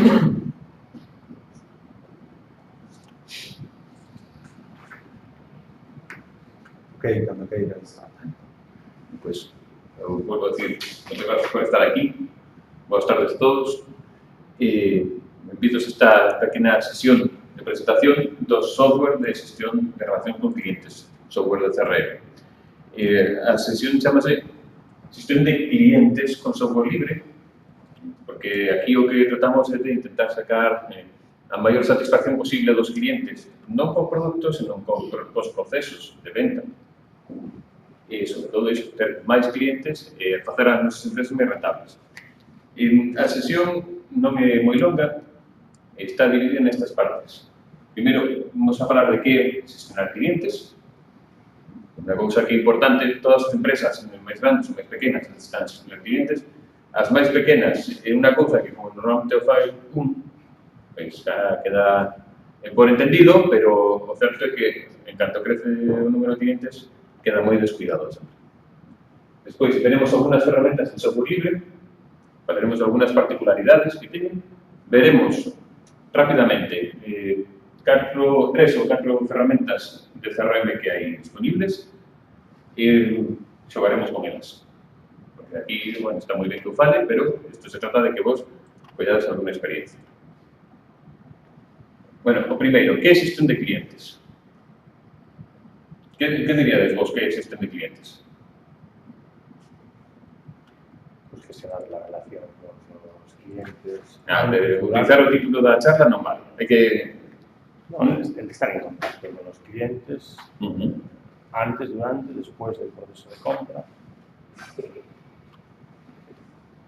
Ok, cando queiras. Pues, eu volvo a decir, moitas gracias por estar aquí. Boas tardes a todos. Benvidos a esta pequena sesión de presentación do software de xestión de relación con clientes, software de CRM. A sesión chamase Xestión de clientes con software libre, porque aquí o que tratamos é de intentar sacar a maior satisfacción posible dos clientes, non co produto, senón cos procesos de venta. E, sobre todo, iso, ter máis clientes e facer as nosas empresas máis rentables. A sesión non é moi longa, está dividida nestas partes. Primeiro, vamos a falar de que é xestionar clientes. Unha cousa que é importante, todas as empresas, máis grandes ou máis pequenas, necesitan xestionar clientes. As máis pequenas é unha cousa que, como normalmente o fai pois xa queda por entendido, pero o certo é que, en canto crece o número de clientes, queda moi descuidado. Despois, veremos algunhas ferramentas de software libre, falaremos algunhas particularidades que teñen, veremos rápidamente 3 ou 4 ferramentas de CRM que hai disponibles e xogaremos con elas. Porque aquí, bueno, está moi ben que o fale, pero isto se trata de que vos collades alguna experiencia. Bueno, o primeiro, que é xestión de clientes? Que diríades vos que é xestión de clientes? Pues gestionar la relación con los clientes. De utilizar o título da charla non vale. Hai que... No, el estar en contacto con los clientes antes, durante, después del proceso de compra.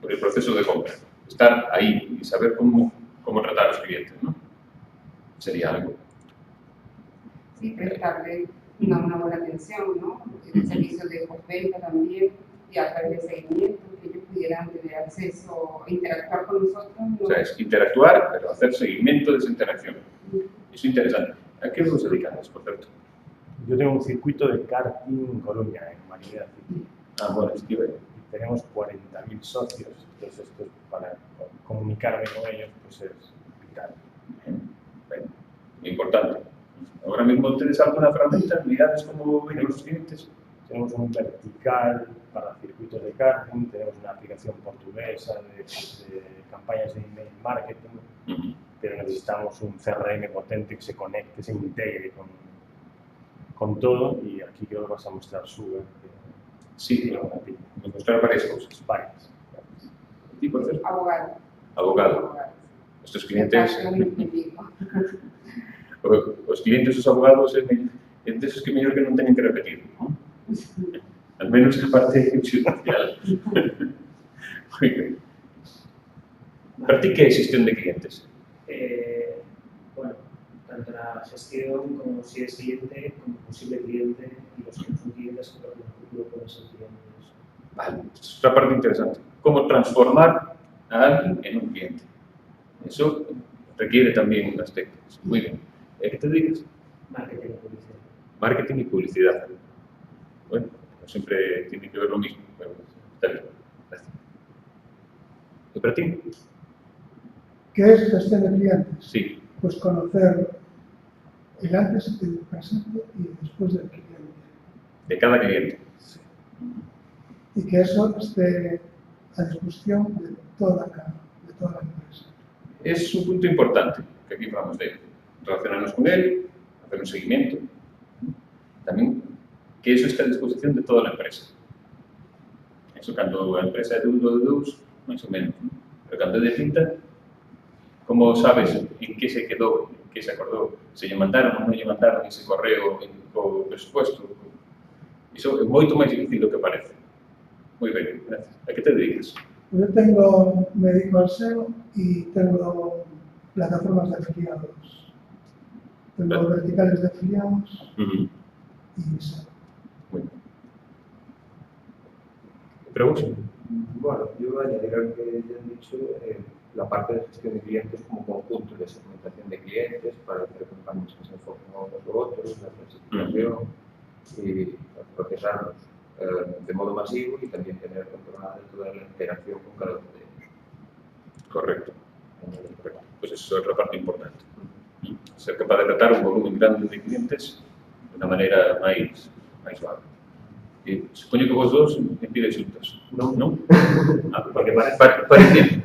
Por el proceso de compra. Estar aí e saber como tratar os clientes, ¿no? Sería algo. Sí, prestarle una buena atención, ¿no? El servicio de postventa también, y a través de seguimiento, que ellos pudieran tener acceso a interactuar con nosotros, ¿no? O sea, es interactuar, pero hacer seguimiento de esa interacción. Es interesante. ¿A qué os dedicáis, por cierto? Yo tengo un circuito de karting en Coruña, en Marinera City. Bueno, es que Y tenemos 40.000 socios, entonces esto para comunicarme con ellos pues es vital. Bueno, importante. Ahora mismo tenéis alguna herramienta, mirades cómo vienen los clientes. Tenemos un vertical para circuitos de karting, tenemos una aplicación portuguesa de campañas de email marketing, pero necesitamos un CRM potente que se conecte, se integre con todo, y aquí yo os vas a mostrar su Sí, nos mostrar varias cosas. Varias. ¿Y por cierto? Abogado. Nuestros clientes... Os clientes e os abogados é desos que mellor que non teñen que repetir, non? Al menos a parte judicial. Moi ben. Para ti, que é xestión de clientes? Bueno, tanto la gestión como si es cliente, como posible cliente, y los que no son clientes, pero en el futuro pueden ser clientes. Vale, esta es otra parte interesante. Cómo transformar a alguien en un cliente. Eso requiere también unas técnicas. Muy bien. ¿A qué te dedicas? Marketing y publicidad. Marketing y publicidad. Bueno, no siempre tiene que ver lo mismo, pero está bien. Gracias. ¿Y para ti? ¿Qué es gestión de clientes? Sí. Pues conocer el antes, el presente y el después del cliente. De cada cliente. Sí. Y que eso esté a disposición de toda la empresa. Es un punto importante que aquí vamos de relacionarnos con él, hacer un seguimiento. También que eso esté a disposición de toda la empresa. Eso cuando la empresa é de dos, máis ou menos, ¿no? Pero cando é de 30, como sabes en que se quedou, en que se acordou, se lle mandaron ou non lle mandaron ese correo co presupuesto? Iso é moito máis difícil do que parece. Moi ben, gracias. A que te dedicas? Yo me dedico al SEO y tengo plataformas de afiliados. Tengo verticales de afiliados y SEO. Muy bien. ¿Preguntas? Bueno, yo añadiría lo que ya han dicho, la parte de gestión de clientes como conjunto de segmentación de clientes para hacer campañas que se enfoquen a unos u otros, la clasificación y procesarlos de modo masivo y también tener controlada toda la interacción con cada uno de ellos. Correcto. Pois eso é outra parte importante. Ser capaz de tratar un volumen grande de clientes de unha maneira máis suave. E supoño que vos dos empide xuntos. Non? Porque Parece.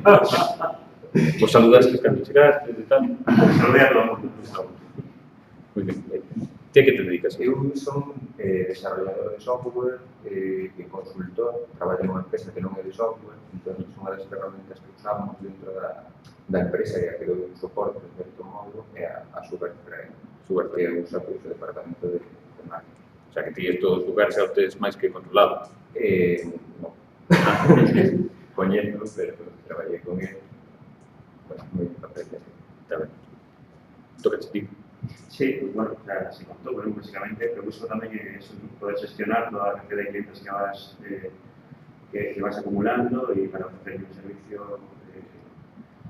Vos saludaste cando chegaste e tal. saludé a todo o mundo. Moi ben. Ti a que te dedicas? Eu son desarrollador de software e consultor, traballo nunha empresa que non é de software, entón son unha das ferramentas que usamos dentro da empresa e a que dou un soporte de certo modo é a Superframe, que é un software do departamento de marketing. O sea, que ti estos lugares xa os tes máis que controlado. Non. Coñendo, pero traballei con él. Bueno, moi importante. Está ben. Toca ti. Sí, pues bueno, ya se contó, pero básicamente lo que uso también es poder gestionar toda la cantidad de clientes que vas acumulando y para ofrecer un servicio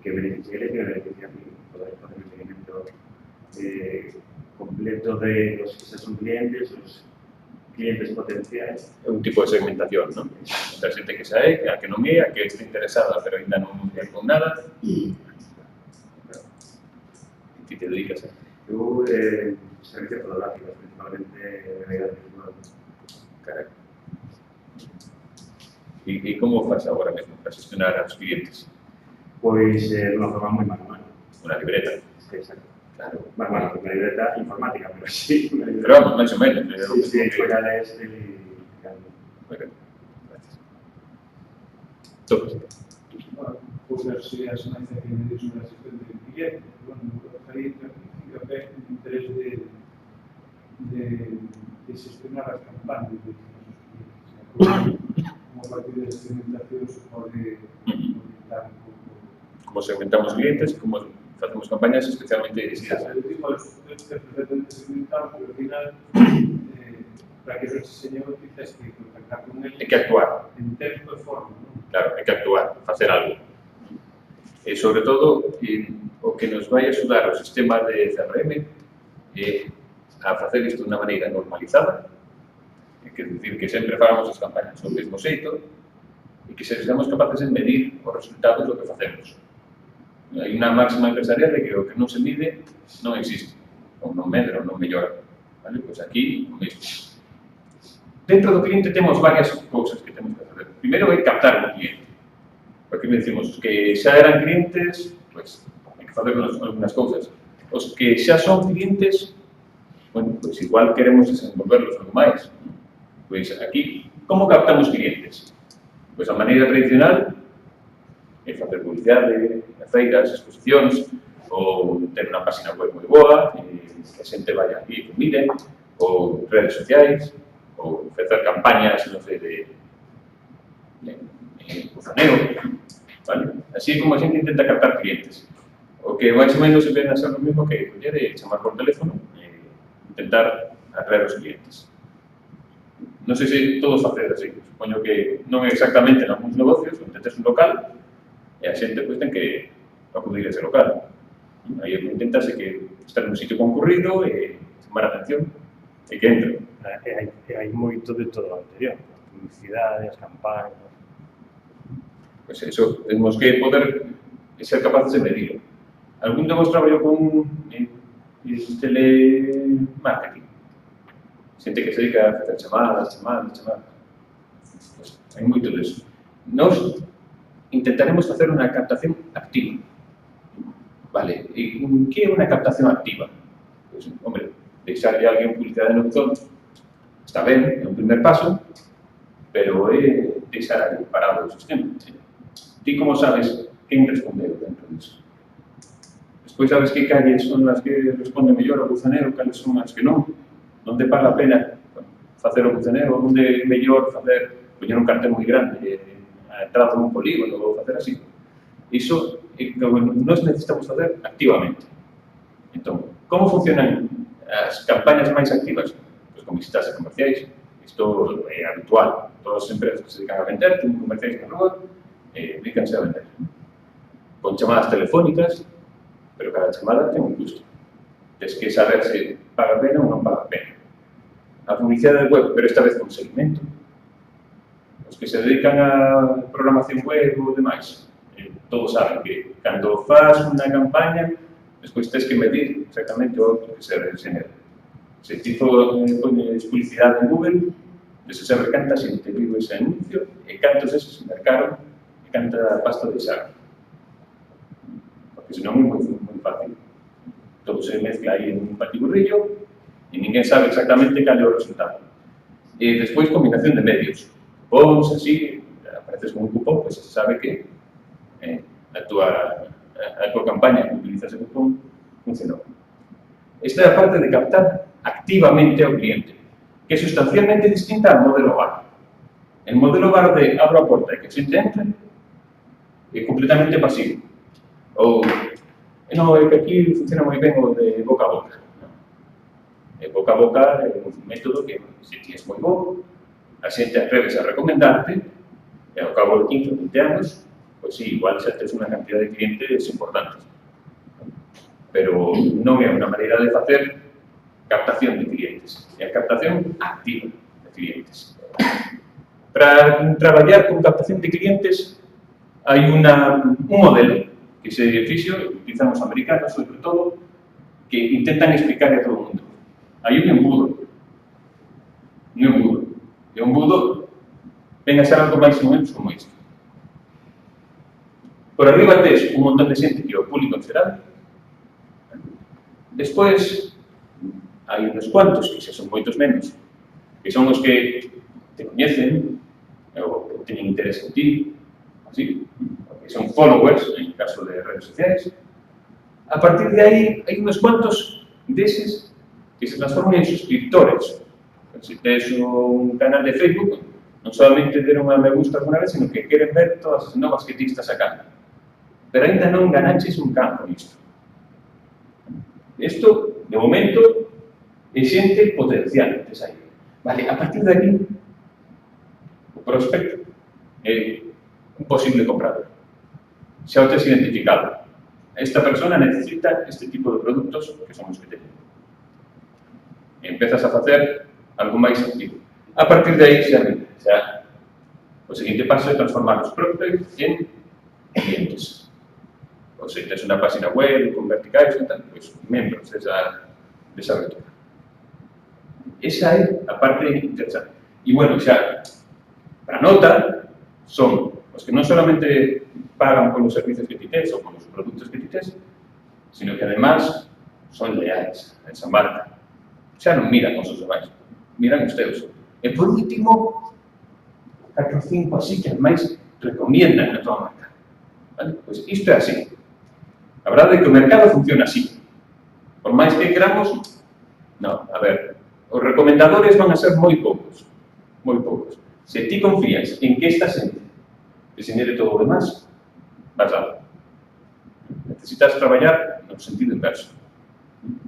que beneficie a él y que beneficie a mí, poder hacer un seguimiento completo de los que son clientes, los clientes potenciales. É un tipo de segmentación, non? Da xente que sae, a que non é, a que está interesada, pero ainda non é con nada. E ti te dedicas a... Eu, servicios fotográficos, principalmente realidad virtual. Carai. E como faz agora mesmo para gestionar aos clientes? Pois de unha forma moi manual. Unha libreta? Sí, exacto. Claro. Bueno, una libreta informática, pero sí. Pero vamos, máis ou menos. Sí, ya es el... Moi ben. Gracias. Todos. Bueno, poucas ideas máis que me dio sobre a gestión de clientes. Bueno, aí que o interés de gestionar as campañas de nosos clientes. Como a partir de segmentación se pode orientar un pouco. Como segmentamos clientes, como facemos campañas especialmente dirigidas. Eu digo, este perfectamente segmentado, pero ao final, para que eso se señor, tienes que contactar con él. Hai que actuar. En tempo e forma, non? Claro, hai que actuar, facer algo. E, sobre todo, o que nos vai axudar o sistema de CRM é a facer isto de unha maneira normalizada, é que decir que sempre fagamos as campañas do mesmo xeito e que sejamos capaces de medir os resultados do que facemos. Hai unha máxima empresarial de que o que non se mide non existe, ou non medra, ou non mellora. Vale? Pois aquí, o mesmo. Dentro do cliente temos varias cousas que temos que facer. Primeiro é captar o cliente. Porque decimos, os que xa eran clientes, pues, hai que facer algunas cousas. Os que xa son clientes, bueno, pues igual queremos desenvolverlos algo máis. Pois aquí, como captamos clientes? Pois a maneira tradicional é facer publicidade, feiras, exposicións, ou ter unha página web moi boa, que a xente vaya aquí e que mire, ou redes sociais, ou facer campañas, non sei, de buzaneo, vale? Así como a xente intenta captar clientes. O que máis ou menos se ven a ser o mesmo que coller e chamar por teléfono e intentar atraer os clientes. Non sei se todos facedes así, supoño que non é exactamente en algúns negocios, onde tes un local e a xente pois ten que acudir a ese local. Aí o que intentas é que estar nun sitio concurrido e chamar a atención e que entre. Hai moito de todo o anterior, a publicidade, as campañas. Pois eso, temos que poder ser capaces de medirlo. Algún de vos traballou con telemarketing? Xente que se dedica a facer chamadas. Pues, hai moito deso. Nos intentaremos facer unha captación activa. Vale, e que é unha captación activa? Pues, hombre, deixarlle a alguén publicidade no botón está ben, é un primer paso, pero é deixar ali parado o sistema. Ti como sabes quen respondeu dentro disso? Despois sabes que calles son as que responden mellor ao buzanero, cales son as que non. Non te paga a pena facer o buzanero, onde é mellor poñer un cartel moi grande a entrada dun polígono ou facer así. Iso nós necesitamos facer activamente. Entón, como funcionan as campañas máis activas? Pois con visitas a comerciais. Isto é habitual. Todas as empresas que se dedican a vender, ten comerciais na rúa, dedícanse a vender. Con chamadas telefónicas, pero cada chamada ten un custo. Tens que saber se paga pena ou non paga pena. A publicidade web, pero esta vez con seguimento. Os que se dedican a programación web ou demais, todos saben que cando faz unha campaña, despois tens que medir exactamente o que se genera. Se ti pones publicidade en Google, se sabe canta xente viu ese anuncio e cantos eses mercaron e canta pasta deixaron. Porque senón é moi fácil. Todo se mezcla aí en un patiburrillo e ninguén sabe exactamente cal é o resultado. E despois, combinación de medios. Cupóns, así, apareces con un cupón, pois se sabe que a tua campaña que utilizas ese cupón funcionou. Esta é a parte de captar activamente ao cliente, que é sustancialmente distinta ao modelo bar. El modelo bar de abro a porta e que a xente entra é completamente pasivo. Ou, non, é que aquí funciona moi ben o de boca a boca. E boca a boca é un método que, se ti és moi bo, a xente atreves a recomendarte, e ao cabo de 15 ou 20 anos, pois sí, igual xa tens unha cantidad de clientes importantes. Pero non é unha maneira de facer captación de clientes, é a captación activa de clientes. Para traballar con captación de clientes hai un modelo que se fixo, utilizan os americanos sobre todo, que intentan explicar a todo o mundo. Hai un embudo. E o embudo ven a ser algo máis ou menos como isto. Por arriba tes un montón de xente que é o público en xeral. Despois, hai uns cuantos, que xa son moitos menos, que son os que te coñecen, ou que teñen interés en ti, así, que son followers, en caso de redes sociais. A partir de aí, hai uns cuantos deses que se transforman en suscriptores. Se tes un canal de Facebook, non solamente deron a me gusta alguna vez, sino que queren ver todas as novas que ti estás sacando. Pero ainda non ganaches un campo nisto. Isto, de momento, é xente potencial, tes aí. Vale, a partir de aquí, o prospecto é un posible comprador. Xa o tes identificado. Esta persona necesita este tipo de produtos que son os que teñen. E empezas a facer algo máis activo. A partir de aí, xa o seguinte paso é transformar os prospects en clientes. Ou se tens unha página web con verticais, pois membros desa abertura. Esa é a parte interesante. E, bueno, xa, para nota, son os que non solamente pagan polos servicios que ti tes ou polos produtos que ti tes, sino que, además, son leais a esa marca. Xa non miran os seus demais, miran os teus. E, por último, 4 ou 5 así que, ademais, recomiendan a tua marca. Vale? Pois isto é así. A verdade é que o mercado funciona así. Por máis que queramos, non, a ver, os recomendadores van a ser moi poucos. Moi poucos. Se ti confías en que esta xente que se genere todo o demás, vas a. Necesitas traballar no sentido inverso.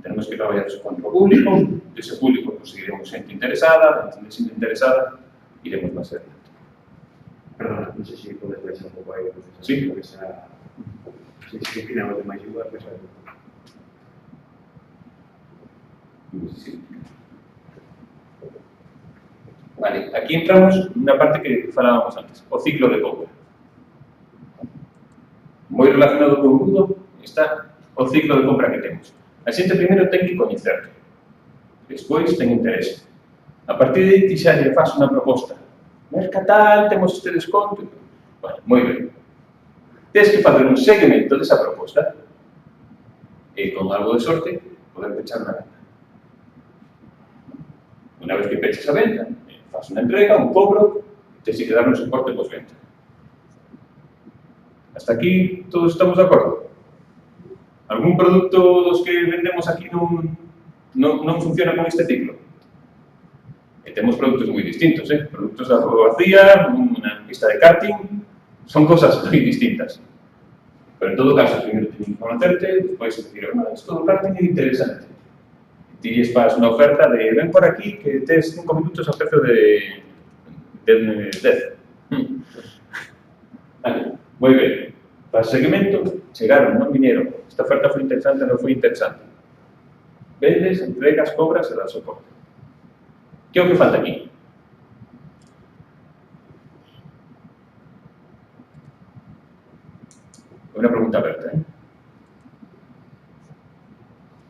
Tenemos que traballar con o público, dese público conseguiremos xente interesada, xente interesada, iremos máis adiante. Perdona, non sei se podes baixar un pouco aí. Sí. Se finamos de máis igual, pues Sí. Vale, aquí entramos nunha parte que falábamos antes, o ciclo de compra. Moi relacionado con o embudo está o ciclo de compra que temos. A xente primeiro ten que coñecerte, despois ten interese. A partir de aí ti xa lle faz unha proposta. Merca tal, temos este desconto. Bueno, moi ben. Tens que facer un seguimento desa proposta e, con algo de sorte, poder pechar unha venta. Unha vez que pechas a venta, faz unha entrega, un cobro, tens que dar un soporte pos-venta. Hasta aquí todos estamos de acordo? Algún produto dos que vendemos aquí non funciona con este ciclo? E temos produtos moi distintos, produtos de abogacía, unha pista de karting, son cosas moi distintas. Pero en todo caso, primeiro teñen que conocerte, despois decir, isto do karting é interesante. Ti lles faz unha oferta de ven por aquí que tes 5 minutos a precio de 10. Vale, moi ben. Para o seguimento, chegaron, non vinieron. Esta oferta foi interesante, non foi interesante. Vendes, entregas, cobras e das soporte. Que é o que falta aquí? Una pregunta aberta, ¿eh?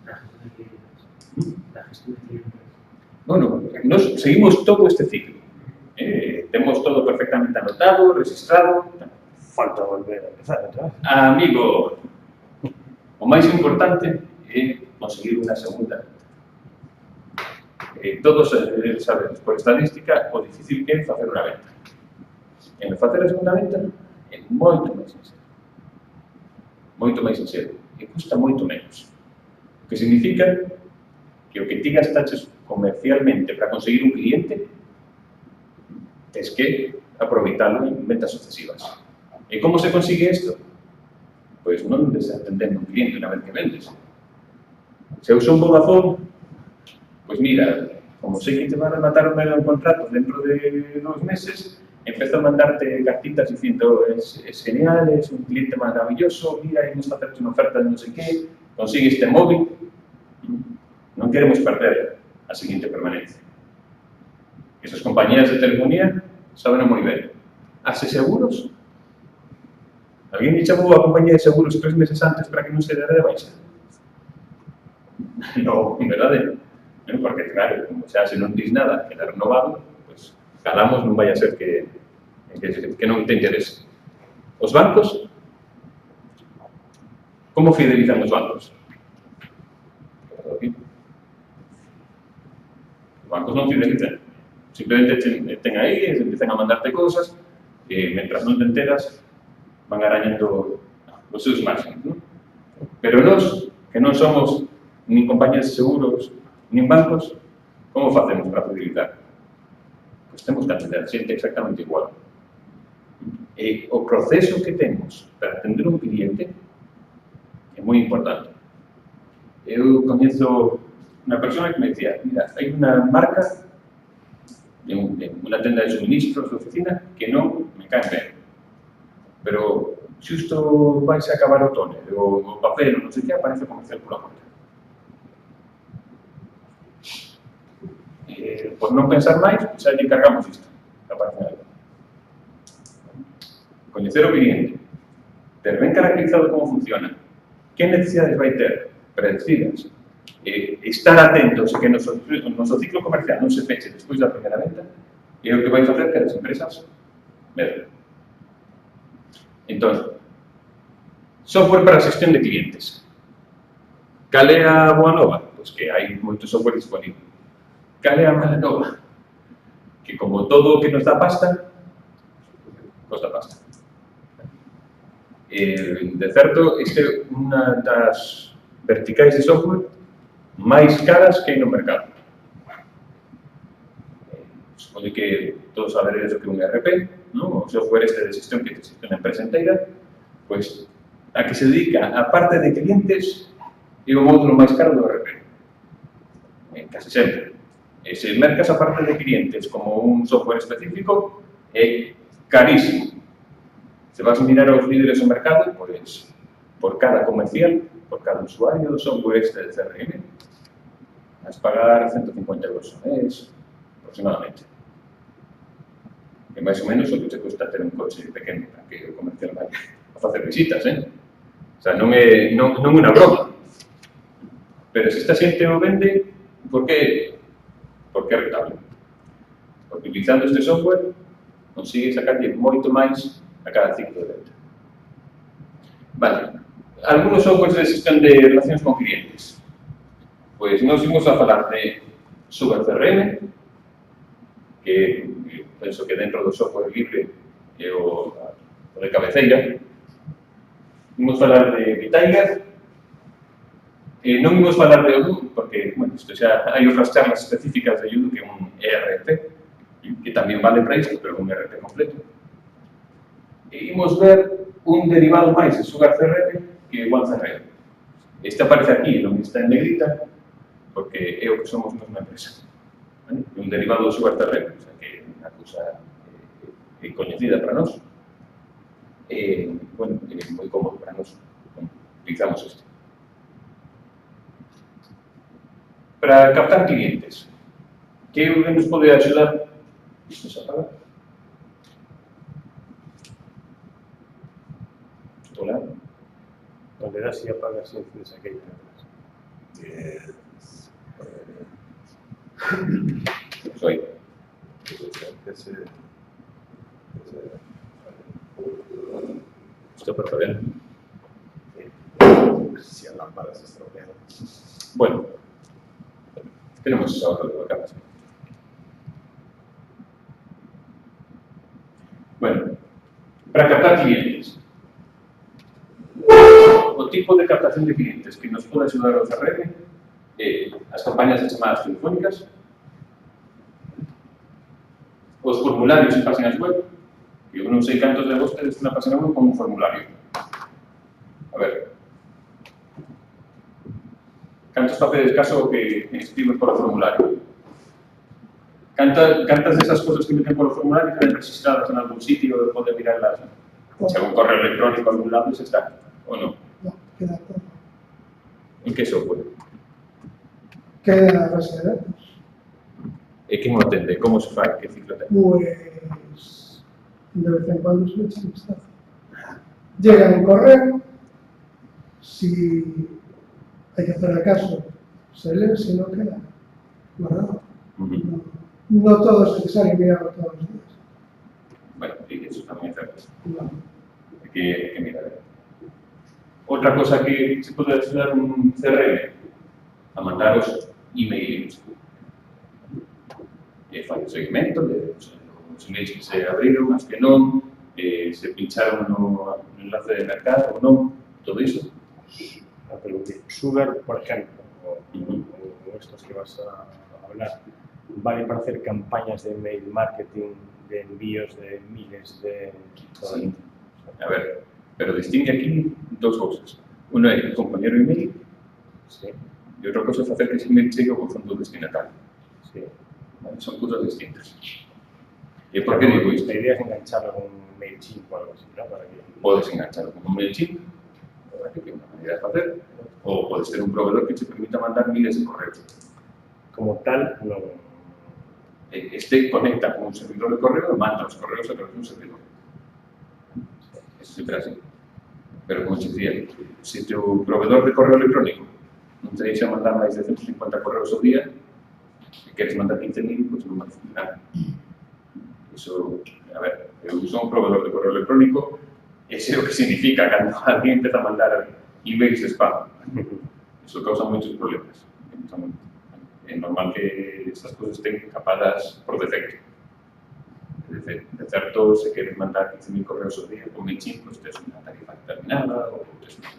La gestión de clientes. Bueno, nos seguimos todo este ciclo. Tenemos todo perfectamente anotado, registrado. Falta volver a empezar, ¿verdad? Amigo, o máis importante é conseguir unha segunda. Todos sabemos, por estadística, o difícil que é facer unha venta. E me facer a segunda venta é moito máis sincero. Moito máis sincero. E custa moito menos. O que significa que o que ti gastaches comercialmente para conseguir un cliente es que aproveitalo en ventas sucesivas. E como se consigue isto? Pois non desatendendo un cliente unha vez que vendes. Se eu son Vodafone, pois mira, como sei que te van a matar un contrato dentro de 2 meses, empezo a mandarte cartitas dicindo es genial, es un cliente maravilloso, mira, imos a hacerte unha oferta de non sei que, consigue este móvil. Non queremos perder a seguinte permanencia. Esas compañías de telefonía saben moi ben. Hace seguros? Alguén lle chamou a compañía de seguros 3 meses antes para que non se dera de baixa? No, en verdade. Porque, claro, como xa se non dis nada, queda renovado, pues calamos, non vai a ser que non te interese. Os bancos? Como fidelizan os bancos? Os bancos non fidelizan. Simplemente ten aí, empiezan a mandarte cosas, e mentras non te enteras, van arañando os seus márgenes, ¿no? Pero nós, que non somos nin compañías de seguros, nin bancos, como facemos para fidelizar? Pois temos que atender a xente exactamente igual. E o proceso que temos para atender un cliente é moi importante. Eu coñezo unha persona que me decía, mira, hai unha marca de unha tenda de suministros de oficina que non me cae ben. Pero xusto vais a acabar o tóner, o papel, non sei que, aparece comercial pola porta. Por non pensar máis, xa lle encargamos isto. Aparece algo. Coñecer o cliente, ter ben caracterizado como funciona, que necesidades vai ter, predecidas, estar atentos a que o noso ciclo comercial non se peche despois da primeira venta, é o que vai facer que as empresas medren. Entón, software para a xestión de clientes. Cal é a boa nova? Pois que hai moito software disponible. Cal é a mala nova? Que como todo o que nos dá pasta, costa pasta. De certo, este é unha das verticais de software máis caras que hai no mercado. Supoño que todos saberedes o que é un ERP, ¿no? O software este de xestión que te xestiona a empresa inteira, pois a que se dedica a parte de clientes é o módulo máis caro do ERP. Casi sempre. Se mercas a parte de clientes como un software específico, é carísimo. Se vas a mirar aos líderes do mercado, pois, por cada comercial, por cada usuario do software este de CRM, vas pagar 150 euros ao mes, aproximadamente. É máis ou menos o que te custa ter un coche pequeno para que o comercial vaya a facer visitas, O sea, non é unha broma. Pero se esta xente o vende, por que? Porque é rentable. Porque utilizando este software consigue sacarlle moito máis a cada ciclo de venta. Vale. Algunos softwares de xestión de relacións con clientes. Pois nos imos a falar de Sugar CRM, que penso que dentro do software libre é o de cabeceira. Imos falar de Vitiger. Non imos falar de Odoo, porque, bueno, isto xa hai outras charlas específicas de Odoo que é un ERP, que tamén vale para isto, pero un ERP completo. E imos ver un derivado máis de Sugar CRM que é OneCRM. Este aparece aquí, onde está en negrita, porque é o que somos nunha empresa. Un derivado do Sugar CRM, o sea, que é unha cousa coñecida para nós. Bueno, é moi cómodo para nós. Utilizamos este. Para captar clientes, que é o que nos pode axudar? Isto se apaga. Hola. le das y apagas y enciendes aquello. Soy. Esto para ver. Si las lámparas se estropean. Bueno, tenemos esa otra de vacaciones. Bueno, para captar clientes. O tipo de captación de clientes que nos pode axudar ao CRM, as campañas de chamadas telefónicas, os formularios en páginas web, que eu non sei cantos de vostedes na página web con un formulario. A ver, cantos facedes caso que escriben por o formulario? Cantas desas cosas que meten por o formulario quedan registradas en algún sitio e pode mirarlas? Se un correo electrónico a algún lado, se está, ou non? No, queda todo. En que software? Queda en la base de datos. E quen o atende? Como se fai? Que ciclo ten? Pues de vez en cuando se le echa un vistazo. Llega un correo, si hay que hacer caso, se lee, si no queda guardado. No todo es necesario mirarlo todos los días. Bueno, y eso tamén é certo. No. Hay que mirar. Outra cosa que se pode axudar un CRM a mandar os emails. Fai o seguimento de os emails que se abriron, as que non, se pincharon no enlace de mercado ou non, todo iso. Pero Sugar, por ejemplo, o estos que vas a hablar, vale para hacer campañas de email marketing, de envíos de miles de... Sí. A ver, pero distingue aquí dos cosas. Uno é compañero email, Sí, e outra cosa é facer que ese email chegue ao buzón do destinatario. sí. Vale, son cosas distintas. E por que digo isto? La idea es engancharlo con un MailChimp o algo así, ¿no? Para que... Podes enganchar con un MailChimp, que é unha maneira de facer, ou podes ter un proveedor que te permita mandar miles de correos. Como tal, no... Este conecta con un servidor de correo e manda os correos a través de un servidor. É sempre así. Pero, como te dicía, se o teu proveedor de correo electrónico non te deixa mandar máis de 150 correos ao día, e queres mandar 15.000, pois non vai funcionar. Iso, a ver, eu son un proveedor de correo electrónico, e sei o que significa cando alguén empeza a mandar emails de spam. Iso causa moitos problemas. Entón, é normal que estas cousas estén capadas por defecto. De certo, se queres mandar 15.000 correos ao día con MailChimp, pois tes unha tarifa determinada ou tes unha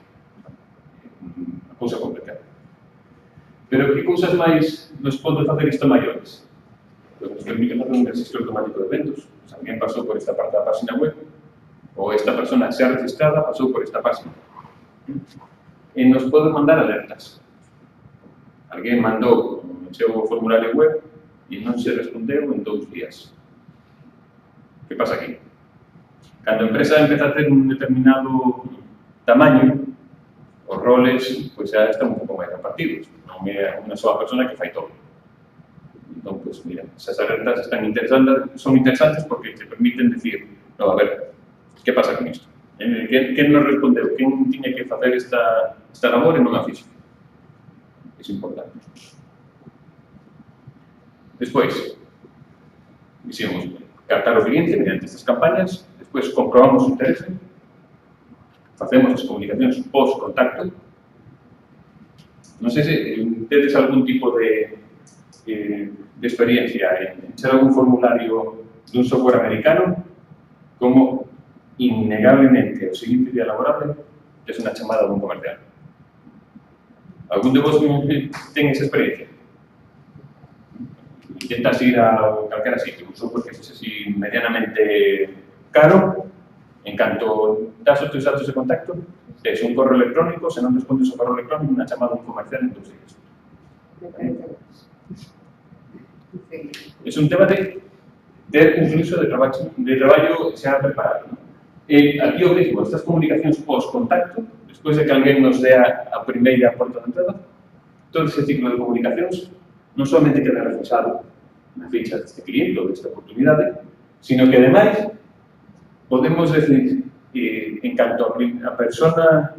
cousa complicada. Pero que cousas máis nos pode facer isto maiores? Pois nos permite facer un registro automático de eventos. Se alguén pasou por esta parte da página web, ou esta persona xa registrada pasou por esta página. E nos pode mandar alertas. Alguén mandou o seu formulario web e non se respondeu en 2 días. Que pasa aquí? Cando a empresa empeza a ter un determinado tamaño, os roles pois xa están un pouco máis repartidos. Non é unha soa persona que fai todo. Entón, pois, mira, esas alertas son interesantes porque te permiten decir, no, a ver, que pasa con isto? Quen nos respondeu? Quen tiña que facer esta labor e non a fixo? É importante. Despois, dixemos, captar o cliente mediante estas campañas, despois comprobamos o interese, facemos as comunicacións post-contacto. Non sei se tedes algún tipo de experiencia en echar algún formulario dun software americano, como innegablemente o seguinte día laborable es unha chamada dun comercial. Algún de vos ten esa experiencia? Intentas ir a calquera sitio, un software que es así medianamente caro, en canto das os teus datos de contacto, tes un correo electrónico, se non respondes ao correo electrónico, unha chamada dun comercial en 2 días. Es un tema de ter un fluxo de traballo xa preparado. E aquí o mismo, estas comunicacións post-contacto, despois de que alguén nos dea a primeira porta de entrada, todo ese ciclo de comunicacións non solamente queda reflexado na ficha deste cliente ou desta oportunidade, sino que, ademais, podemos decir en canto a persona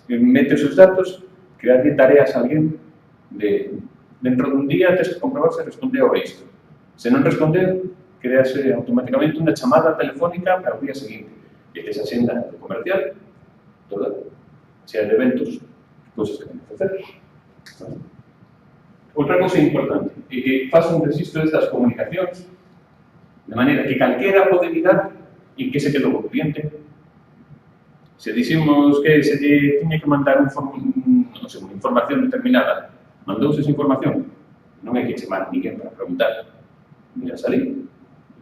mete sus datos, crearle tareas a alguén dentro dun día tens que comprobar se respondeu a isto. Se non respondeu, crease automáticamente unha chamada telefónica para o día seguinte. E tes axenda comercial, toda, sea de eventos, cousas que ten que facer. Outra cousa importante é que faz un registro destas comunicacións de maneira que calquera pode mirar en que se quedou o cliente. Se dixemos que se tiña que mandar unha información determinada, mandouse esa información, non hai que chamar a ninguén para preguntar. Mira, salí.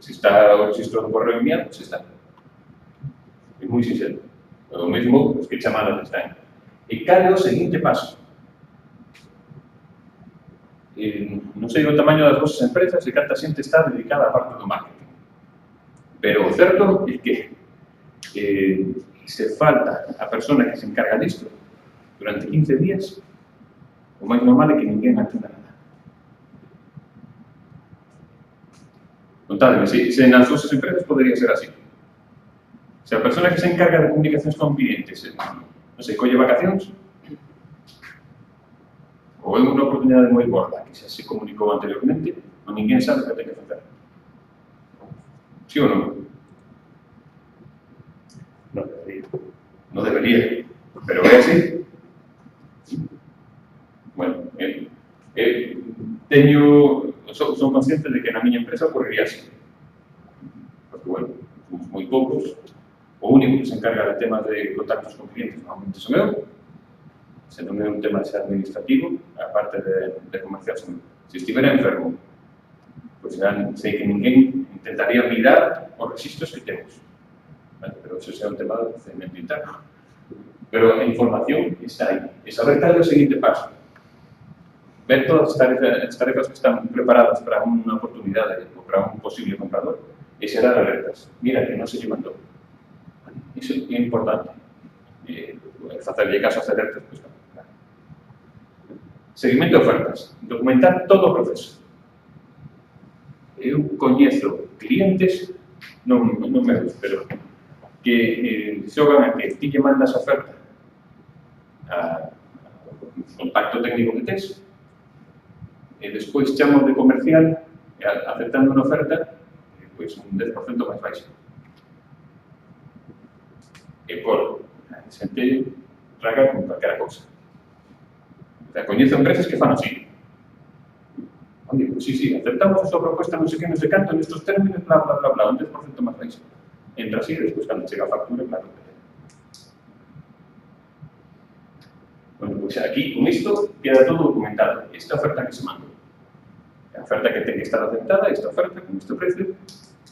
Se está o registro do correo enviado, se está. É moi sincero. O mesmo que chamadas están. E cal é o seguinte paso? Non sei o tamaño das vosas empresas e canta xente está dedicada á parte do marketing. Pero o certo é que se falta a persona que se encarga disto durante 15 días, o máis normal é que ninguén atenda nada. Contádeme, se nas vosas empresas podería ser así. Se a persona que se encarga de comunicacións con clientes, non sei, colle vacacións, ou é unha oportunidade moi gorda que xa se comunicou anteriormente, ou ninguén sabe o que ten que facer. Sí ou non? Non debería. Non debería, pero é así. Bueno, son consciente de que na miña empresa ocorrería así. Porque, bueno, somos moi poucos. O único que se encarga de temas de contactos con clientes normalmente son eu. Se non é un tema de ser administrativo, a parte de comercial son eu. Se estivera enfermo, pois sei que ninguén intentaría mirar os registros que temos. Pero eso é un tema de procedimento interno. Pero a información está aí. E saber cal é o seguinte paso. Ver todas as tarefas que están preparadas para unha oportunidade ou para un posible comprador e xerar alertas. Mira, que non se lle mandou. Iso é importante. Facerlle caso ás alertas, pois non. Seguimento de ofertas. Documentar todo o proceso. Eu coñezo clientes, non meus, pero que xogan a que ti lle mandas a oferta ao contacto técnico que tes e despois chamo de comercial e aceptando unha oferta pois un 10% máis baixa. E por xente traga con calquera cousa. Coñezo empresas que fan así. Oye, pues sí, aceptamos a súa proposta non sei que, non sei canto, nestes términos, bla, bla, bla, bla, un 10% máis baixa. Entra así, despois, cando chega a factura, claro que ten. Bueno, pois aquí, con isto, queda todo documentado. Esta oferta que se mandou. A oferta que ten que estar aceptada, esta oferta, con este precio,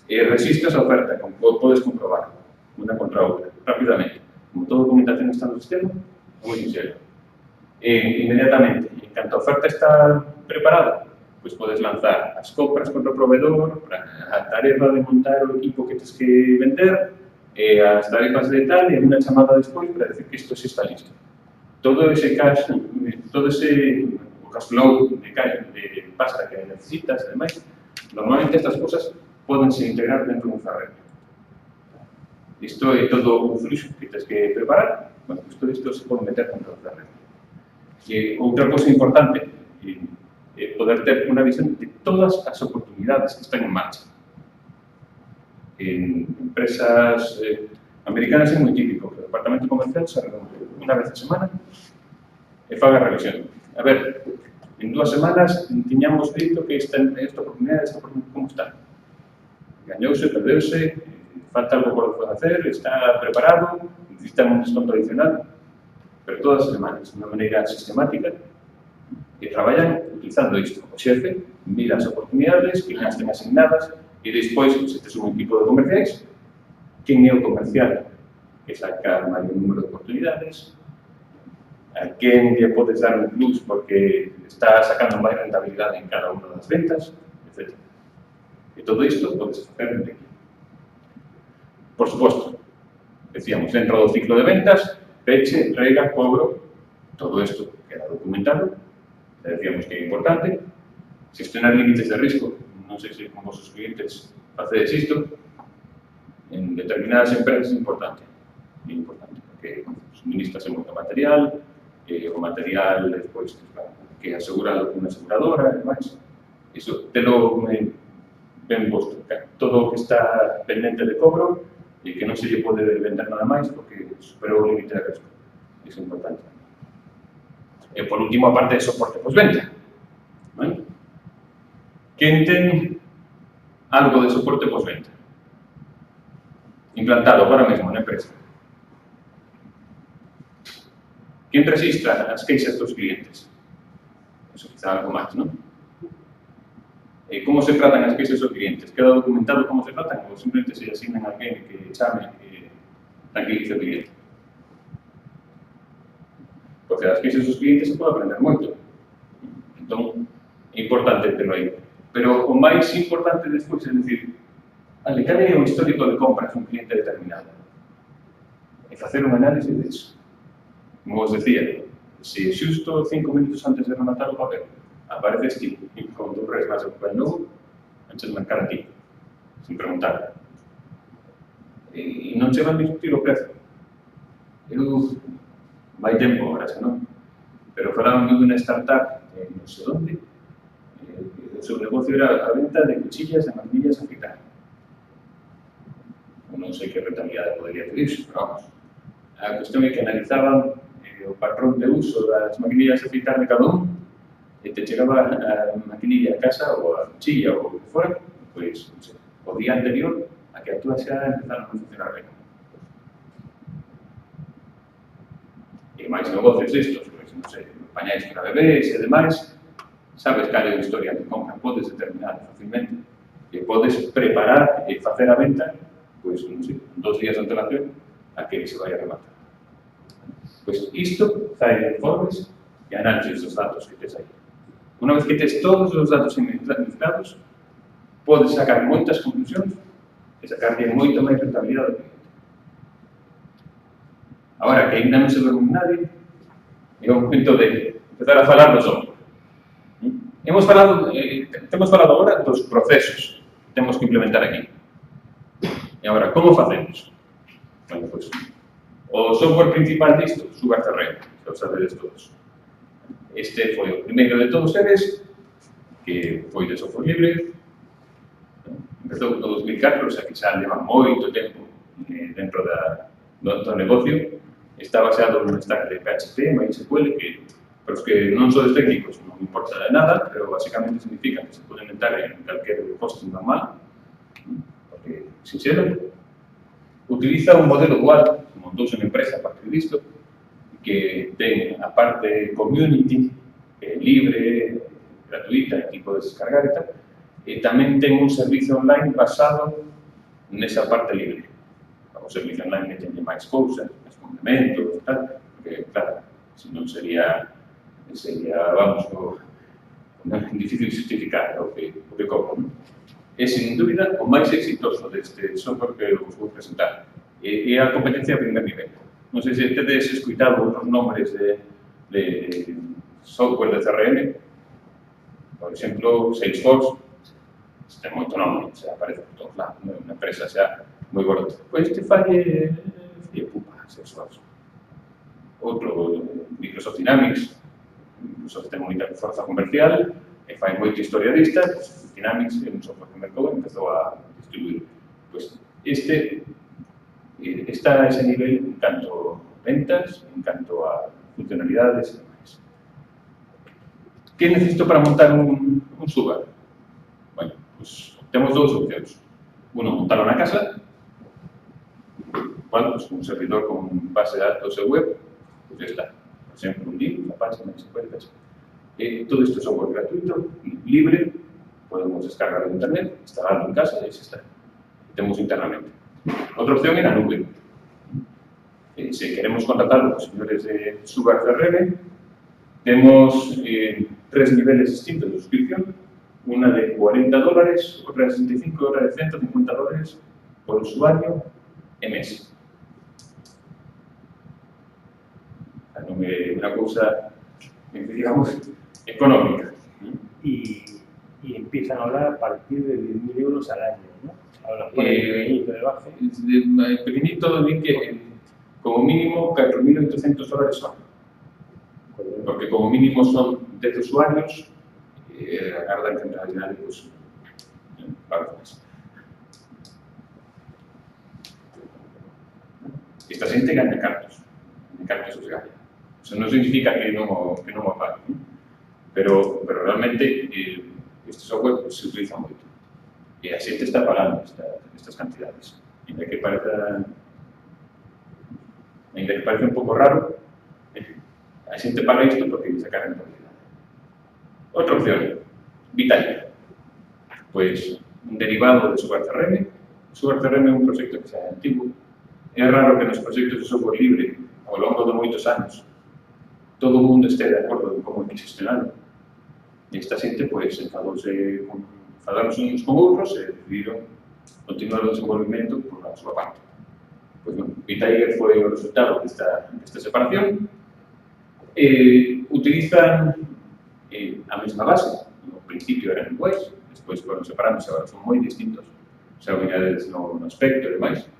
e registras a oferta, como podes comprobar, unha contra outra, rapidamente. Como toda documentación está no sistema, é moi sincero. Inmediatamente, en canto a oferta está preparada, pois podes lanzar as compras contra o proveedor, a tarefa de montar o equipo que tens que vender, as tarefas de tal, e unha chamada despois para decir que isto xa está listo. Todo ese cash, todo ese cash flow de pasta que necesitas, ademais, normalmente estas cousas podense integrar dentro dun CRM. Isto é todo un fluxo que tens que preparar, bueno, pues todo isto se pode meter dentro do CRM. E outra cousa importante, poder ter unha visión de todas as oportunidades que están en marcha. En empresas americanas é moi típico que o departamento comercial se reúne unha vez a semana e faga revisión. A ver, en 2 semanas tiñamos dito que esta oportunidade, como está? Gañouse, perdeuse, falta algo por facer, está preparado, necesitan un desconto adicional, pero todas as semanas, de unha maneira sistemática, que traballan utilizando isto. O xefe mira as oportunidades, que as ten asignadas, e despois, se tes un equipo de comerciais, quen é o comercial que saca o maior número de oportunidades, a quen lle podes dar un plus porque está sacando máis rentabilidade en cada unha das ventas, etc. E todo isto podes facer en equipo. Por suposto, decíamos, dentro do ciclo de ventas, peche, entrega, cobro, todo isto queda documentado. Decíamos que é importante. Gestionar límites de risco. Non sei se con vosos clientes facedes isto. En determinadas empresas é importante. É importante, porque suministras moito material, o material despois que é asegurado con unha aseguradora e demais. Iso telo ben posto. Todo o que está pendente de cobro e que non se lle pode vender nada máis porque superou o límite de risco. Iso é importante. E por último, a parte de soporte postventa. ¿Vale? Quen ten algo de soporte postventa implantado agora mesmo na empresa? Quen registra as queixas dos clientes? Eso quizá algo máis, non? Como se tratan as queixas dos clientes? Queda documentado como se tratan ou simplemente se asignan a alguén que chame e tranquilice o cliente? Porque das queixas dos clientes se pode aprender moito. Entón, é importante terlo aí. Pero o máis importante despois é dicir, cal é o histórico de compras un cliente determinado? E facer un análise disso. Como vos decía, se xusto 5 minutos antes de rematar o papel apareces ti e con tu res máis o papel novo, antes de marcar a ti, sin preguntar. E non che van discutir o prezo. Vai tempo agora, xa non? Pero falaban dunha startup, non sei onde, o seu negocio era a venta de cuchillas e maquinillas a afeitar. Non sei que rentabilidade podería ter iso, pero vamos. A cuestión é que analizaban o patrón de uso das maquinillas a afeitar de cada un e te chegaba a maquinilla a casa ou a cuchilla ou o que fora, pois, non sei, o día anterior a que a túa xa empezaron a funcionar ben. E máis negocios estos, pois, non sei, pañais para bebés e demais, sabes cal é a historia de compra, podes determinar facilmente e podes preparar e facer a venta, pois, non sei, 2 días de antelación a que se vai a rematar. Pois isto fai informes e análisis dos datos que tes aí. Unha vez que tes todos os datos mezclados, podes sacar moitas conclusións e sacarlle moito máis rentabilidade ao cliente. Agora, que ainda non se dorme nadie, é o momento de empezar a falar do software. Temos falado agora dos procesos que temos que implementar aquí. E agora, como facemos? Bueno, pois, o software principal disto, SugarCRM, que o sabedes todos. Este foi o primeiro de todos eles, que foi de software libre. Empezou no 2004, o sea que xa leva moito tempo dentro do negocio. Está baseado nun stack de PHP, MySQL, que para os que non sodes técnicos non importa de nada, pero basicamente significa que se pode inventar en calquer hosting normal, porque, sincero, utiliza un modelo dual, montouse unha empresa a partir disto, que ten a parte community, libre, gratuita, que podes descargar e tal, e tamén ten un servicio online basado nesa parte libre. O servicio online que ten máis cousas, máis complementos e tal, porque, claro, se non sería, vamos, difícil justificar o que como, non? É, sin dúbida, o máis exitoso deste software que vos vou presentar. É a competencia a primer nivel. Non sei se tedes escuitado outros nombres de software de CRM. Por exemplo, Salesforce. Ten moito nome, xa aparece por todos lados, unha empresa xa moi gorda. Pois este falle pupa, Salesforce. Outro, Microsoft Dynamics. Microsoft ten moita forza comercial e fai moita historia dista. Dynamics é un software que mercou e empezou a distribuir. Pois este está a ese nivel en canto a ventas, en canto a funcionalidades e demais. Que necesito para montar un Sugar? Bueno, pues temos dous opcións. Uno, montarlo na casa, pues un servidor con base de datos e web, pues ya está. Por exemplo, un link, unha página, todo isto é software gratuito, libre, podemos descargar de internet, instalarlo en casa e xa está. Temos internamente. Outra opción é na nube. Se queremos contratar os señores de SugarCRM, temos 3 niveles distintos de suscripción, unha de $40, outra de 65 e outra de $150 por usuario e mes. Non é unha cousa, digamos, económica. Y empiezan a hablar a partir de 10.000 euros al año, ¿no? Ahora, por el pequeñito debajo. El pequeñito, bien que como mínimo $4.800 ao ano. Porque como mínimo son 10 usuarios, agardan que en realidad pues, pagan máis. Esta xente gaña cartos os gaña. Eso non significa que non o paguen, pero realmente este software se utiliza moito. E a xente está pagando estas cantidades. Ainda que parece un pouco raro, a xente paga isto porque lle saca rentabilidade. Outra opción, Vitager. Pois, un derivado de Sugar CRM. Sugar CRM é un proxecto que xa é antigo. É raro que nos proxectos de software libre, ao longo de moitos anos, todo o mundo este de acordo en como é que xestionarlo. E esta xente, pois, enfadaron uns con outros e decidiron continuar o desenvolvemento por a súa parte. Pois, Vitager foi o resultado desta separación. Utilizan a mesma base. No principio eran iguais, despois foron separando, agora son moi distintos. Se unidades no aspecto e demais.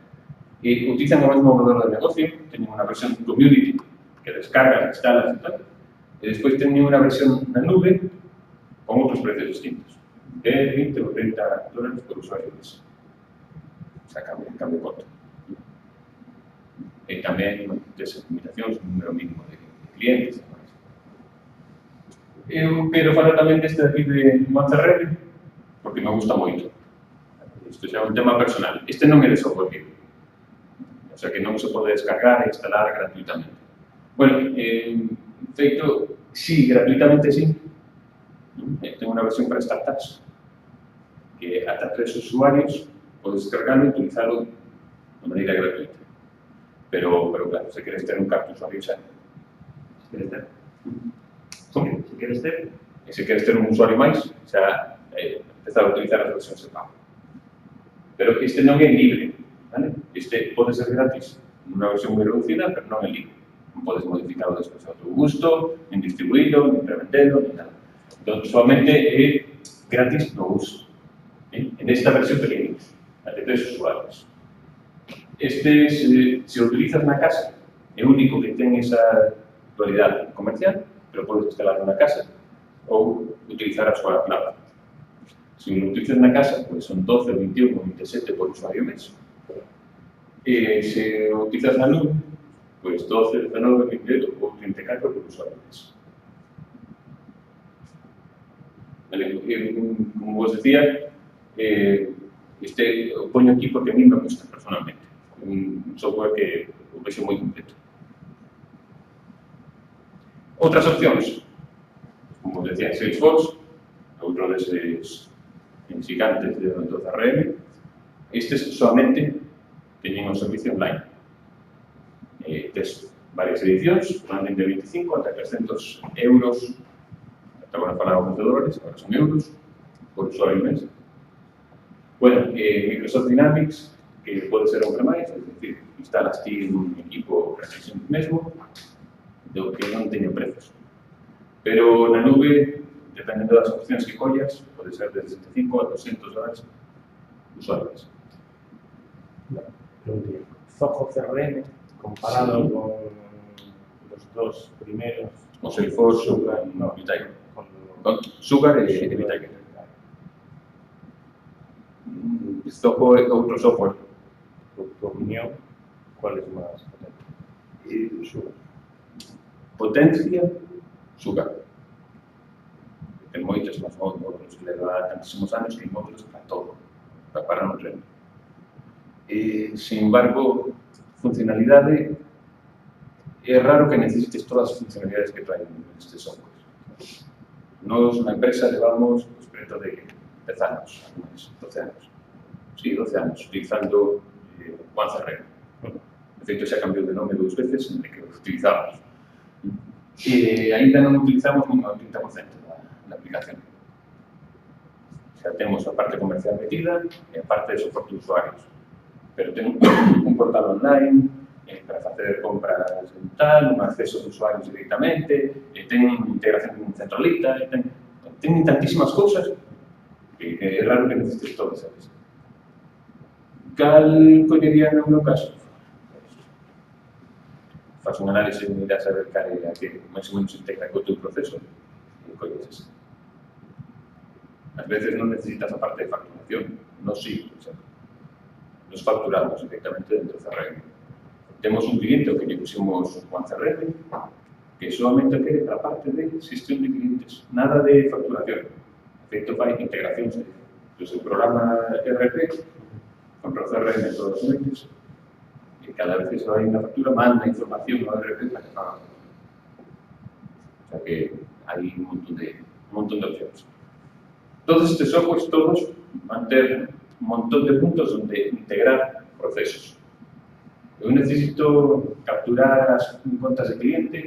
Utilizan o mesmo modelo de negocio, teñen unha versión community que descargas, instalas e tal, e despois teñen unha versión na nube con outros precios distintos. 10, 20 ou 30 dólares por usuario mes. O sea, cambio corto. E tamén des limitacións, un número mínimo de clientes. Eu quero falar tamén deste aquí de OneCRM, porque me gusta moito. Isto xa é un tema personal. Este non é de software libre. O sea, que non se pode descargar e instalar gratuitamente. Bueno, feito, sí, gratuitamente sí. Tengo unha versión para startups que ata 3 usuarios podes descargarlo e utilizarlo de maneira gratuita. Pero claro, se queres ter un carto usuario xa. Se queres ter? Como? Se queres ter? E se queres ter un usuario máis, xa empezar a utilizar as versións de pago. Pero este non é libre, vale? Este pode ser gratis, nunha versión moi reducida, pero non é libre. Non podes modificarlo despois ao teu gusto, nin distribuílo, nin revendelo, nin nada. Entón, solamente é gratis no uso. En esta versión pequeña, até 3 usuarios. Este, se o utilizas na casa, é único que ten esa dualidade comercial, pero podes instalar na casa ou utilizar a súa cloud. Se o utilizas na casa, pues son 12, 21 ou 27 por usuario mes. E se o utilizas na nube, pues 12, 19, 28 ou 34 por usuario mes. Como vos decía, este o poño aquí porque a mí me gusta personalmente. Un software que o vexo moi completo. Outras opcións, como decía, Salesforce, outro deses gigantes de CRM. Estes solamente teñen un servicio online. Tes varias edicións, van de 25 ata 300 euros, ata agora falábamos de dólares, agora son euros, por usuario mes. Bueno, Microsoft Dynamics, que pode ser outra máis, é dicir, instalas ti un equipo casi mesmo, do que non teño prezos. Pero na nube, dependendo das opcións que collas, pode ser de 65 a 200 dólares usuarios. Zoho CRM, comparado con los dos primeros. O Salesforce, Sugar e Vitager. Con Sugar e Vitager. Zoho é outro software. Por tu opinión, ¿cuál es más potente? Sugar. Potencia, Sugar. Ten moitos máis módulos, que leva tantísimos anos que hai módulos para todo, para non render. Sin embargo, funcionalidade, é raro que necesites todas as funcionalidades que traen este software. Nos, na empresa, levamos preto de 10 anos, 12 anos. Sí, 12 anos, utilizando OneCRM. De feito, xa cambiou de nome 2 veces en que o utilizamos. E ainda non utilizamos nin o 30% da aplicación. Xa temos a parte comercial metida e a parte de soporte de usuarios. Pero ten un portal online para facer compras en tal, un acceso de usuarios directamente, ten integración con centralita, ten tantísimas cousas que é raro que necesites todas elas. Cal collería no meu caso? faz un análise e miras a ver cal é a que máis ou menos integra co teu proceso e colles ese. Ás veces non necesitas a parte de facturación, nos sí, por exemplo. Nos facturamos directamente dentro do CRM. Temos un cliente ao que lle pusimos One CRM que solamente quere para a parte de xestión de clientes, nada de facturación. De feito, fai integracións do seu programa ERP contra o CRM todos os meses e cada vez que se vai unha factura manda información ao ERP para que faga. O sea que hai un montón de opcións. Todos estes softwares, todos, van ter un montón de puntos onde integrar procesos. Eu necesito capturar as contas de cliente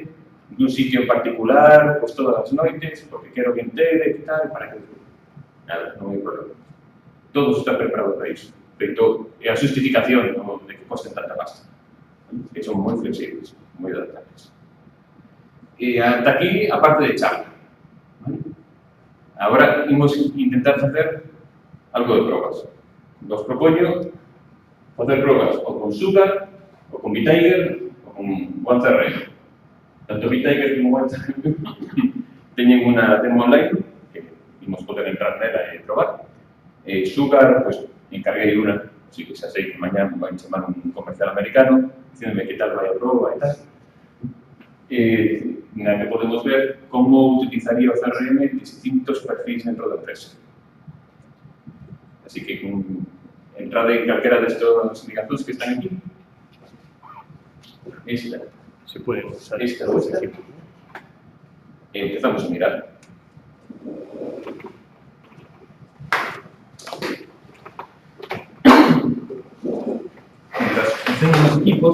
dun sitio en particular, pois todas as noites, porque quero que integre e tal, para que... Nada, non hai problema. Todos están preparados para iso. Feito, é a justificación de que costen tanta pasta. Que son moi flexibles, moi adaptables. E ata aquí a parte de charla. Agora imos intentar facer algo de probas. Vos propoño facer probas ou con Sugar, ou con VTiger, ou con OneCRM. Tanto VTiger como OneCRM teñen unha demo online que imos poder entrar nela e probar. Sugar, pois, encarguei unha, así que xa sei que mañá me vai chamar un comercial americano dicíndome que tal vai a proba e tal. Na que podemos ver como utilizaría o CRM distintos perfis dentro da empresa. Así que entrade en calquera destas ligacións que están aquí. Esta. Se puede usar Esta ou esta. Empezamos a mirar. Mientras hacemos los equipos,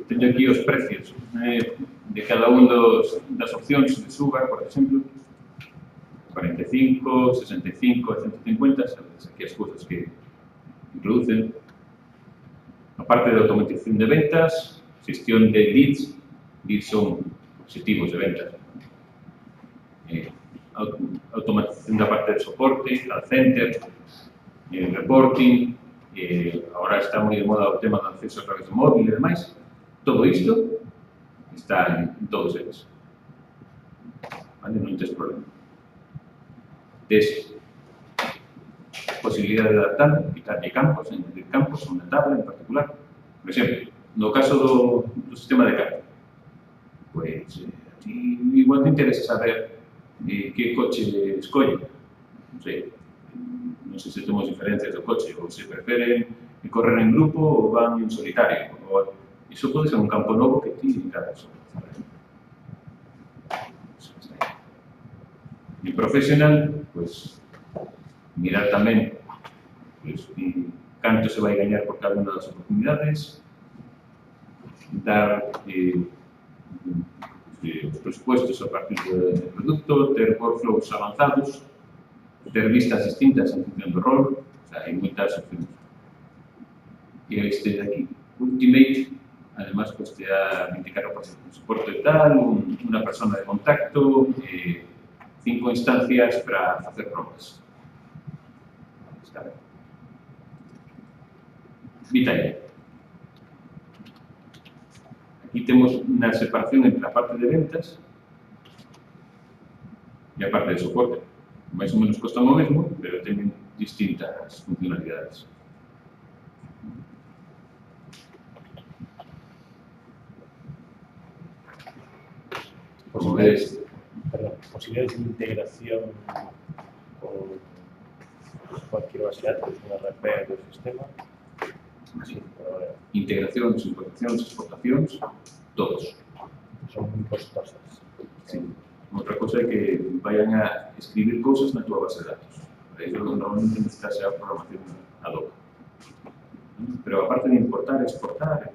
teño aquí os precios de cada un das opcións de Sugar, por exemplo, 45, 65 e 150, sabes aquí as cousas que introducen. A parte de automatización de ventas, xestión de leads son objetivos de ventas. Automatización da parte de soporte, call center, reporting, agora está moi de moda o tema do acceso a través do móvil e demais. Todo isto está en todos eles. Vale? Non tes problema. Tes posibilidade de adaptar, quitarlle campos, añadir campos a unha tabla en particular. Por exemplo, no caso do sistema de carga, pois, igual te interesa saber que coche escolle. Non sei se temos diferencias do coche, ou se preferen correr en grupo ou van en solitario. Iso pode ser un campo novo que ti encargas. E profesional, pois, mirar tamén canto se vai gañar por cada unha das oportunidades, dar os presupuestos a partir do produto, ter workflows avanzados, ter vistas distintas en función do rol, o sea, hai moitas opcións. E este de aquí, Ultimate, además, pues te da indicar un soporte tal, una persona de contacto, 5 instancias para hacer pruebas. VTiger. Aquí tenemos una separación entre la parte de ventas y la parte de soporte. Más o menos cuesta lo mismo, pero tienen distintas funcionalidades. Posibilidades de integración con cualquier base de datos, una RP del sistema. Sí, integracións, importacións, exportacións, todos. Son moi costosas. Sí. Outra cosa é que vayan a escribir cousas na túa base de datos. Para iso normalmente necesitas a programación ad hoc. Pero aparte de importar e exportar,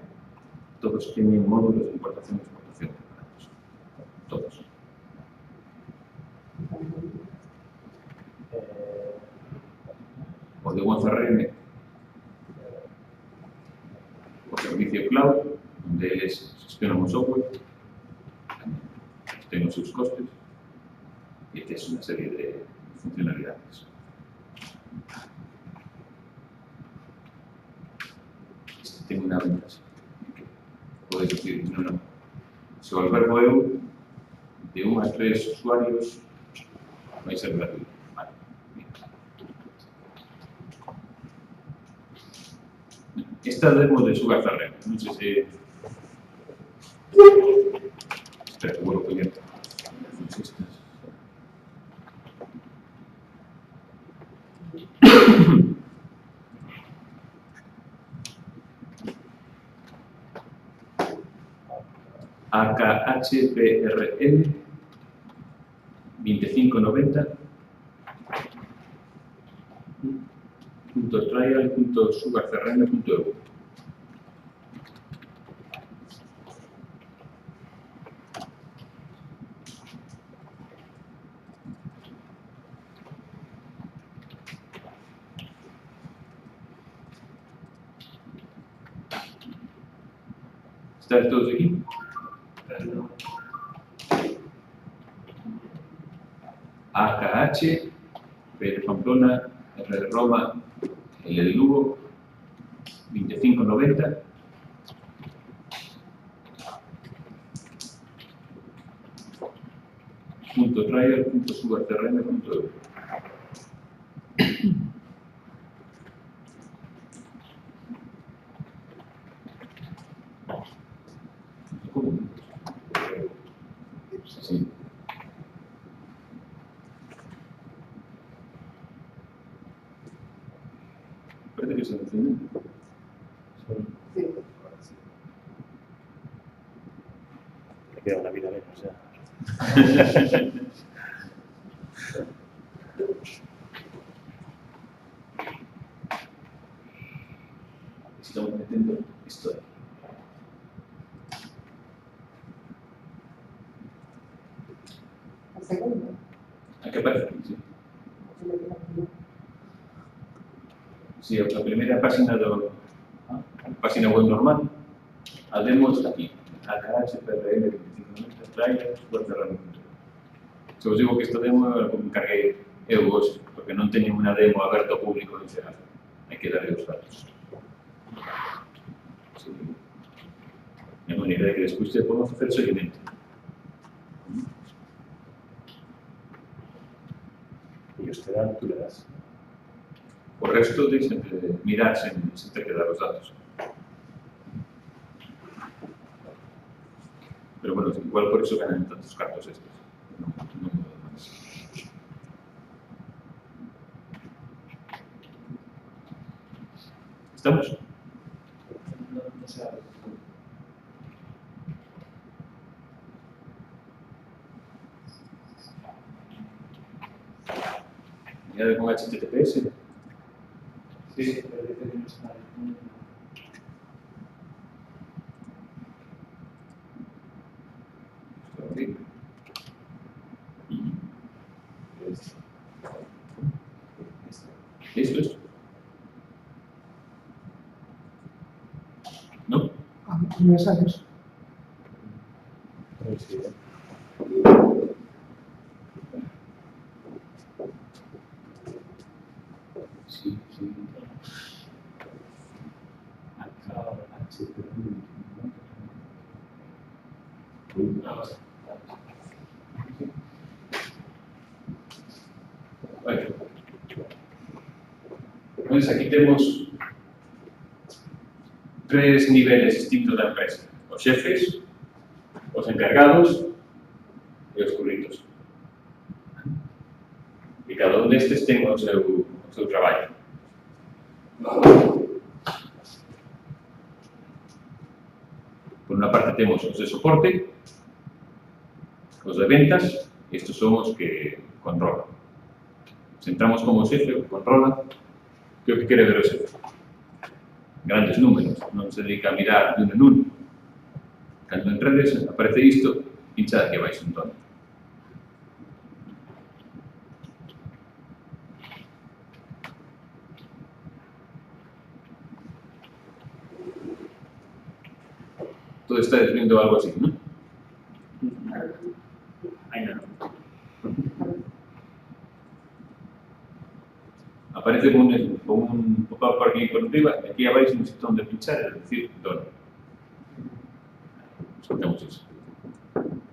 todos teñen módulos de importación e exportación preparados. Todos. O de OneCRM, o servicio cloud, onde eles gestionan o software, ten os seus costes. y esta es una serie de funcionalidades. Tengo una ventaja. Podéis decir, no. Si o albergo eu, de 1 a 3 usuarios, vai ser gratuito. Vale. Esta demo de SugarCRM, non sei se... Espera, que vou coñer. AKHPRL 2590 .trial.sugarcrm.eu. ¿Estáis todos aquí? AKH, P de Pamplona, R de Roma, L de Lugo, 2590. .trial.sugarcrm.eu. Sí. Parece que se enciende. Me queda una vida menos ya. Estamos metiendo esto ahí. ¿El segundo? ¿A qué parece? Sí. Sí, a primeira página página web normal, a demo está aquí, AKHPRL 2590 trailers, se os digo que esta demo me encarguei eu hoxe, porque non teño unha demo aberta ao público en xeral, hai que darle os datos. Sí. De maneira de que despois se podemos facer seguimento. E os te dan, tú le das. O resto deixen de mirar sen ter que dar os datos. Pero bueno, igual por iso ganan tantos cartos estes. Non máis. ¿Estamos? Añade con HTTPS. Sí, parece que no está disponible. ¿Esto es? ¿No? Me sale eso. Sí, Sí, sí. Bueno. Entonces aquí tenemos 3 niveles distintos da empresa. Os xefes, os encargados e os curritos. E cada un destes ten o seu traballo. Por unha parte temos os de soporte, os de ventas, e estes son os que controlan. Se entramos como xefe, o controla, que é o que quere ver o xefe. Grandes números, non se dedica a mirar de un en un. Cando enredes, aparece isto, pincha aquí abaixo un tono. Todo estáis viendo algo así, ¿no? Ahí no. aparece como un pop-up por aquí por arriba, y aquí abajo un sitio donde pinchar, es decir, dónde. Escogemos eso.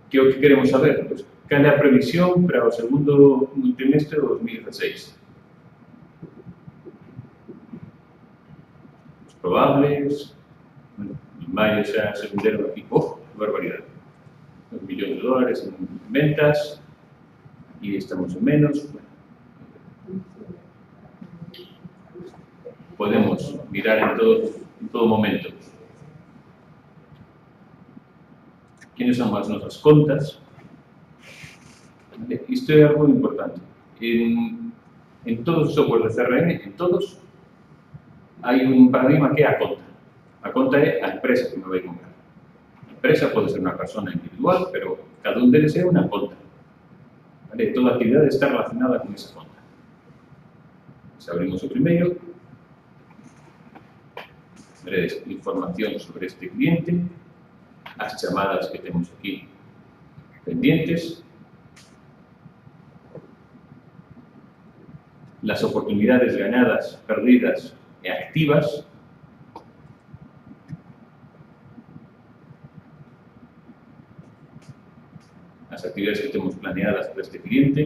¿Qué queremos saber? Pues, ¿cal é a previsión para o segundo trimestre de 2016? Os probables, bueno, en maio xa se venderon aquí, barbaridade, 2 millóns de dólares en ventas, aquí estamos en menos, bueno. Podemos mirar en todo momento. ¿Quiénes son as nosas contas? Isto é algo importante. En todos os software de CRM, en todos, hai un paradigma que é a conta. A conta é a empresa que me vai comprar. A empresa pode ser unha persona individual, pero cada un deles é unha conta. Vale? Toda a actividade está relacionada con esa conta. Se abrimos o primeiro, veredes información sobre este cliente, as chamadas que temos aquí pendientes, las oportunidades ganadas, perdidas e activas, as actividades que temos planeadas para este cliente,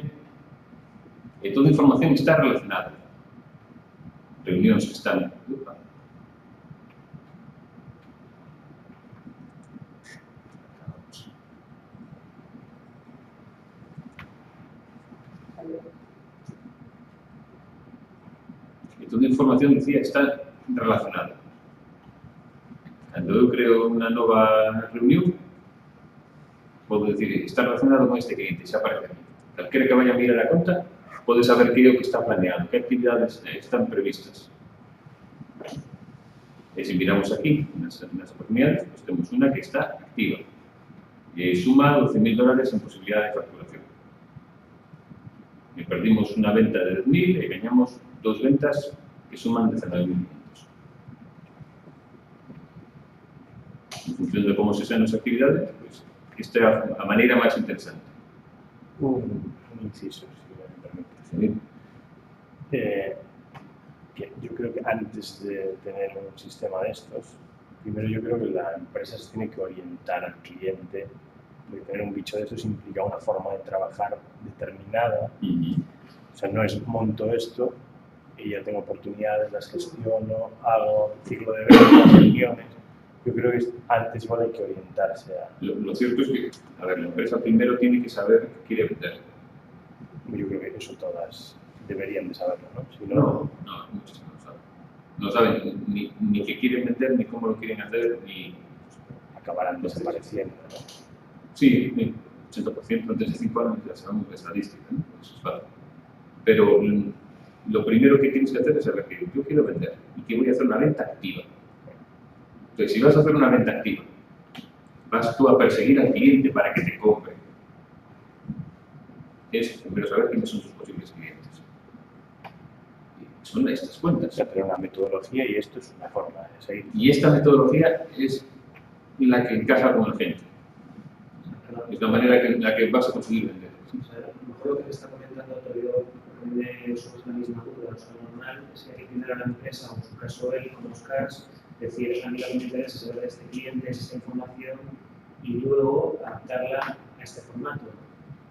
e toda a información está relacionada. Reunións que están... E toda a información, dicía, está relacionada. Cando eu creo unha nova reunión, podo dicir, está relacionado con este cliente, xa aparece aquí. Calquera que vaya a mirar a conta, pode saber que é o que está planeado, que actividades están previstas. E se miramos aquí, nas oportunidades, pues temos unha que está activa. E suma $12.000 en posibilidad de facturación. E perdimos unha venta de 10.000 e gañamos 2 ventas que suman 19.500. En función de como se sean as actividades, pues, esta é a maneira máis interesante. Un inciso, si me permite. Que yo creo que antes de tener un sistema de estos, primero yo creo que la empresa se tiene que orientar al cliente, porque tener un bicho de estos implica una forma de trabajar determinada. O sea, no es monto esto y ya tengo oportunidades, las gestiono, hago ciclo de ventas, reuniones. Yo creo que antes igual hay que orientarse a... Lo cierto es que, a ver, la empresa primero tiene que saber qué quiere vender. Yo creo que eso todas deberían de saberlo, ¿no? Si No, muchos no lo saben. No saben ni qué quieren vender, ni cómo lo quieren hacer, ni... acabarán desapareciendo, ¿no? Sí, 80% antes de 5 años ya sabemos la estadística, ¿no? Eso es fácil. Pero lo primero que tienes que hacer es saber que yo quiero vender y que voy a hacer una venta activa. Entonces, si vas a hacer una venta activa, vas tú a perseguir al cliente para que te compre. Es primero saber quiénes son tus posibles clientes. Y son estas cuentas. Pero una metodología y esto es una forma de seguir. Y esta metodología es la que encaja con la gente. Es la manera en la que vas a conseguir vender. O sea, a lo mejor lo que te está comentando Antonio de sobre la misma duda, o sea, lo normal es que hay que tener a la empresa, o en su caso él, con los CARs, decir, a mí lo que me interesa es saber de este cliente, es esa información, y luego adaptarla a este formato,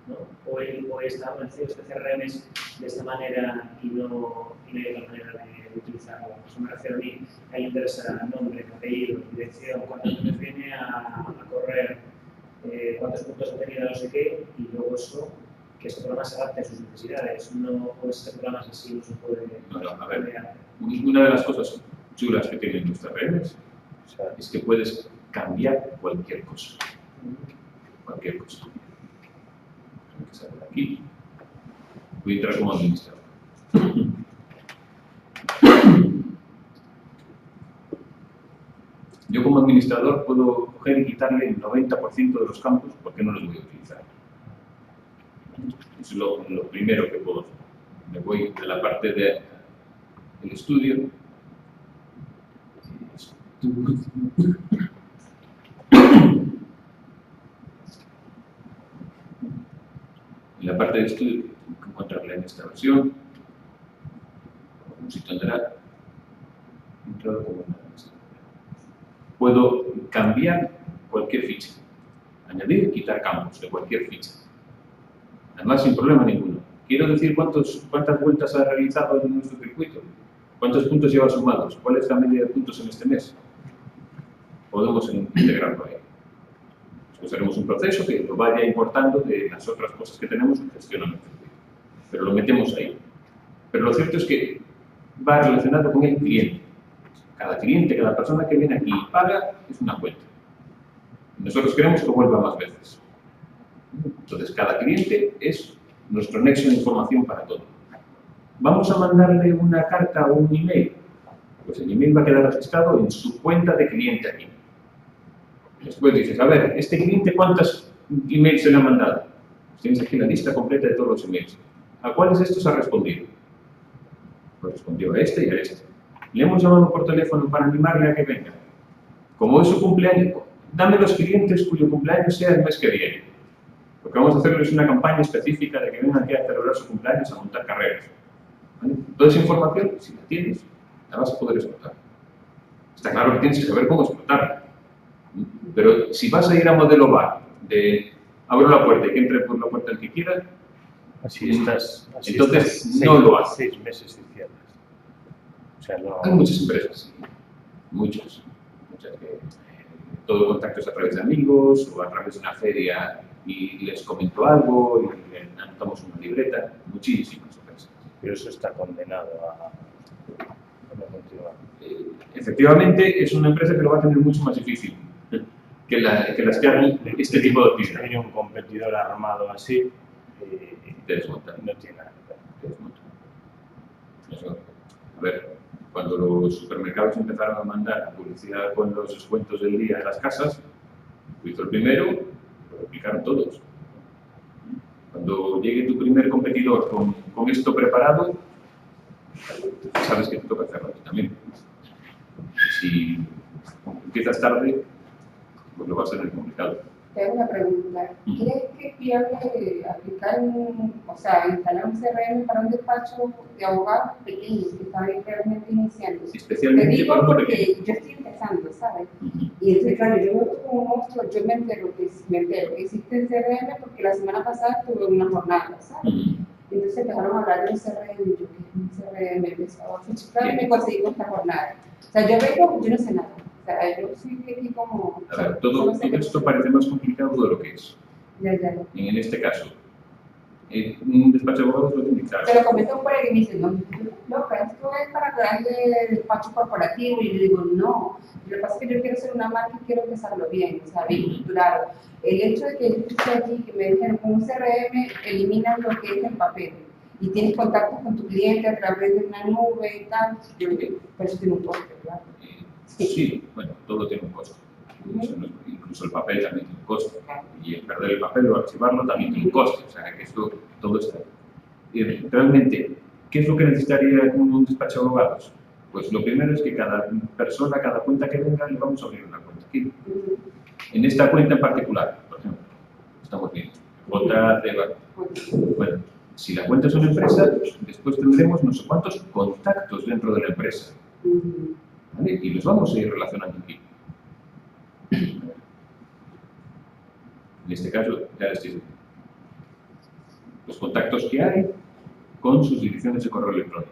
¿no? O esta CRM es de esta manera y no hay otra manera de utilizarlo. Por eso me refiero a mí, a él le interesa nombre, apellido, dirección, cuántas veces viene a correr, cuántos puntos ha tenido, no sé qué, y luego eso, que este programa se adapte a sus necesidades. No, este programa así no se puede... Bueno, a ver, una de las cosas chulas que tienen nuestras redes, o sea, es que puedes cambiar cualquier cosa. Cualquier cosa. Tengo que salir de aquí. Voy a entrar como administrador. Yo como administrador puedo coger y quitarle el 90% de los campos porque no los voy a utilizar. Es lo primero que puedo hacer. Me voy a la parte del estudio. En la parte de estudio, tengo que encontrarla en esta versión. sitio enterar. Puedo cambiar cualquier ficha, añadir, quitar campos de cualquier ficha. Además, sin problema ninguno. Quiero decir cuántas vueltas ha realizado en nuestro circuito, cuántos puntos lleva sumados, cuál es la media de puntos en este mes. Podemos integrarlo ahí. Pues haremos un proceso que lo vaya importando de las otras cosas que tenemos que gestionar el circuito. Pero lo metemos ahí. Pero lo cierto es que va relacionado con el cliente. Cada cliente, cada persona que viene aquí y paga es una cuenta. Nosotros queremos que vuelva más veces. Entonces, cada cliente es nuestro nexo de información para todo. ¿Vamos a mandarle una carta o un email? Pues el email va a quedar registrado en su cuenta de cliente aquí. Después dices, a ver, ¿este cliente cuántos emails se le han mandado? Pues tienes aquí la lista completa de todos los emails. ¿A cuáles de estos ha respondido? Pues respondió a este y a este. Le hemos llamado por teléfono para animarle a que venga. Como es su cumpleaños, dame los clientes cuyo cumpleaños sea el mes que viene. Lo que vamos a hacer es una campaña específica de que vengan aquí a celebrar su cumpleaños a montar carreras. ¿Vale? Toda esa información, si la tienes, la vas a poder explotar. Está claro que tienes que saber cómo explotarla. Pero si vas a ir a modelo bar, de abro la puerta y que entre por la puerta el que quiera, entonces no lo haces. 6 meses y cierras. O sea, no... Hay muchas empresas, muchas que todo contacto es a través de amigos o a través de una feria y les comento algo y le anotamos una libreta, muchísimas empresas. Pero eso está condenado a no continuar. Efectivamente, es una empresa que lo va a tener mucho más difícil que las que hagan este tipo de actividad. Hay un competidor armado así Te desmontan. no tiene nada. Te desmontan. Eso. A ver, cuando los supermercados empezaron a mandar publicidad con los descuentos del día a las casas, lo hizo el primero, lo replicaron todos. Cuando llegue tu primer competidor con esto preparado, sabes que te toca hacerlo también. Si empiezas tarde, pues lo vas a tener complicado. Te hago una pregunta. ¿Crees que es viable aplicar instalar un CRM para un despacho de abogados pequeños que están realmente iniciando? Especialmente te digo para porque yo estoy empezando, ¿sabes? Y entonces, claro, yo veo como un monstruo, yo me entero que existe el CRM porque la semana pasada tuve una jornada, ¿sabes? Entonces empezaron a hablar de un CRM y yo, ¿qué es un CRM? Empezaba a fichar y me conseguí esta jornada. O sea, yo no sé nada. O sea, yo soy aquí como... A ver, todo esto parece más complicado de lo que es. Ya. En este caso, un despacho de abogados lo tiene que saber. Se lo comento por ahí y me dice, no, esto es para darle despacho corporativo. Y yo digo, no. Lo que pasa es que yo quiero ser una marca y quiero empezarlo bien, o sea, bien estructurado. El hecho de que yo esté aquí, que me dijeron con un CRM, eliminan lo que es el papel. Y tienes contacto con tu cliente a través de una nube y tal. Pero eso tiene un coste, ¿verdad? Sí, bueno, todo tiene un costo. Incluso el papel también tiene un coste. Y el perder el papel o archivarlo también tiene un coste. O sea, que esto todo está. Y realmente, ¿qué es lo que necesitaría un despacho de abogados? Pues lo primero es que cada persona, cada cuenta que venga, le vamos a abrir una cuenta aquí. En esta cuenta en particular, por ejemplo, estamos bien. Bueno, si la cuenta es una empresa, después tendremos no sé cuántos contactos dentro de la empresa. ¿Vale? Y los vamos a ir relacionando aquí. En este caso, ya les digo, los contactos que hay con sus direcciones de correo electrónico.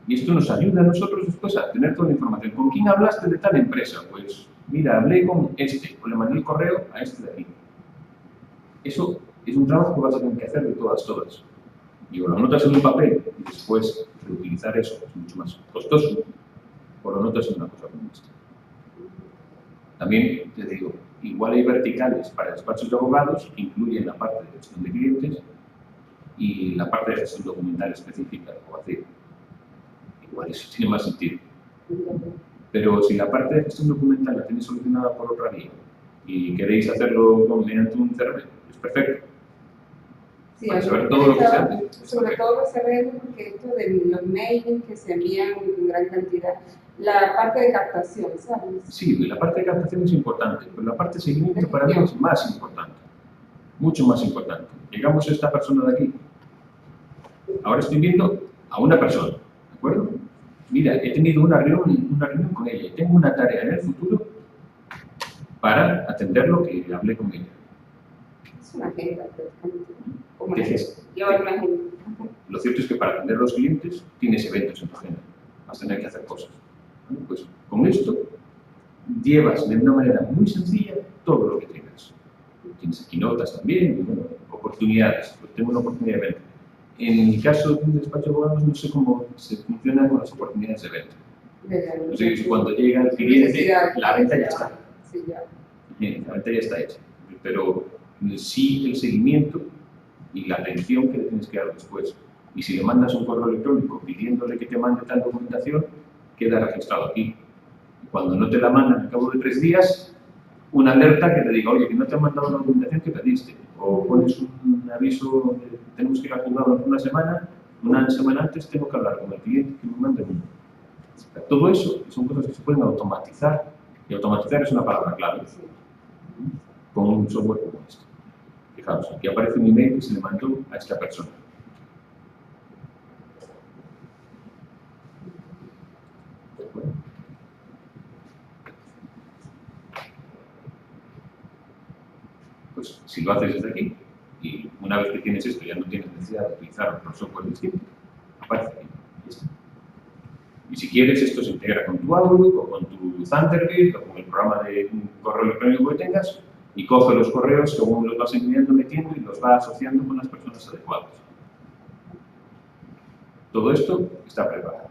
Y esto nos ayuda a nosotros después a tener toda la información. ¿Con quién hablaste de tal empresa? Pues, mira, hablé con este, o le mandé el correo a este de aquí. Eso es un trabajo que vas a tener que hacer de todas. Digo, lo anotas en un papel y después de utilizar eso es mucho más costoso, o lo notas en una cosa como esta. También te digo, igual hay verticales para despachos de abogados que incluyen la parte de gestión de clientes y la parte de gestión documental específica de abogacía. Igual eso tiene más sentido. Pero si la parte de gestión documental la tenéis solucionada por otra vía y queréis hacerlo mediante un CRM, es perfecto. Sí, para saber todo lo que se hace. Sobre todo los CRM, porque esto de los mails que se envían en gran cantidad, la parte de captación, ¿sabes? Sí, la parte de captación es importante, pero la parte de seguimiento para mí es más importante, mucho más importante. Llegamos a esta persona de aquí, ahora estoy viendo a una persona, ¿de acuerdo? Mira, he tenido una reunión con ella y tengo una tarea en el futuro para atender lo que hablé con ella. Es una agenda, prácticamente. Como ¿Qué es eso? llevar una agenda. Lo cierto es que para atender a los clientes tienes eventos en tu agenda, vas a tener que hacer cosas. Bueno, pues con esto llevas de una manera muy sencilla todo lo que tengas. Tienes aquí notas también, y bueno, oportunidades. Pues tengo una oportunidad de venta. En el caso de un despacho de abogados, no sé cómo se funciona con las oportunidades de venta. No sé si cuando llega el cliente, la venta ya está. Sí, ya. La venta ya está hecha. Pero sí el seguimiento y la atención que le tienes que dar después. Y si le mandas un correo electrónico pidiéndole que te mande tal documentación, queda registrado aquí. Y cuando no te la mandan al cabo de 3 días, una alerta que te diga, oye, que no te han mandado la documentación que pediste. O pones un aviso, tenemos que ir al juzgado en una semana antes tengo que hablar con el cliente que me mande uno. O sea, todo eso son cosas que se pueden automatizar. Y automatizar es una palabra clave. Con un software como este. Fijaos, aquí aparece un email que se le mandó a esta persona. Pues si lo haces desde aquí, y una vez que tienes esto ya no tienes necesidad de utilizar otro software distinto, aparece aquí. Y si quieres, esto se integra con tu Outlook o con tu Thunderbird o con el programa de un correo electrónico que tengas y coge los correos según los vas enviando, metiendo y los va asociando con las personas adecuadas. Todo esto está preparado.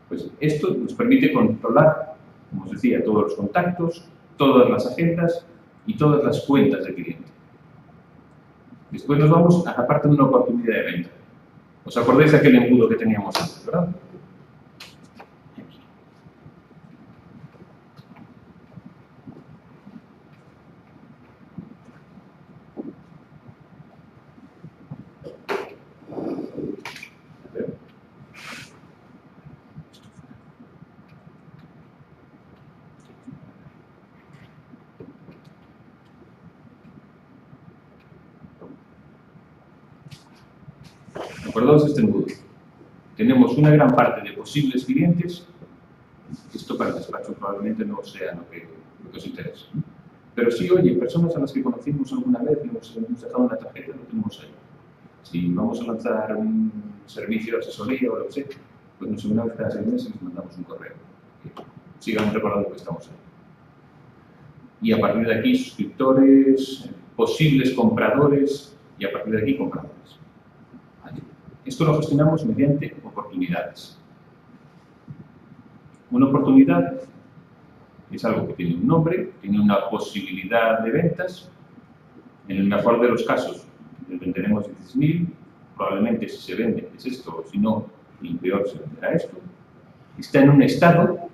Pues esto nos permite controlar, como os decía, todos los contactos, todas las agendas y todas las cuentas del cliente. Después nos vamos a la parte de una oportunidad de venta. ¿Os acordáis de aquel embudo que teníamos antes, verdad? Acordaos de este embudo. Tenemos una gran parte de posibles clientes. Esto para el despacho probablemente no sea lo que os interesa. Pero sí, oye, personas a las que conocimos alguna vez, hemos dejado una tarjeta, lo tenemos ahí. Si vamos a lanzar un servicio de asesoría o lo que sea, pues una vez cada 6 meses les mandamos un correo. Que sigan recordando que estamos ahí. Y a partir de aquí, suscriptores, posibles compradores, y a partir de aquí, compradores. ¿Vale? Esto lo gestionamos mediante oportunidades. Una oportunidad es algo que tiene un nombre, tiene una posibilidad de ventas. En el mejor de los casos, venderemos 16.000, probablemente si se vende es esto, o si no, el peor se venderá esto. Está en un estado,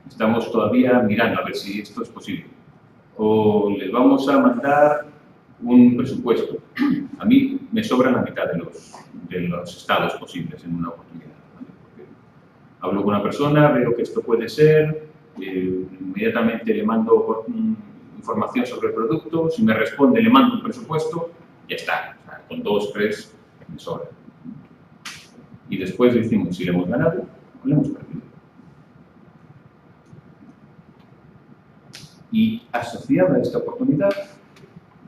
estamos todavía mirando a ver si esto es posible. O les vamos a mandar un presupuesto. A mí me sobran la mitad de los estados posibles en una oportunidad. ¿Vale? Porque hablo con una persona, veo que esto puede ser, inmediatamente le mando información sobre el producto, si me responde le mando un presupuesto, ya está. O sea, con 2, 3 me sobra. Y después decimos si le hemos ganado o le hemos perdido. Y asociada a esta oportunidad,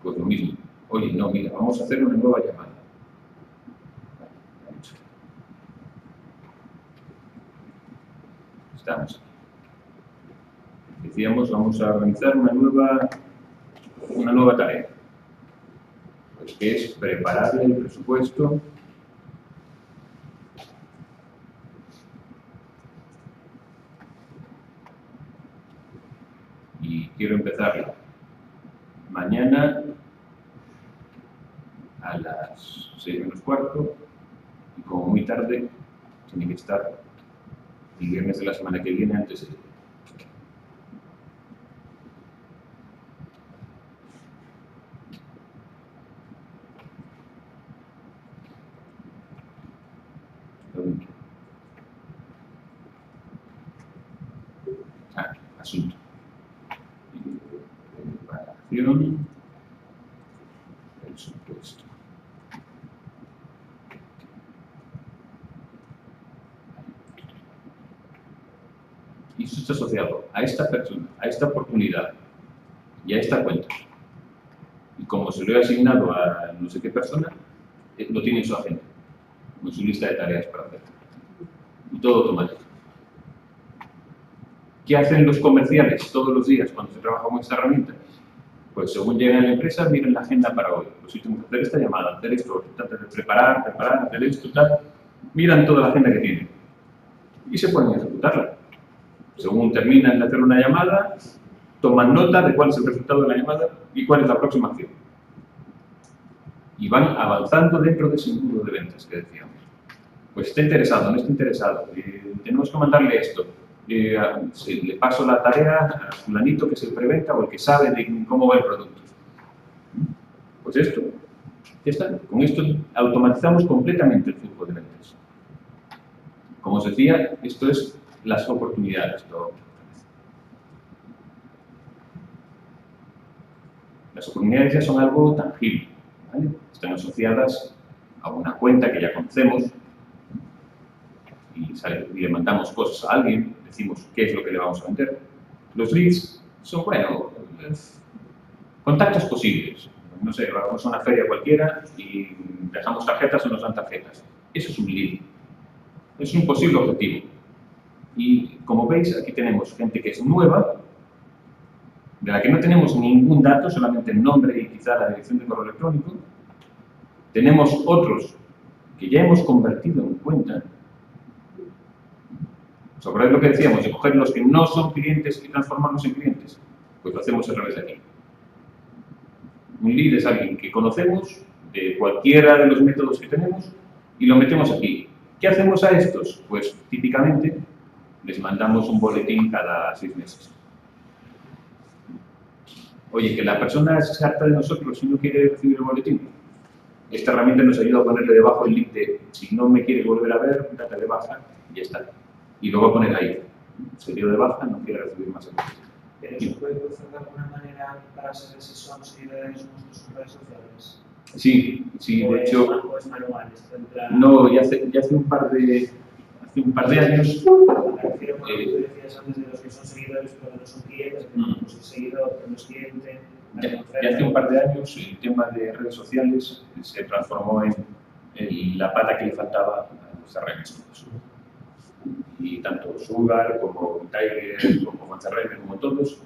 pues lo mismo. Oye, no, mira, vamos a hacer una nueva llamada. Estamos aquí. Decíamos, vamos a organizar una nueva tarea. Pues que es prepararle el presupuesto y quiero empezar mañana a las 6:45 y como muy tarde tiene que estar el viernes de la semana que viene antes de... Asunto. Preparación del asociado a esta persona, a esta oportunidad y a esta cuenta. Y como se lo he asignado a no sé qué persona, lo tiene en su agenda, en su lista de tareas para hacer. Y todo automático. ¿Qué hacen los comerciales todos los días cuando se trabaja con esta herramienta? Pues según llegan a la empresa, miren la agenda para hoy. Pues si tengo que hacer esta llamada, hacer esto, preparar, hacer esto, tal. Miran toda la agenda que tienen y se pueden ejecutarla. Según terminan de hacer una llamada, toman nota de cuál es el resultado de la llamada y cuál es la próxima acción. Y van avanzando dentro de ese embudo de ventas que decíamos. Pues está interesado, no está interesado, tenemos que mandarle esto. Si le paso la tarea a fulanito que es el preventa o el que sabe de cómo va el producto. Pues esto, ya está. Con esto automatizamos completamente el flujo de ventas. Como os decía, esto es las oportunidades. Las oportunidades ya son algo tangible, ¿vale? Están asociadas a una cuenta que ya conocemos y le mandamos cosas a alguien, decimos qué es lo que le vamos a vender. Los leads son, bueno, contactos posibles. No sé, vamos a una feria cualquiera y dejamos tarjetas o nos dan tarjetas. Eso es un lead. Es un posible objetivo. Y como veis, aquí tenemos gente que es nueva, de la que no tenemos ningún dato, solamente el nombre y quizá la dirección de correo electrónico. Tenemos otros que ya hemos convertido en cuenta. ¿Os acordáis lo que decíamos? De coger los que no son clientes y transformarlos en clientes. Pues lo hacemos a través de aquí. Un lead es alguien que conocemos de cualquiera de los métodos que tenemos y lo metemos aquí. ¿Qué hacemos a estos? Pues típicamente les mandamos un boletín cada 6 meses. Oye, que la persona se harta de nosotros y no quiere recibir el boletín. Esta herramienta nos ayuda a ponerle debajo el link de si no me quieres volver a ver, date de baja y ya está. Y luego poner ahí, se dio de baja, no quiere recibir más servicios. ¿Pero se puede cruzar de alguna manera para saber si son seguidores nuestros redes sociales? Sí, de hecho. ¿O es manual? No, ya hace un par de años. Me refiero a lo que tú decías antes de los que son seguidores pero no son clientes, pues el seguidor pero no es cliente. Ya hace un par de años el tema de redes sociales se transformó en la pata que le faltaba a los CRMs. Y tanto Sugar como Tiger como Manzarreme como todos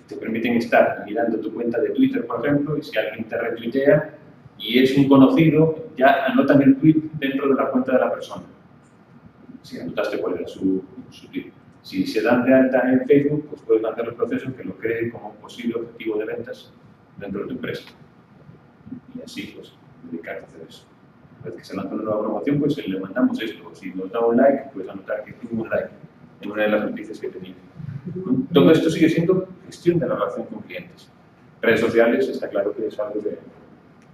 te permiten estar mirando tu cuenta de Twitter, por ejemplo, y si alguien te retuitea y es un conocido, ya anotan el tweet dentro de la cuenta de la persona. Si anotaste cuál era su tweet. Si se dan de alta en Facebook, pues puedes hacer el proceso que lo cree como un posible objetivo de ventas dentro de tu empresa. Y así, pues, dedicarte a hacer eso. Una vez que se lanza una nueva promoción, pues le mandamos esto. Si nos da un like, pues anotar que tuvo un like en una de las noticias que tenía. Todo esto sigue siendo gestión de la relación con clientes. Redes sociales, está claro que es algo que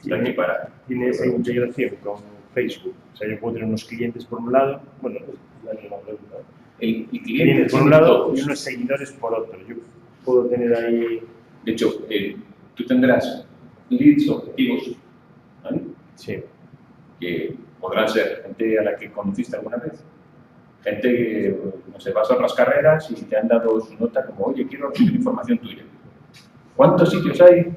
está aquí para... Tiene esa integración con Facebook. O sea, yo puedo tener unos clientes por un lado, bueno, la misma pregunta. El cliente por un lado y unos seguidores por otro. Yo puedo tener ahí... De hecho, tú tendrás leads objetivos, ¿vale? Sí. Que podrán ser gente a la que conociste alguna vez, gente que, no sé, vas a otras carreras y te han dado su nota como, oye, quiero recibir información tuya. ¿Cuántos sitios hay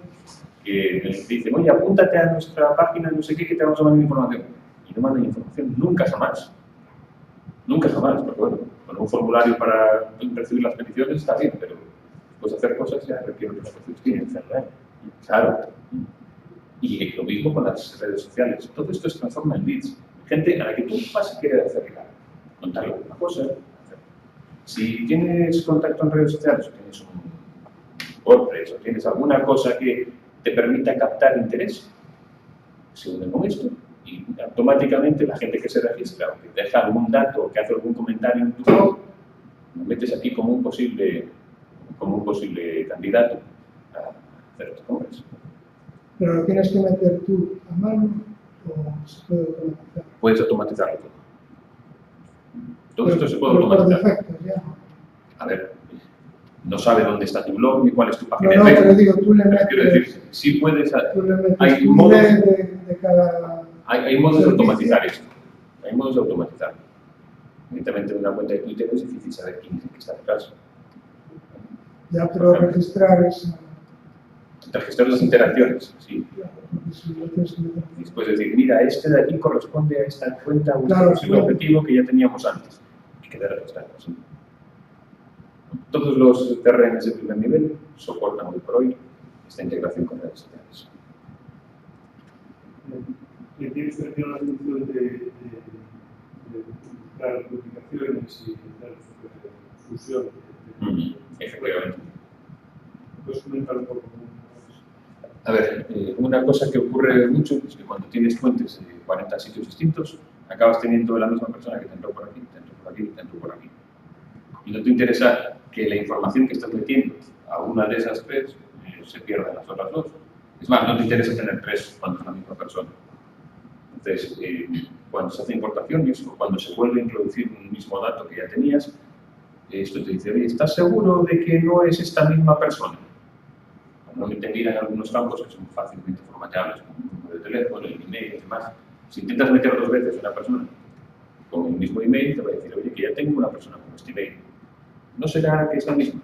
que te dicen, oye, apúntate a nuestra página, no sé qué, que te vamos a mandar información? Y no mandan información nunca jamás. Nunca jamás, porque bueno, con un formulario para recibir las peticiones está bien, pero pues hacer cosas ya requiere otros procesos. Claro. Y lo mismo con las redes sociales. Todo esto se transforma en leads. Gente a la que tú vas a querer acercar, contarle alguna cosa. Si tienes contacto en redes sociales, o tienes un WordPress, o tienes alguna cosa que te permita captar interés, se une con esto y automáticamente la gente que se registra, o que deja algún dato, o que hace algún comentario en tu blog, lo metes aquí como un posible candidato a hacer tus compras. ¿Pero lo tienes que meter tú a mano o se puede automatizar? Puedes automatizarlo todo. Todo Pero, esto se puede por automatizar. defecto, ya. A ver, no sabe dónde está tu blog ni cuál es tu página No, de Facebook. pero digo, tú le metes, Quiero decir, sí puedes, tú le metes hay tu modos, ID de cada... hay modos de automatizar esto. Hay modos de automatizar. Evidentemente, en una cuenta de Twitter es difícil saber quién es el que está detrás. Ya, pero registrar esa... Registrar las interacciones, sí. Porque si lo tienes que meter. Y después decir, mira, este de aquí corresponde a esta cuenta o Claro, este posible objetivo que ya teníamos antes. Y queda registrado, sí. Todos los CRMs de primer nivel soportan hoy por hoy esta integración con redes sociales. Tiene usted una función de buscar publicaciones y hacer fusión. Efectivamente. ¿Puedes comentar un poco? A ver, una cosa que ocurre mucho es que cuando tienes fuentes de 40 sitios distintos, acabas teniendo la misma persona que te entró por aquí, te entró por aquí, te entró por aquí. Y no te interesa que la información que estás metiendo a una de esas tres se pierda en las otras dos. Es más, no te interesa tener tres cuando es la misma persona. Entonces, cuando se hace importaciones o cuando se vuelve a introducir un mismo dato que ya tenías, esto te dice, oye, ¿estás seguro de que no es esta misma persona? Normalmente miran algunos campos que son fácilmente formateables, como el número de teléfono, el email y demás. Si intentas meter dos veces una persona con el mismo email, te va a decir, oye, que ya tengo una persona con este email. ¿No será que es la misma?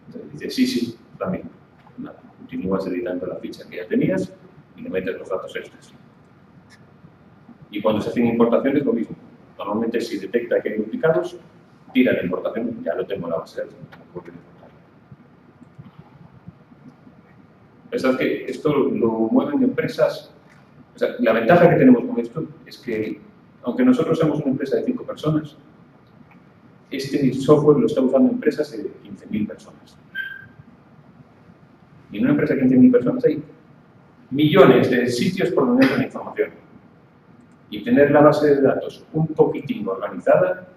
Entonces dice, sí, es la misma. Nada, continúas editando la ficha que ya tenías y le metes los datos extras. Y cuando se hacen importaciones, lo mismo. Normalmente, si detecta que hay duplicados, tira la importación, ya lo tengo en la base de datos. Pensad que esto lo mueven empresas. O sea, la ventaja que tenemos con esto es que, aunque nosotros somos una empresa de 5 personas, este software lo está usando empresas de 15.000 personas. Y en una empresa de 15.000 personas hay millones de sitios por donde entra la información. Y tener la base de datos un poquitín organizada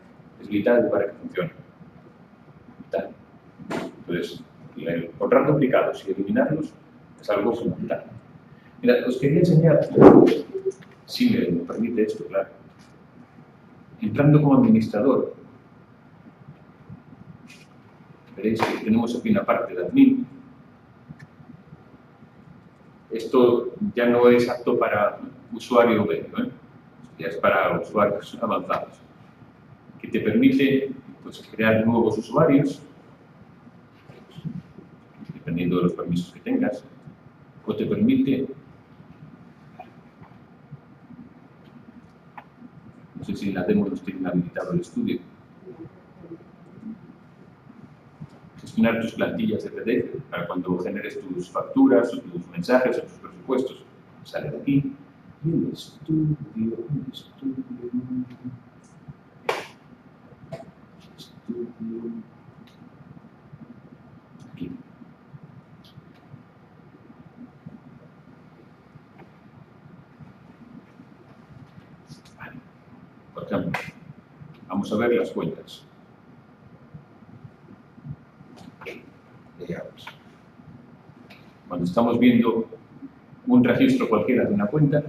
es vital para que funcione. Vital. Entonces, encontrar duplicados y eliminarlos es algo fundamental. Mira, os quería enseñar, si me permite esto, claro. Entrando como administrador, veréis que tenemos aquí una parte de admin. Esto ya no es apto para usuario medio, ya es para usuarios avanzados, que te permite pues, crear nuevos usuarios, dependiendo de los permisos que tengas, o te permite, no sé si en la demo nos tienen habilitado el estudio, gestionar tus plantillas de PDF para cuando generes tus facturas o tus mensajes o tus presupuestos. Sale de aquí. Y el estudio. Aquí. Vale. Por ejemplo, vamos a ver las cuentas. Cuando estamos viendo un registro cualquiera de una cuenta,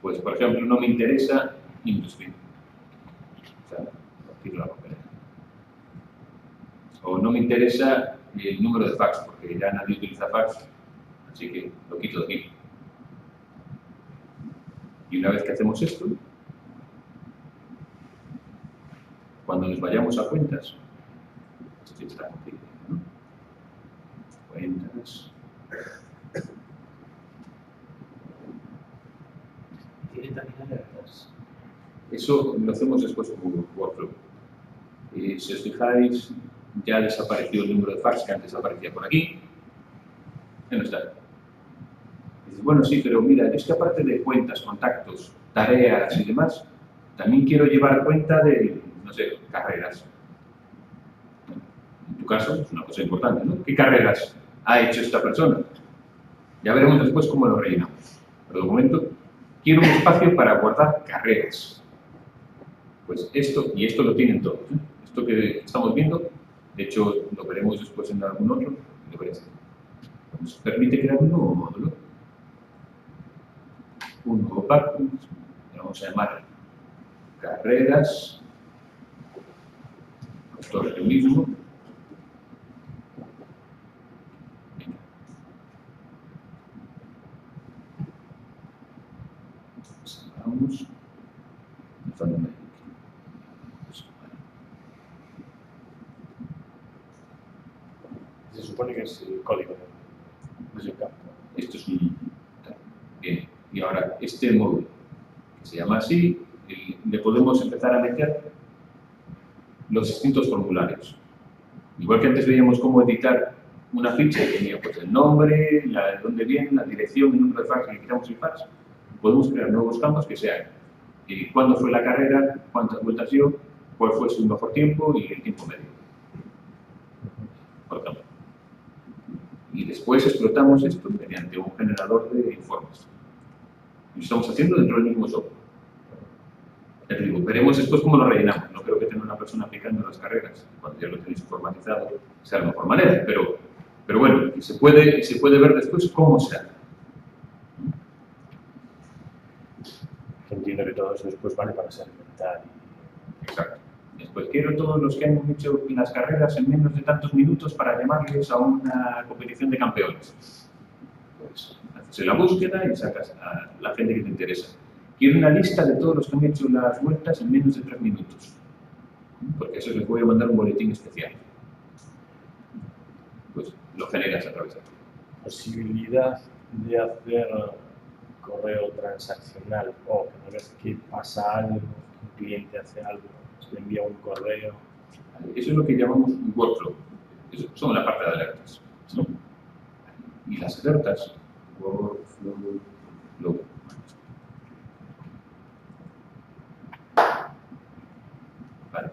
pues por ejemplo no me interesa Industry, o sea, tiro la papelera. O no me interesa el número de fax, porque ya nadie utiliza fax, así que lo quito de aquí. Y una vez que hacemos esto, cuando nos vayamos a cuentas, esto ya está aquí, ¿no? Cuentas. Tiene también alertas. Eso lo hacemos después como workflow. Si os fijáis, ya desapareció el número de fax que antes aparecía por aquí. Ya no está. Dices, bueno, sí, pero mira, es que aparte de cuentas, contactos, tareas y demás, también quiero llevar cuenta de, no sé, carreras. En tu caso, es una cosa importante, ¿no? ¿Qué carreras ha hecho esta persona? Ya veremos después cómo lo rellenamos. Pero de momento, quiero un espacio para guardar carreras. Pues esto, y esto lo tienen todos, ¿eh? Esto que estamos viendo, de hecho, lo veremos después en algún otro, lo veréis. Nos permite crear un nuevo módulo. Un nuevo parking, le vamos a llamar carreras, pues todo es lo mismo. Vamos. supone que es el código de ese campo. Esto es un... Bien. Y ahora, este módulo, que se llama así, le podemos empezar a meter los distintos formularios. Igual que antes veíamos cómo editar una ficha que tenía pues, el nombre, de dónde viene, la dirección, el número de fax, le quitamos el fax, podemos crear nuevos campos que sean cuándo fue la carrera, cuántas vueltas dio, cuál fue su mejor tiempo y el tiempo medio. Por ejemplo. Y después explotamos esto mediante un generador de informes. Y lo estamos haciendo dentro del mismo software. Ya te digo, veremos después cómo lo rellenamos. No creo que tenga una persona aplicando las carreras, cuando ya lo tenéis informatizado, sea la mejor manera. Pero bueno, se puede ver después cómo se hace. Entiendo que todo eso después vale para segmentar. Exacto. Después quiero todos los que han hecho las carreras en menos de tantos minutos para llamarles a una competición de campeones. Pues haces la búsqueda y sacas a la gente que te interesa. Quiero una lista de todos los que han hecho las vueltas en menos de 3 minutos. Porque eso les voy a mandar un boletín especial. Pues lo generas a través de aquí. Posibilidad de hacer correo transaccional o cada vez que pasa algo, un cliente hace algo, se le envía un correo. Eso es lo que llamamos un workflow. Eso son la parte de alertas. ¿No? Y las alertas, workflow, luego. Vale.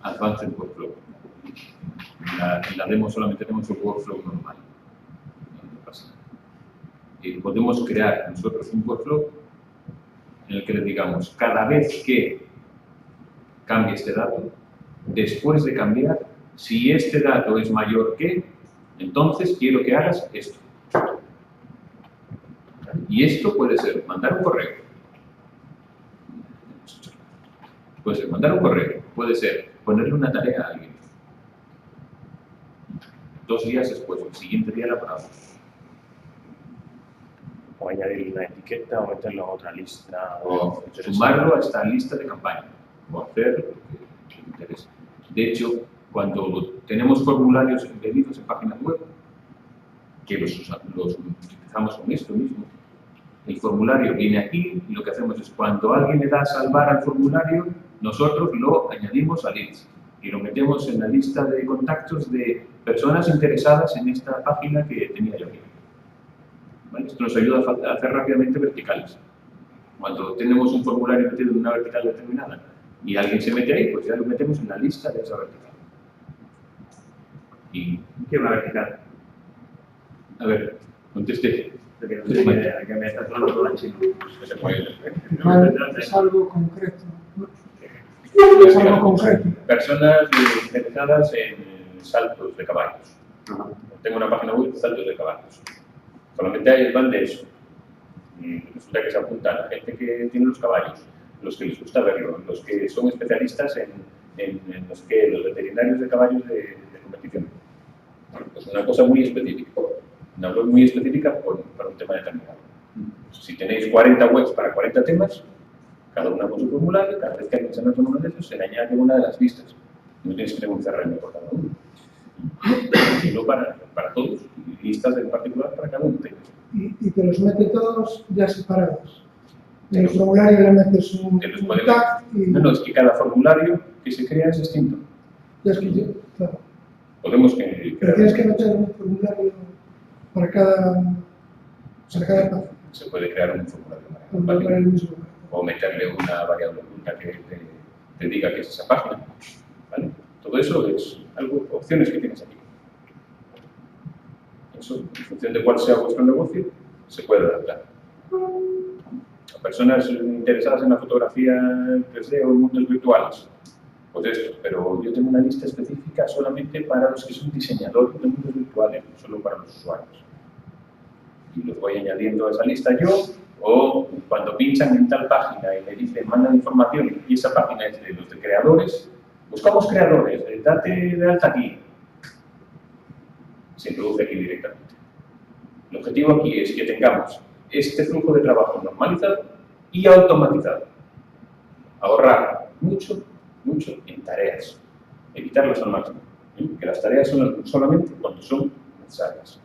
Advanced workflow. En la demo solamente tenemos el workflow normal. No pasa nada. Podemos crear nosotros un workflow en el que le digamos, cada vez que cambie este dato, después de cambiar, si este dato es mayor que, entonces quiero que hagas esto. Y esto puede ser mandar un correo. Puede ser mandar un correo, puede ser ponerle una tarea a alguien. 2 días después, el siguiente día la paramos. O añadir una etiqueta o meterlo a otra lista. O sumarlo a esta lista de campaña. O hacer lo que interese. De hecho, cuando tenemos formularios embedidos en páginas web, que los utilizamos con esto mismo, el formulario viene aquí y lo que hacemos es cuando alguien le da a salvar al formulario, nosotros lo añadimos a leads y lo metemos en la lista de contactos de personas interesadas en esta página que tenía yo aquí. ¿Vale? Esto nos ayuda a hacer rápidamente verticales. Cuando tenemos un formulario metido en una vertical determinada y alguien se mete ahí, pues ya lo metemos en la lista de esa vertical. ¿Y qué es una vertical? A ver, conteste. Porque no sé que me está hablando todo en chino. Es algo concreto. Es algo concreto. Personas interesadas en saltos de caballos. Tengo una página web de saltos de caballos. Solamente hay el plan de eso. Y resulta que se apuntan a gente que tiene los caballos, los que les gusta verlo, los que son especialistas en los veterinarios de caballos de competición. Bueno, pues una cosa muy específica. Una web muy específica para un tema determinado. Si tenéis 40 webs para 40 temas, cada una con su formulario, cada vez que alguien se mete uno de esos, se le añade una de las vistas. No tienes que tener un CRM por cada uno. Sino para todos, y listas en particular para cada uno de ellos. Y te los mete todos ya separados. En el formulario le metes un tag y... No, es que cada formulario que se crea es distinto. Ya es que yo, claro. Podemos crear... Pero tienes que meter un formulario para cada página. Se puede crear un formulario para el mismo. O meterle una variable oculta que te diga que es esa página. ¿Vale? Todo eso es opciones que tienes aquí. Eso, en función de cuál sea vuestro negocio, se puede adaptar. A personas interesadas en la fotografía 3D o en mundos virtuales, pues esto, pero yo tengo una lista específica solamente para los que son diseñadores de mundos virtuales, no solo para los usuarios. Y los voy añadiendo a esa lista yo, o cuando pinchan en tal página y me dicen, mandan información y esa página es de los de creadores, buscamos creadores, date de alta aquí. Se introduce aquí directamente. El objetivo aquí es que tengamos este flujo de trabajo normalizado y automatizado. Ahorrar mucho en tareas, evitarlas al máximo. Que las tareas son solamente cuando son necesarias.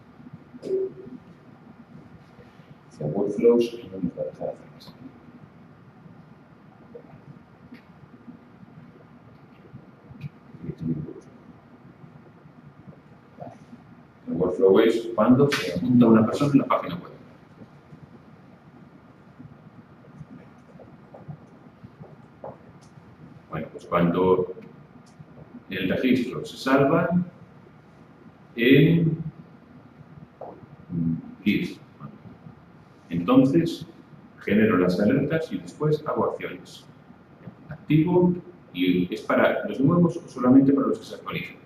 Workflows no nos va a dejar hacer más. El workflow es cuando se apunta una persona en la página web. Bueno, pues cuando el registro se salva en Git. Entonces, genero las alertas y después hago acciones. Activo y es para los nuevos o solamente para los que se actualizan.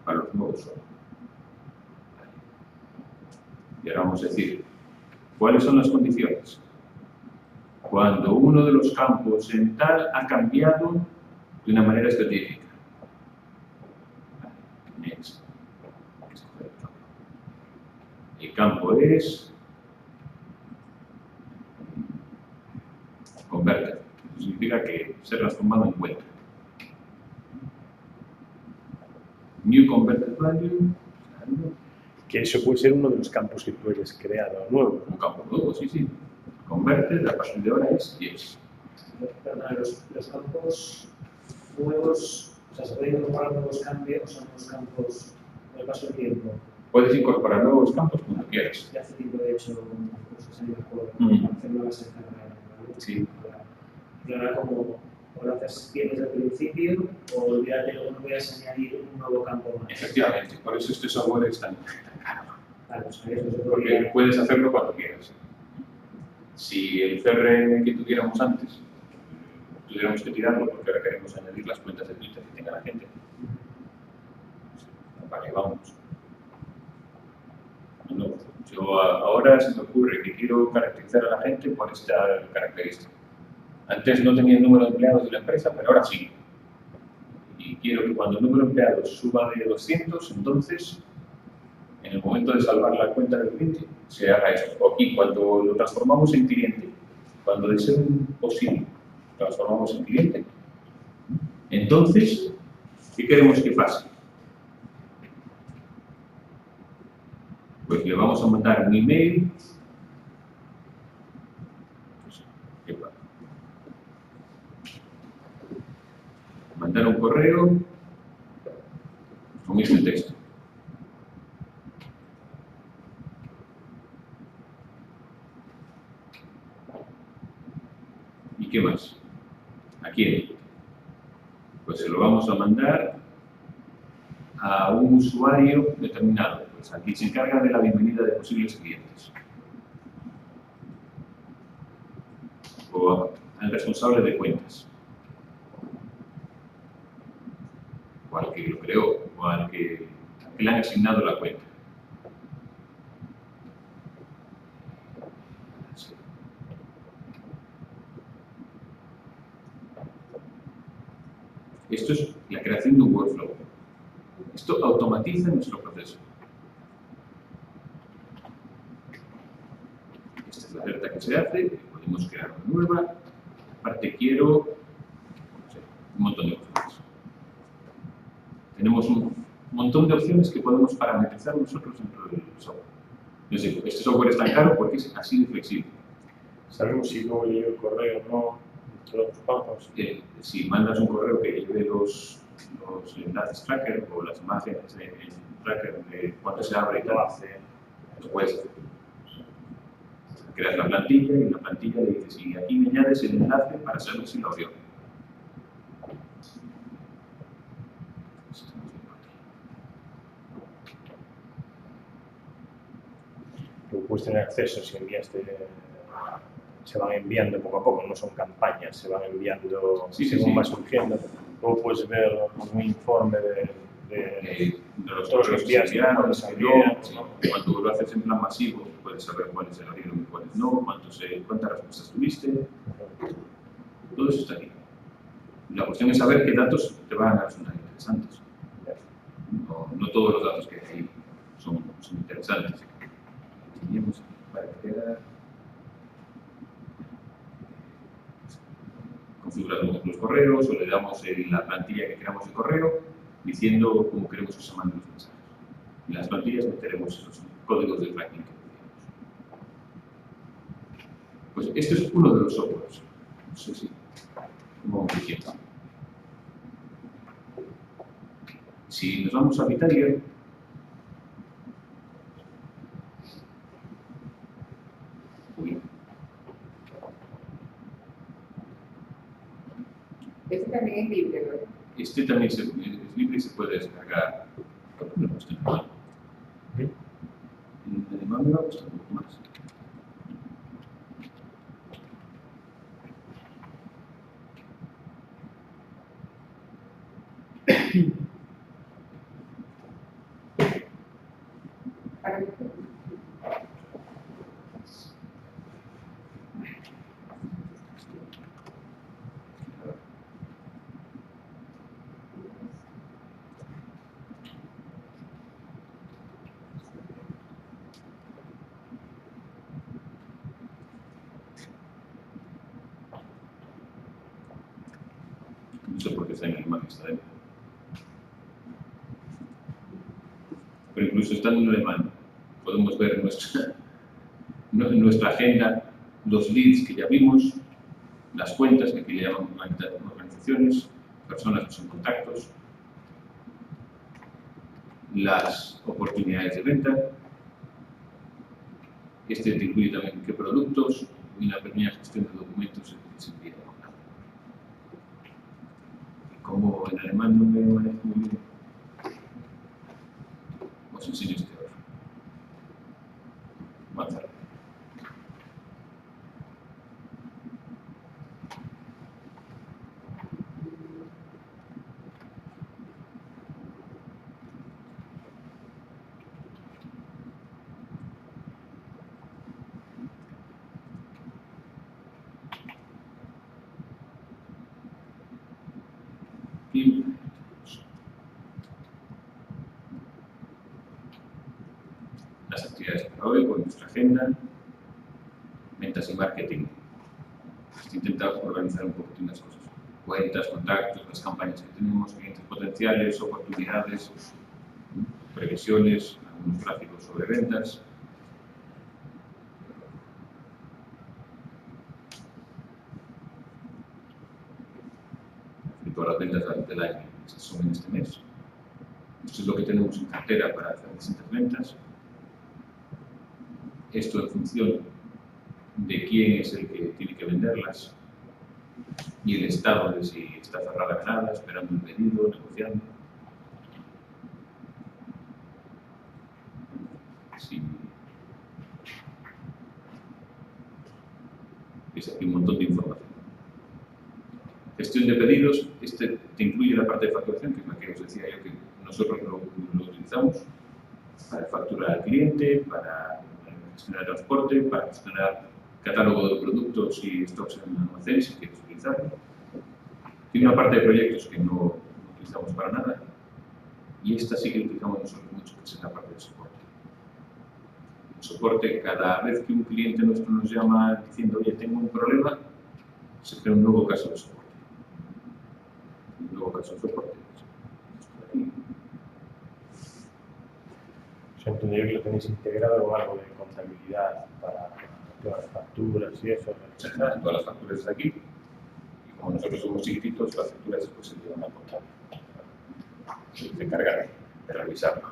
Para los nuevos solo. Y ahora vamos a decir, ¿cuáles son las condiciones? Cuando uno de los campos en tal ha cambiado de una manera específica. El campo es converter. Eso significa que se ha transformado en cuenta. New converted value. Que eso puede ser uno de los campos que tú hayas creado nuevo. Un campo nuevo, sí, sí. Converted, a partir de ahora es yes. Perdona, los campos nuevos, o sea, se pueden incorporar nuevos cambios, son nuevos campos con el paso del tiempo. Puedes incorporar nuevos campos cuando quieras. Ya hace tiempo, de hecho, cosas en el juego, hacer nuevas encargas. Sí. Ahora, como lo haces bien desde el principio, o olvídate, luego no puedes añadir un nuevo campo más. Efectivamente, por eso este software es tan caro. Claro, o sea, eso se Porque podría... puedes hacerlo cuando quieras. Si el CRM que tuviéramos antes, tuviéramos que tirarlo porque ahora queremos añadir las cuentas de Twitter que tenga la gente. Vale, vamos. No, yo ahora se me ocurre que quiero caracterizar a la gente por esta característica. Antes no tenía el número de empleados de la empresa, pero ahora sí. Y quiero que cuando el número de empleados suba de 200, entonces, en el momento de salvar la cuenta del cliente, se haga eso. Y cuando lo transformamos en cliente, cuando de ser posible, transformamos en cliente, entonces, ¿qué queremos que pase? Pues le vamos a mandar un email. Mandar un correo con este texto. ¿Y qué más? ¿A quién? Pues se lo vamos a mandar a un usuario determinado, pues a quien se encarga de la bienvenida de posibles clientes. O al responsable de cuentas. O al que lo creó, o al que le han asignado la cuenta. Esto es la creación de un workflow. Esto automatiza nuestro proceso. Esta es la alerta que se hace, podemos crear una nueva. Aparte quiero, no sé, un montón de opciones. Tenemos un montón de opciones que podemos parametrizar nosotros dentro del software. Entonces, este software es tan caro porque es así de flexible. Sabemos si luego leo el correo o no, todos los campos. Si mandas un correo que lleve los enlaces tracker o las imágenes de tracker de cuánto se abre y tal, lo puedes hacer. Creas la plantilla y en la plantilla le dices, y aquí me añades el enlace para saber si lo abrió. Tú puedes tener acceso si enviaste, se van enviando poco a poco, no son campañas, se van enviando según va surgiendo. Luego puedes ver un informe de los todos los días que enviaron, cuando lo haces en plan masivo, puedes saber cuáles se abrieron y cuáles no, cuántas respuestas tuviste. Todo eso está aquí. La cuestión es saber qué datos te van a resultar interesantes. No todos los datos que hay ahí son interesantes. Configuramos los correos o le damos la plantilla que queramos de correo diciendo cómo queremos que se manden los mensajes. En las plantillas meteremos los códigos de tracking que decíamos. Pues este es uno de los softwares. No sé si cómo me entiendo. Si nos vamos a Vitalia, Este también es libre, ¿verdad? este también es libre y se puede descargar. En alemán me va a costar un poco más. No sé por qué está en alemán esta demo. Pero incluso estando en alemán, podemos ver en nuestra agenda los leads que ya vimos, las cuentas que aquí le llaman organizaciones, personas que son contactos, las oportunidades de venta. Este te incluye también qué productos y una pequeña gestión de documentos que se envían. Como en alemán no me manejo muy bien, os enseño este otro. Avanzar. Y las actividades para hoy con nuestra agenda, ventas y marketing. Intentamos organizar un poquito las cosas. Cuentas, contactos, las campañas que tenemos, clientes potenciales, oportunidades, previsiones, algunos gráficos sobre ventas. Y todas las ventas del año se sumen este mes. Esto es lo que tenemos en cartera para hacer distintas ventas. Esto en función de quién es el que tiene que venderlas y el estado de si está cerrada ganada, esperando un pedido, negociando. Sí. Es aquí un montón de información. Gestión de pedidos, este te incluye la parte de facturación, que es la que os decía yo que nosotros lo utilizamos para facturar al cliente, para gestionar transporte, para gestionar catálogo de productos y stocks en almacén si quieres utilizarlo. Tiene una parte de proyectos que no utilizamos para nada y esta sí que utilizamos nosotros mucho, que es la parte de soporte. El soporte, cada vez que un cliente nuestro nos llama diciendo, oye, tengo un problema, se crea un nuevo caso de soporte. Un nuevo caso de soporte. Yo entendí que lo tenéis integrado con algo de contabilidad para todas las facturas y eso. Todas las facturas están aquí. Y como nosotros somos chiquititos, las facturas después se llevan a contable. Se encargan de revisarlo.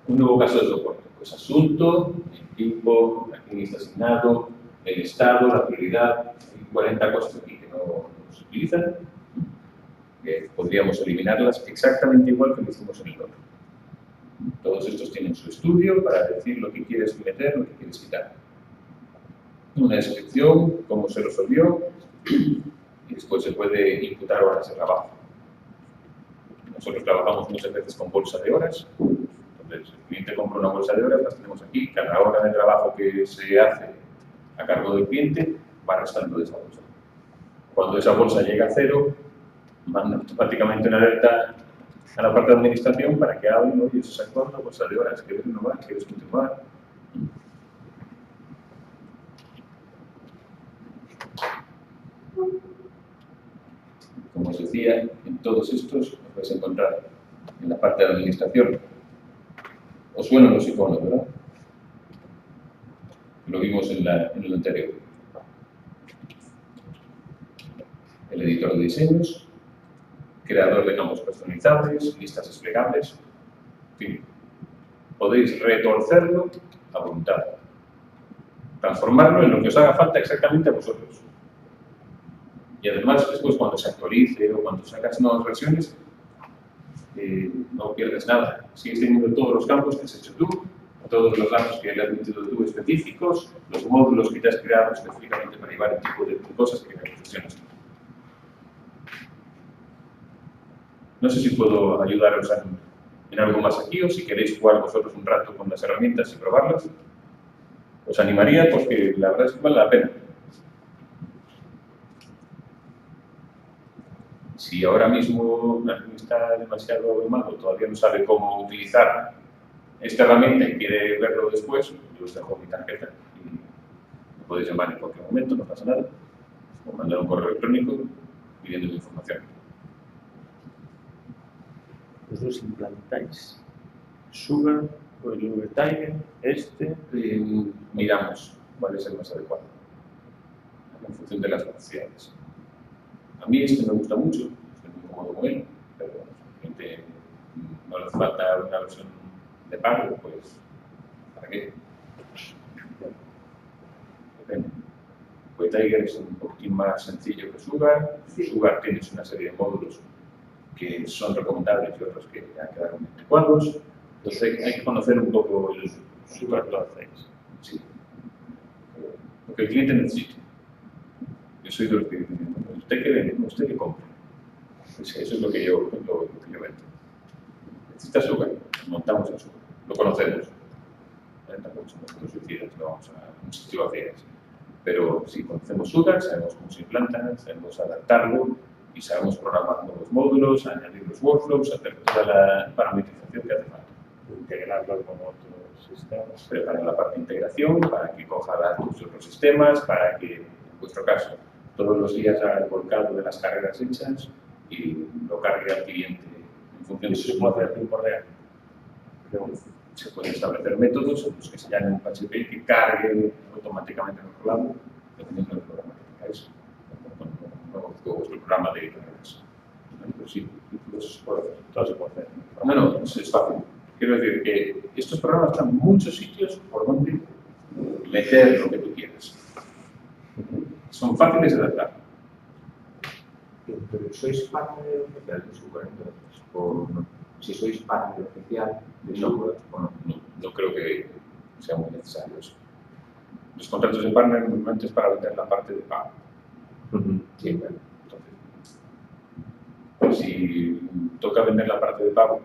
Un nuevo caso de soporte. Pues asunto, el tipo, a quién está asignado, el estado, la prioridad. Hay 40 cosas aquí que no se utilizan. Podríamos eliminarlas exactamente igual que lo hicimos en el otro. Todos estos tienen su estudio para decir lo que quieres meter, lo que quieres quitar. Una descripción, cómo se resolvió, y después se puede imputar horas de trabajo. Nosotros trabajamos muchas veces con bolsa de horas. Entonces, el cliente compra una bolsa de horas, las tenemos aquí. Cada hora de trabajo que se hace a cargo del cliente va restando de esa bolsa. Cuando esa bolsa llega a cero, manda automáticamente una alerta a la parte de administración para que hablen, oye, eso se actúa una bolsa de horas, ¿quieres renovar? ¿Quieres continuar? Como Como os decía, en todos estos os vais a encontrar en la parte de administración. Os suenan los iconos, ¿verdad? Lo vimos en el anterior. El editor de diseños, creador de campos personalizables, listas desplegables, en fin. Podéis retorcerlo a voluntad. Transformarlo en lo que os haga falta exactamente a vosotros. Y además, después, cuando se actualice o cuando sacas nuevas versiones, no pierdes nada. Sigues teniendo todos los campos que has hecho tú, todos los datos que le has metido tú específicos, los módulos que te has creado específicamente para llevar el tipo de cosas que necesitas. No sé si puedo ayudaros en algo más aquí o si queréis jugar vosotros un rato con las herramientas y probarlas. Os animaría porque la verdad es que vale la pena. Si ahora mismo alguien está demasiado abrumado, todavía no sabe cómo utilizar esta herramienta y quiere verlo después, yo os dejo mi tarjeta y me podéis llamar en cualquier momento, no pasa nada, o mandar un correo electrónico pidiendo información. ¿Vosotros implantáis Sugar o el VTiger? Miramos cuál es el más adecuado en función de las necesidades. A mí este me gusta mucho, estoy muy cómodo con él, pero gente no le falta una versión de pago, pues ¿para qué? Depende. VTiger es un poquitín más sencillo que Sugar. Sugar tienes una serie de módulos que son recomendables y otros que ya quedaron adecuados. Entonces hay que conocer un poco el Sugar lo hacéis. Sí. Lo que el cliente necesita. Yo soy de los que dicen, usted que vende, usted que compre. Pues eso es lo que yo vendo. Necesita Sugar, montamos el Sugar. Lo conocemos. Tampoco somos los suicidas, no vamos a un sitio a ciegas. Pero si conocemos Sugar, sabemos cómo se implanta, sabemos adaptarlo y sabemos programar nuevos módulos, añadir los workflows, hacer toda la parametrización que hace falta. Integrarlo con otros sistemas. Preparar la parte de integración para que coja datos de otros sistemas, para que, en vuestro caso, todos los días haga el volcado de las carreras hechas y lo cargue al cliente en función de su hacer en tiempo real. Se pueden establecer métodos en los que se llame un PHP que cargue automáticamente en el programa, dependiendo del programa que tengáis, con vuestro programa de carreras. Pero sí, todo se puede hacer. No, es fácil. Quiero decir que estos programas están en muchos sitios por donde meter lo que tú quieras. Son fáciles de adaptar. Pero sois partner oficial de Sugar, entonces, o no? Si sois partner oficial de Sugar, o no. No creo que sea muy necesario eso. Los contratos de partner normalmente es para vender la parte de pago. Sí, bueno, entonces, si toca vender la parte de pago,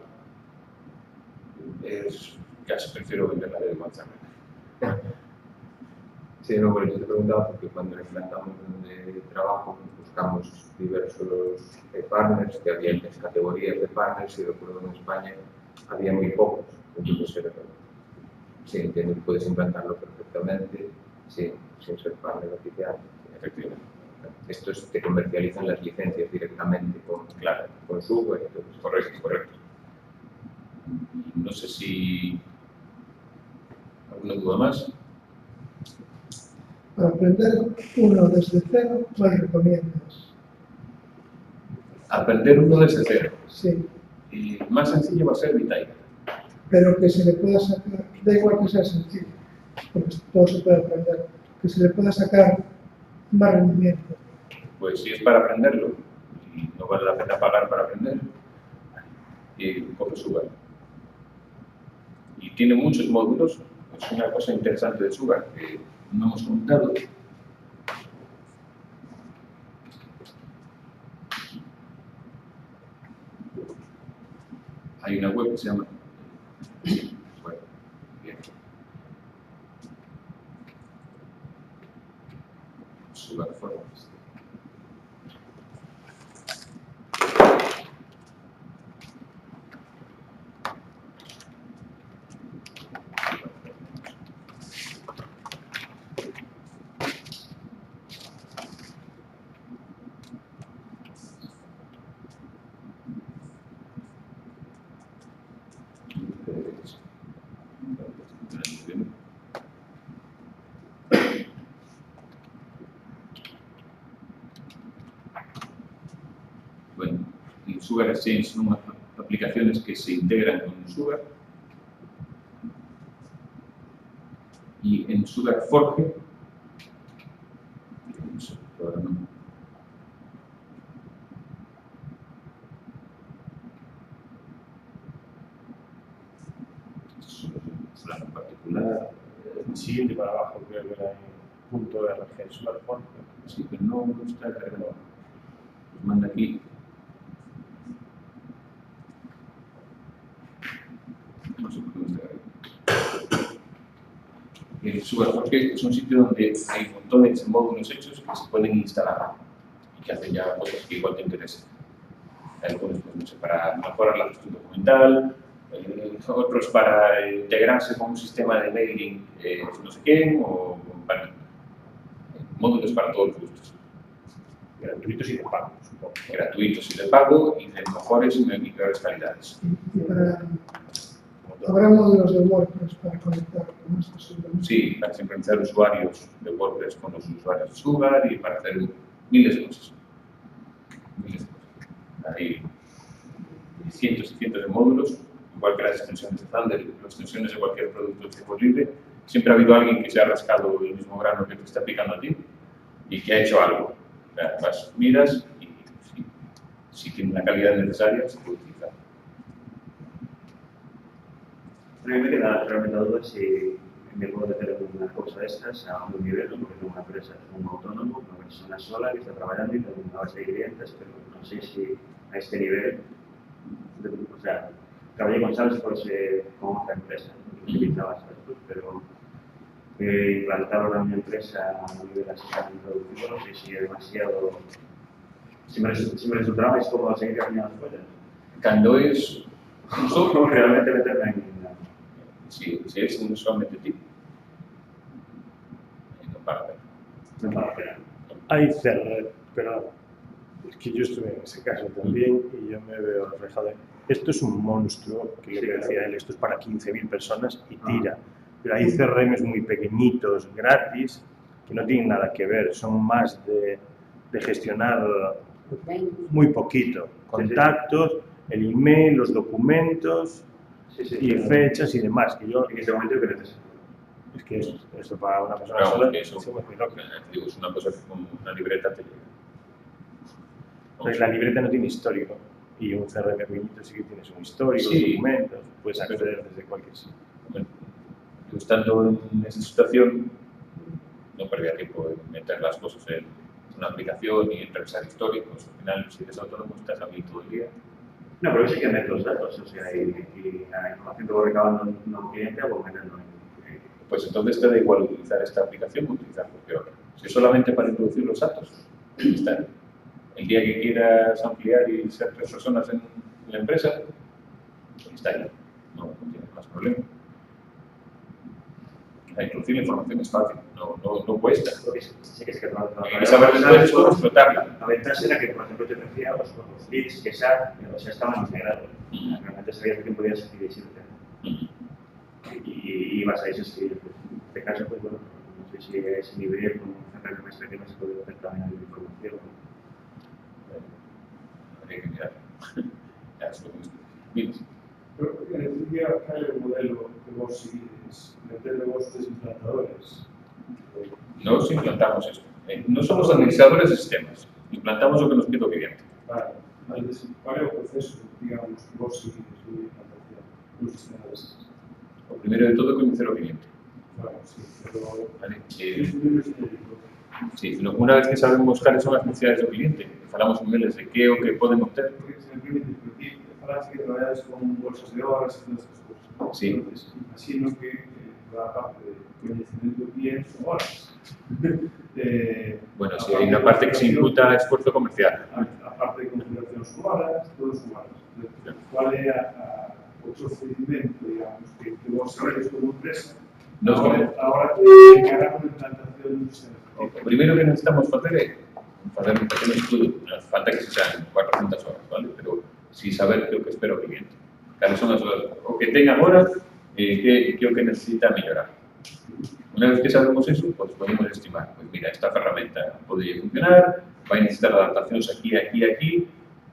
casi prefiero vender la de manzana. Sí, no, por eso te preguntaba, porque cuando implantamos donde trabajo, buscamos diversos partners, que había 3 categorías de partners, y recuerdo en España había muy pocos. Entonces, sí, entiendo que puedes implantarlo perfectamente, sí, sin ser partner oficial. Efectivamente. Estos te comercializan las licencias directamente con Sugar. Entonces, correcto. No sé si... ¿Alguna duda más? Para aprender uno desde cero, ¿cuál recomiendas? Aprender uno desde cero. Sí. Y más sencillo va a ser VTiger. Pero que se le pueda sacar, da igual que sea sencillo, porque todo se puede aprender, que se le pueda sacar más rendimiento. Pues si es para aprenderlo, y no vale la pena pagar para aprender, y coge Sugar. Y tiene muchos módulos, es una cosa interesante de Sugar que no hemos comentado. Hay una web que se llama... Bueno, bien. Sugar Forms. Bueno, y Sugar Exchange son aplicaciones que se integran con Sugar. Y en Sugar Forge, ahora no. Esto en particular. El siguiente para abajo creo que era en .org, Sugar Forge. Sí, pero no está cargado. Nos manda aquí. No sé por qué no está cargado. El Sugar Forge es un sitio donde hay montones de módulos hechos que se pueden instalar y que hacen ya cosas que igual te interesan. Algunos, pues, no sé, para mejorar la gestión documental, otros para integrarse con un sistema de mailing no sé quién, o bueno, módulos para todos los gustos. Gratuitos y de pago, supongo. Gratuitos y de pago y de mejores y peores calidades. Habrá módulos de WordPress para conectar con esto seguramente. Sí, para sincronizar usuarios de WordPress con los usuarios de Sugar y para hacer miles de cosas. Miles de cosas. Hay cientos y cientos de módulos, igual que las extensiones de Thunder, las extensiones de cualquier producto de software libre. Siempre ha habido alguien que se ha rascado el mismo grano que te está aplicando a ti y que ha hecho algo. O sea, vas, miras y si tiene la calidad necesaria, se puede utilizar. A mí me queda realmente la duda si me puedo meter en una cosa de estas a un nivel, porque tengo una empresa, soy un autónomo, una persona sola que está trabajando y tengo una base de clientes, pero no sé si a este nivel, o sea, trabajé con Salesforce como otra empresa, que utilizaba Salesforce, pero implantar una empresa a nivel así tan introducido, no sé si es demasiado, si me resultaba es como seguir caminando las cosas. Cuando es un software, realmente meterme en si es un solamente tipo, no para ver. no para pena. Hay CRM, pero es que yo estuve en ese caso también y yo me veo reflejado. Esto es un monstruo, que lo que decía él, esto es para 15.000 personas y tira. Pero hay CRMs muy pequeñitos, gratis, que no tienen nada que ver, son más de gestionar muy poquito. Contactos, el email, los documentos y fechas y demás. Que yo, En ese momento que necesito. es que esto para una persona Pero sola que eso, es muy loco. digo, es una cosa que con una libreta te llega. Entonces, la libreta no tiene histórico y un CRM pequeñito sí que tienes un histórico, Sí. documentos, puedes acceder desde cualquier sitio. Bueno, yo estando en esa situación, no perdía tiempo en meter las cosas en una aplicación y en revisar históricos. Al final, si eres autónomo, estás aquí todo el día. No, pero sí que meter los datos, o sea, y la información que voy recabando en un cliente o meterlo en Pues entonces te da igual utilizar esta aplicación o utilizar cualquier otra. Si es solamente para introducir los datos, está. El día que quieras ampliar y ser 3 personas en la empresa, está ahí. No tienes más problema. Introducir la información es fácil, no cuesta. Sí que es que Y saber después cómo explotarla. La ventaja era que, por ejemplo, te decía los leads que estaban integrados. Realmente sabías que podías escribir siempre. Y ibas a escribir. En este caso, pues bueno, no sé si es nivel como un CRM más pequeño se puede hacer también la información. Habría que mirar. Ya es lo que me estoy. Pero decía que hay un modelo que vos seguís, meterle vos tres implantadores. No implantamos esto. No somos administradores de sistemas. Implantamos lo que nos pide el cliente. Vale, entonces, ¿cuál es el proceso, digamos, que vos seguís de implantación de los sistemas? Lo primero de todo, conocer al cliente. Bueno, sí, pero... ¿Vale? Es un genérico. Sí, una vez que sabemos cuáles son las necesidades del cliente, falamos con ellos de qué o qué pueden obtener. Porque se me permite discutir, falaste que trabajas con bolsas de horas y todas esas cosas, ¿no? Sí. Entonces, imagino que la parte de conocimiento bien son horas. Bueno, sí, hay una parte que se imputa esfuerzo comercial. Aparte de configuración son horas, todos son horas. Entonces, ¿cuál era el procedimiento, digamos, que vos sabéis como empresa? Ahora te encargamos de implantación de un sistema. Lo primero que necesitamos hacer es hacer un pequeño estudio. No hace falta que sean 400 horas, ¿vale? Pero sí saber qué es lo que espera el cliente. Cuáles son las horas, o que tengan horas, qué es lo que necesita mejorar. Una vez que sabemos eso, pues podemos estimar, pues mira, esta herramienta podría funcionar, va a necesitar adaptaciones aquí, aquí, aquí,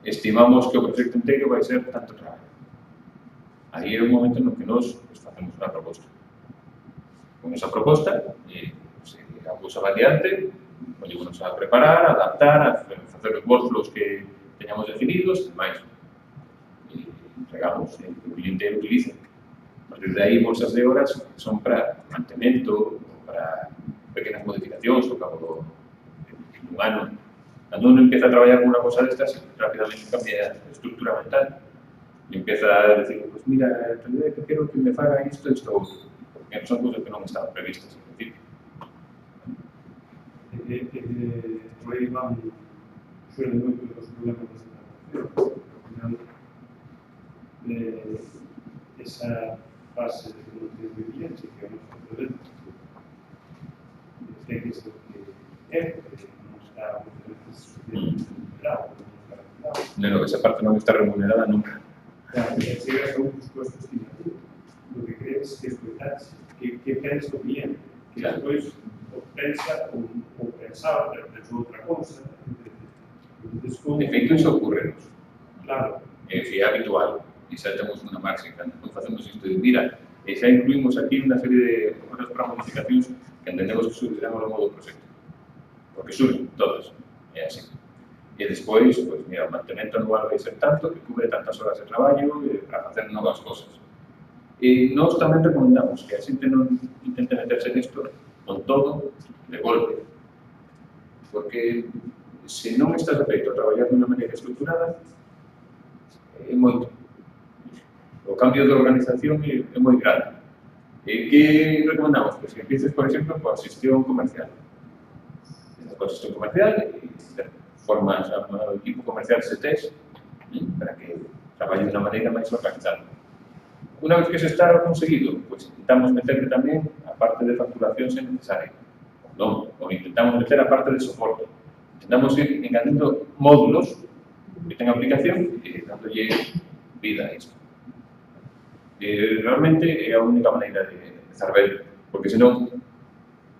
estimamos que o proxecto inteiro vai ser tanto traballo. Aí é o momento no que nós facemos unha proposta. Con esa proposta, se vamos adiante, podemos a preparar, a adaptar, a facer os workflows que teñamos definidos, e máis. E entregamos, e o cliente utiliza. A partir de aí, bolsas de horas son para mantemento, para pequenas modificacións ao cabo dun ano. Cando uno empieza a traballar con unha cosa destas, rápidamente cambia a estructura mental. E empieza a decir, pues mira, que quero que me faga isto e isto outro. Porque son cosas que non estaban previstas ao principio. Por aí van, suelen moito dos problemas de adaptación. Ao final, esa fase de vivencia que é o noso problema, ten que ser o que é, porque non está moitas veces suficientemente remunerado, Esa parte non está remunerada nunca. Chegas a un dispuesto estimativo, lo que crees que escoitaxe, que pensa o cliente, que despois o pensa ou pensaba, pero pensou outra cousa. De feito, iso ocurre. Claro. É habitual. E xa temos unha marxa, cando facemos isto de, mira, e xa incluímos aquí unha serie de horas para modificacións que entendemos que subirán ao longo do proxecto. Porque suben todas. É así. E despois, pues, mira, o mantemento anual vai ser tanto que cubre tantas horas de traballo para facer novas cosas. E nós tamén recomendamos que a xente non intente meterse nisto con todo de golpe. Porque se non estás afeito a traballar de unha maneira estructurada, é moito. O cambio de organización é moi grande. E que recomendamos? Pues que empieces, por exemplo, coa xestión comercial. Coa xestión comercial e formas ao equipo comercial se tes para que traballe de unha maneira máis organizada. Unha vez que se está conseguido, pues intentamos meterle tamén a parte de facturación se necesaria. Non, ou intentamos meter a parte de soporte. Intentamos ir enganando módulos que ten aplicación e dándolle vida a isto. Realmente é a única maneira de saber, porque senón,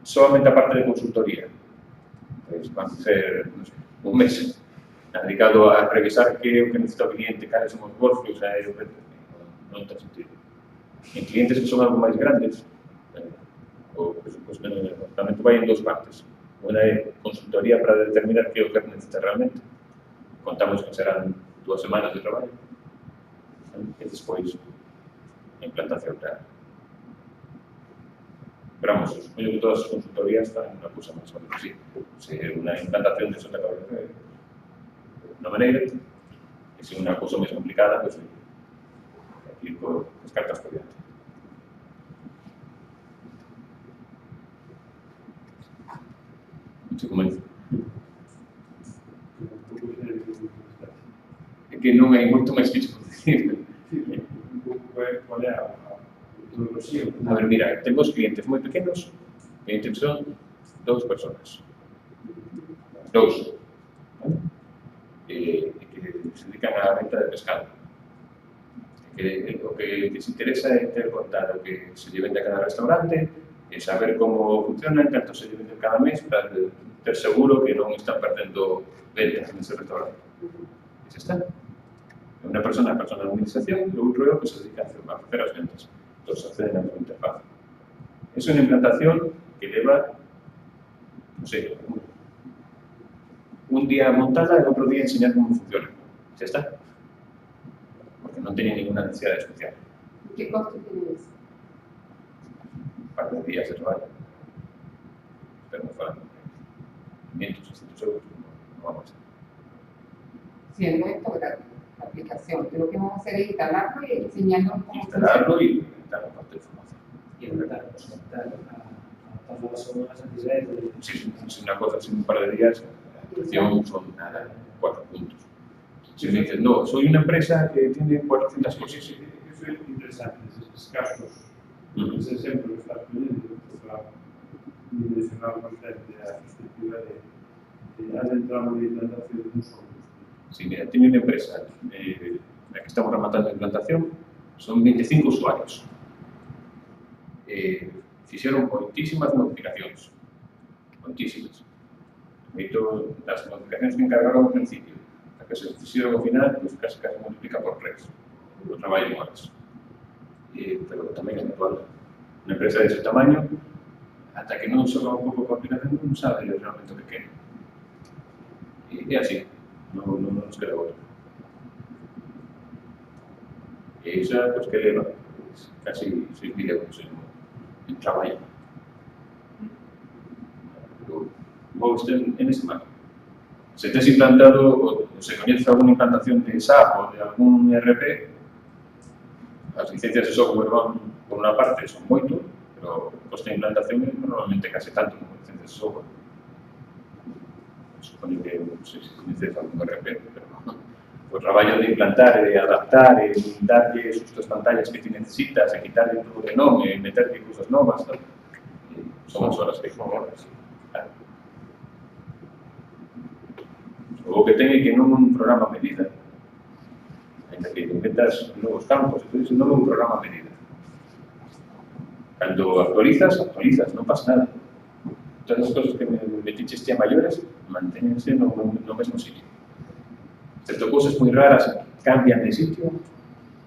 solamente a parte de consultoría, pues van a ser, non sei, un mes dedicado a revisar que é o que necesita o cliente, cales son os workflows, non ten sentido. En clientes que son algo máis grandes, o tamén vai en dos partes. Unha é consultoría para determinar que é o que necesita realmente. Contamos que serán 2 semanas de traballo. E despois, a implantación real. Pero vamos, supoño que todas as consultorías están unha cousa máis ou menos así. Se unha implantación de Santa Cabeza de unha maneira, e se unha cousa máis complicada, pues aquí con as cartas por diante. Se comenta. É que non hai moito máis que dicir. Qual é a metodoloxía? A ver, mira, temos clientes moi pequenos, clientes son 2 personas. 2. Que se dedican á venta de pescado. O que se interesa é ter contado que se lle vende a cada restaurante e saber como funciona, canto se lle vende cada mes, para ter seguro que non están perdendo ventas nese restaurante. E se está. Unha persona de administración e outro é o que se dedica a facer as ventas. Todos acceden a súa interfaz. É unha implantación que leva, non sei, un día montada e outro día enseñar como funciona. Xa está. Porque non teña ninguna necesidade especial. ¿Qué costo tiene eso? Un par de días de traballo. Pero non falan 500, 600 euros, non vamos a hacer. Siendo esto gratis, la aplicación, lo que vamos a hacer es instalarlo y enseñarnos cómo Instalarlo y dar la parte de información. Y adaptar a las horas antes de... Sí, es una cosa, sin un par de días, la aplicación son nada, 4 puntos. Si me dices, no, soy una empresa que tiene 400 cosas. Sí, eso es interesante, esos casos, ese ejemplo que estás poniendo, para dimensionar bastante a perspectiva de adentrar una implantación de un solo. Sí, mira, tiene una empresa, la que estamos rematando la implantación, son 25 usuarios. Fixeron moitísimas modificacións, moitísimas. As modificacións que encargaron ao principio, a que que se fixeron ao final, pues, casi multiplica por 3 o traballo en horas. Pero tamén é natural. Unha empresa dese tamaño, ata que non soba un pouco de coordinación, non sabe realmente o que quere. E así, non nos queda outro. E iso, pues, que leva casi 6.000 euros en traballo. Pero vou estar en ese marco. Se tes implantado, ou se coñece alguna implantación de SAP ou de algún ERP, as licencias de software van, por unha parte, son moito, pero o coste de implantación é normalmente case tanto como licencias de software. Supoño que, non sei se coñeces algún ERP, pero o traballo de implantar, de adaptar, de darlle as pantallas que ti necesitas, e quitarle todo de nome, e meterle cousas novas, tal. Son as horas que son horas. Claro. O que ten é que non é un programa a medida. Ainda que inventas novos campos, entonces non é un programa a medida. Cando actualizas, non pasa nada. Todas as cosas que me metiches a maiores mantéñense no mesmo sitio. Excepto cousas moi raras cambian de sitio,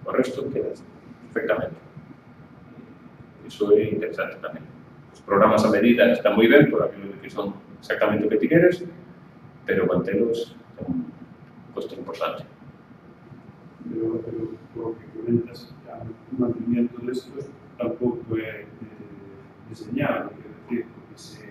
o resto queda perfectamente. Iso é interesante tamén. Os programas a medida están moi ben por aquilo de que son exactamente o que ti queres, pero mantelos é un coste importante. Pero por lo que comentas, o mantenimiento de estos tampouco é diseñado, é dicir, porque se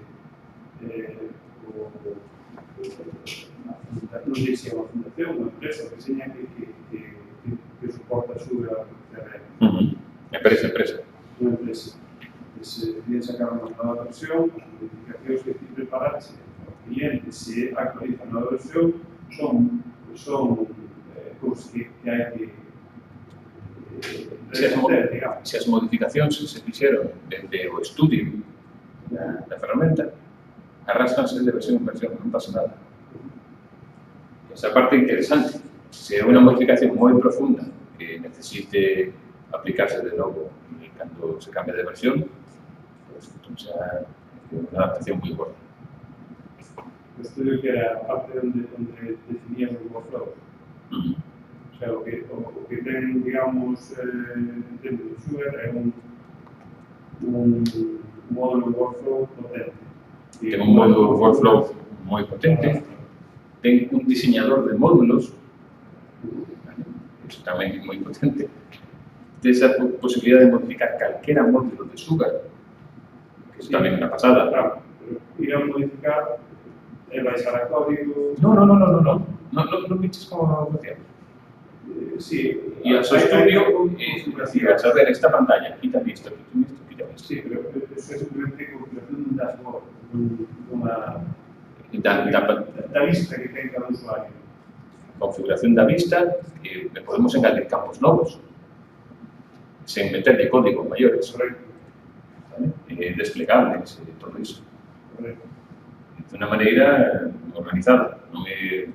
non sei se é unha fundación, unha empresa, que diseña que soporta a súa CRM. Empresa. Unha empresa. Se deciden sacar unha nova versión, as modificacións que ti preparaste ao cliente, se actualiza a nova versión, son cousas que hai que se as modificacións se fixeron dende o estudio da ferramenta, arrastranse de versión en versión, non pasa nada. Esa parte interesante. Se é unha modificación moi profunda que necesite aplicarse de novo cando se cambia de versión, pues, xa é unha adaptación moi gorda. O estudio que era a parte onde definías o workflow. O sea, o que ten, digamos, dentro do Sugar é un módulo de workflow potente. Ten un módulo de workflow moi potente, ten un diseñador de módulos, iso tamén é moi potente, ten esa posibilidad de modificar calquera módulo de Sugar, que iso tamén é unha pasada. Claro, pero ir a modificar e baixar a código... Non piches como función. Sí, y a su estudio y a saber esta pantalla, quítale esto, quítale esto. Sí, pero eso es simplemente configuración de un dashboard, da vista que ten cada usuario. Configuración da vista, que podemos engadir campos novos, sen meterle código maiores. Correcto. Desplegables, todo iso. Correcto. De unha maneira organizada, non é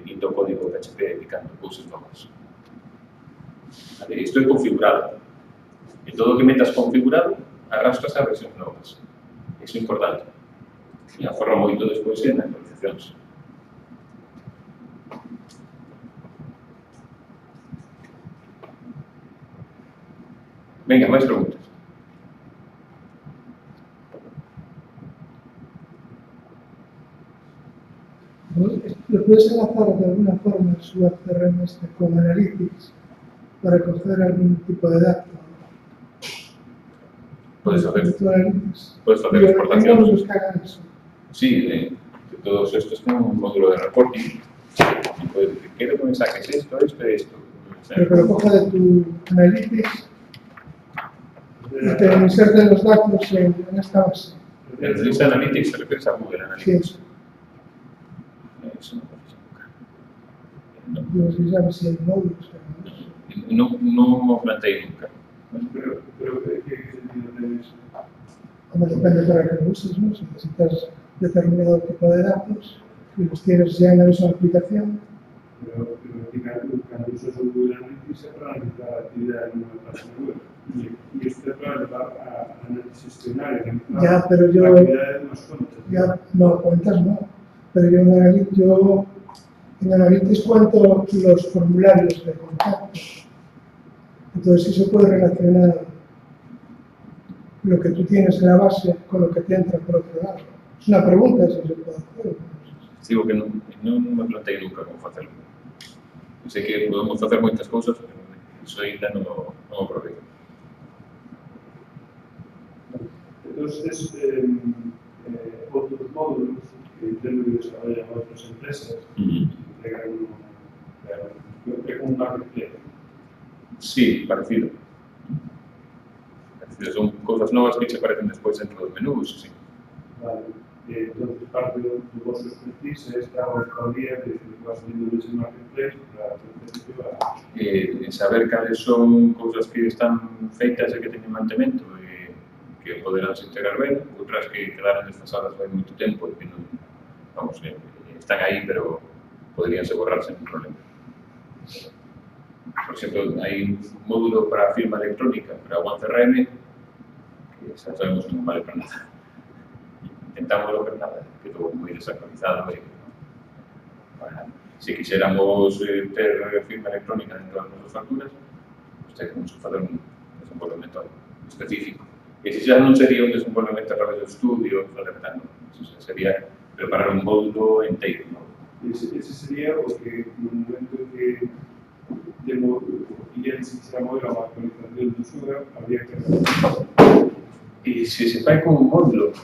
indo código PHP picando cousas novas. Vale, isto é configurado. E todo o que metas configurado arrastras a versións novas. Iso é importante. E aforra moito despois en actualizacións. Venga, máis preguntas. ¿Lo puedes enlazar de alguna forma en su CRM con Analytics para coger algún tipo de datos? Puedes hacer exportaciones. ¿Cómo que hagan eso? Sí, de todos estos tienen un módulo de reporting. Y puedes decir, quiero que me saques esto. Pero que lo coja de tu Analytics y te inserte los datos en esta base. El Release Analytics se refiere a Google Analytics. Sí. Eso no puede ser nunca. Yo sabes si hay módulos. No planteé nunca. Pero ¿qué sentido tiene eso? Como depende para que lo uses, ¿no? Si necesitas determinado tipo de datos, y los tienes ya en la misma aplicación. Pero cuando usas un Google Analytics es para analizar la actividad en una página web. Y esto es para llevar a análisis gestionario. Ya, pero yo... La actividad de unas cuentas. Ya, no, cuentas no. Pero yo en Analytics, yo En Analytics cuento los formularios de contacto. Entonces sí se puede relacionar lo que tú tienes en la base con lo que te entra por otro lado. Es una pregunta si se puede hacer. Digo que no me planteé nunca cómo hacerlo. Sé que podemos hacer muchas cosas, pero eso ainda no lo probé. Entonces, otros módulos que entiendo que desarrollan otras empresas, entregan un marketplace. Sí, parecido. Son cosas nuevas que se aparecen después dentro de los menús. Sí. Vale. Entonces, parte de vuestro expertise es cada día que vas viendo ese marketplace para saber cales son cousas que están feitas e que teñen mantemento e que poderánse integrar ben, outras que quedaron desfasadas hai moito tempo e que non, vamos, están aí, pero poderíanse borrar sen problema. Por exemplo, hai un módulo para firma electrónica para OneCRM que xa sabemos que non vale para nada. Intentamos lo que nada, quedou moi desactualizado e bueno, se quixéramos ter firma electrónica dentro das nosas facturas, pues teríamos que fazer un desenvolvemento específico. E se xa non sería un desenvolvemento a través do estudio, sería preparar un módulo inteiro, ¿no? Ese sería o que no momento que temos clientes que se mover a actualización do Sugar, habría que e se se fai con un módulo,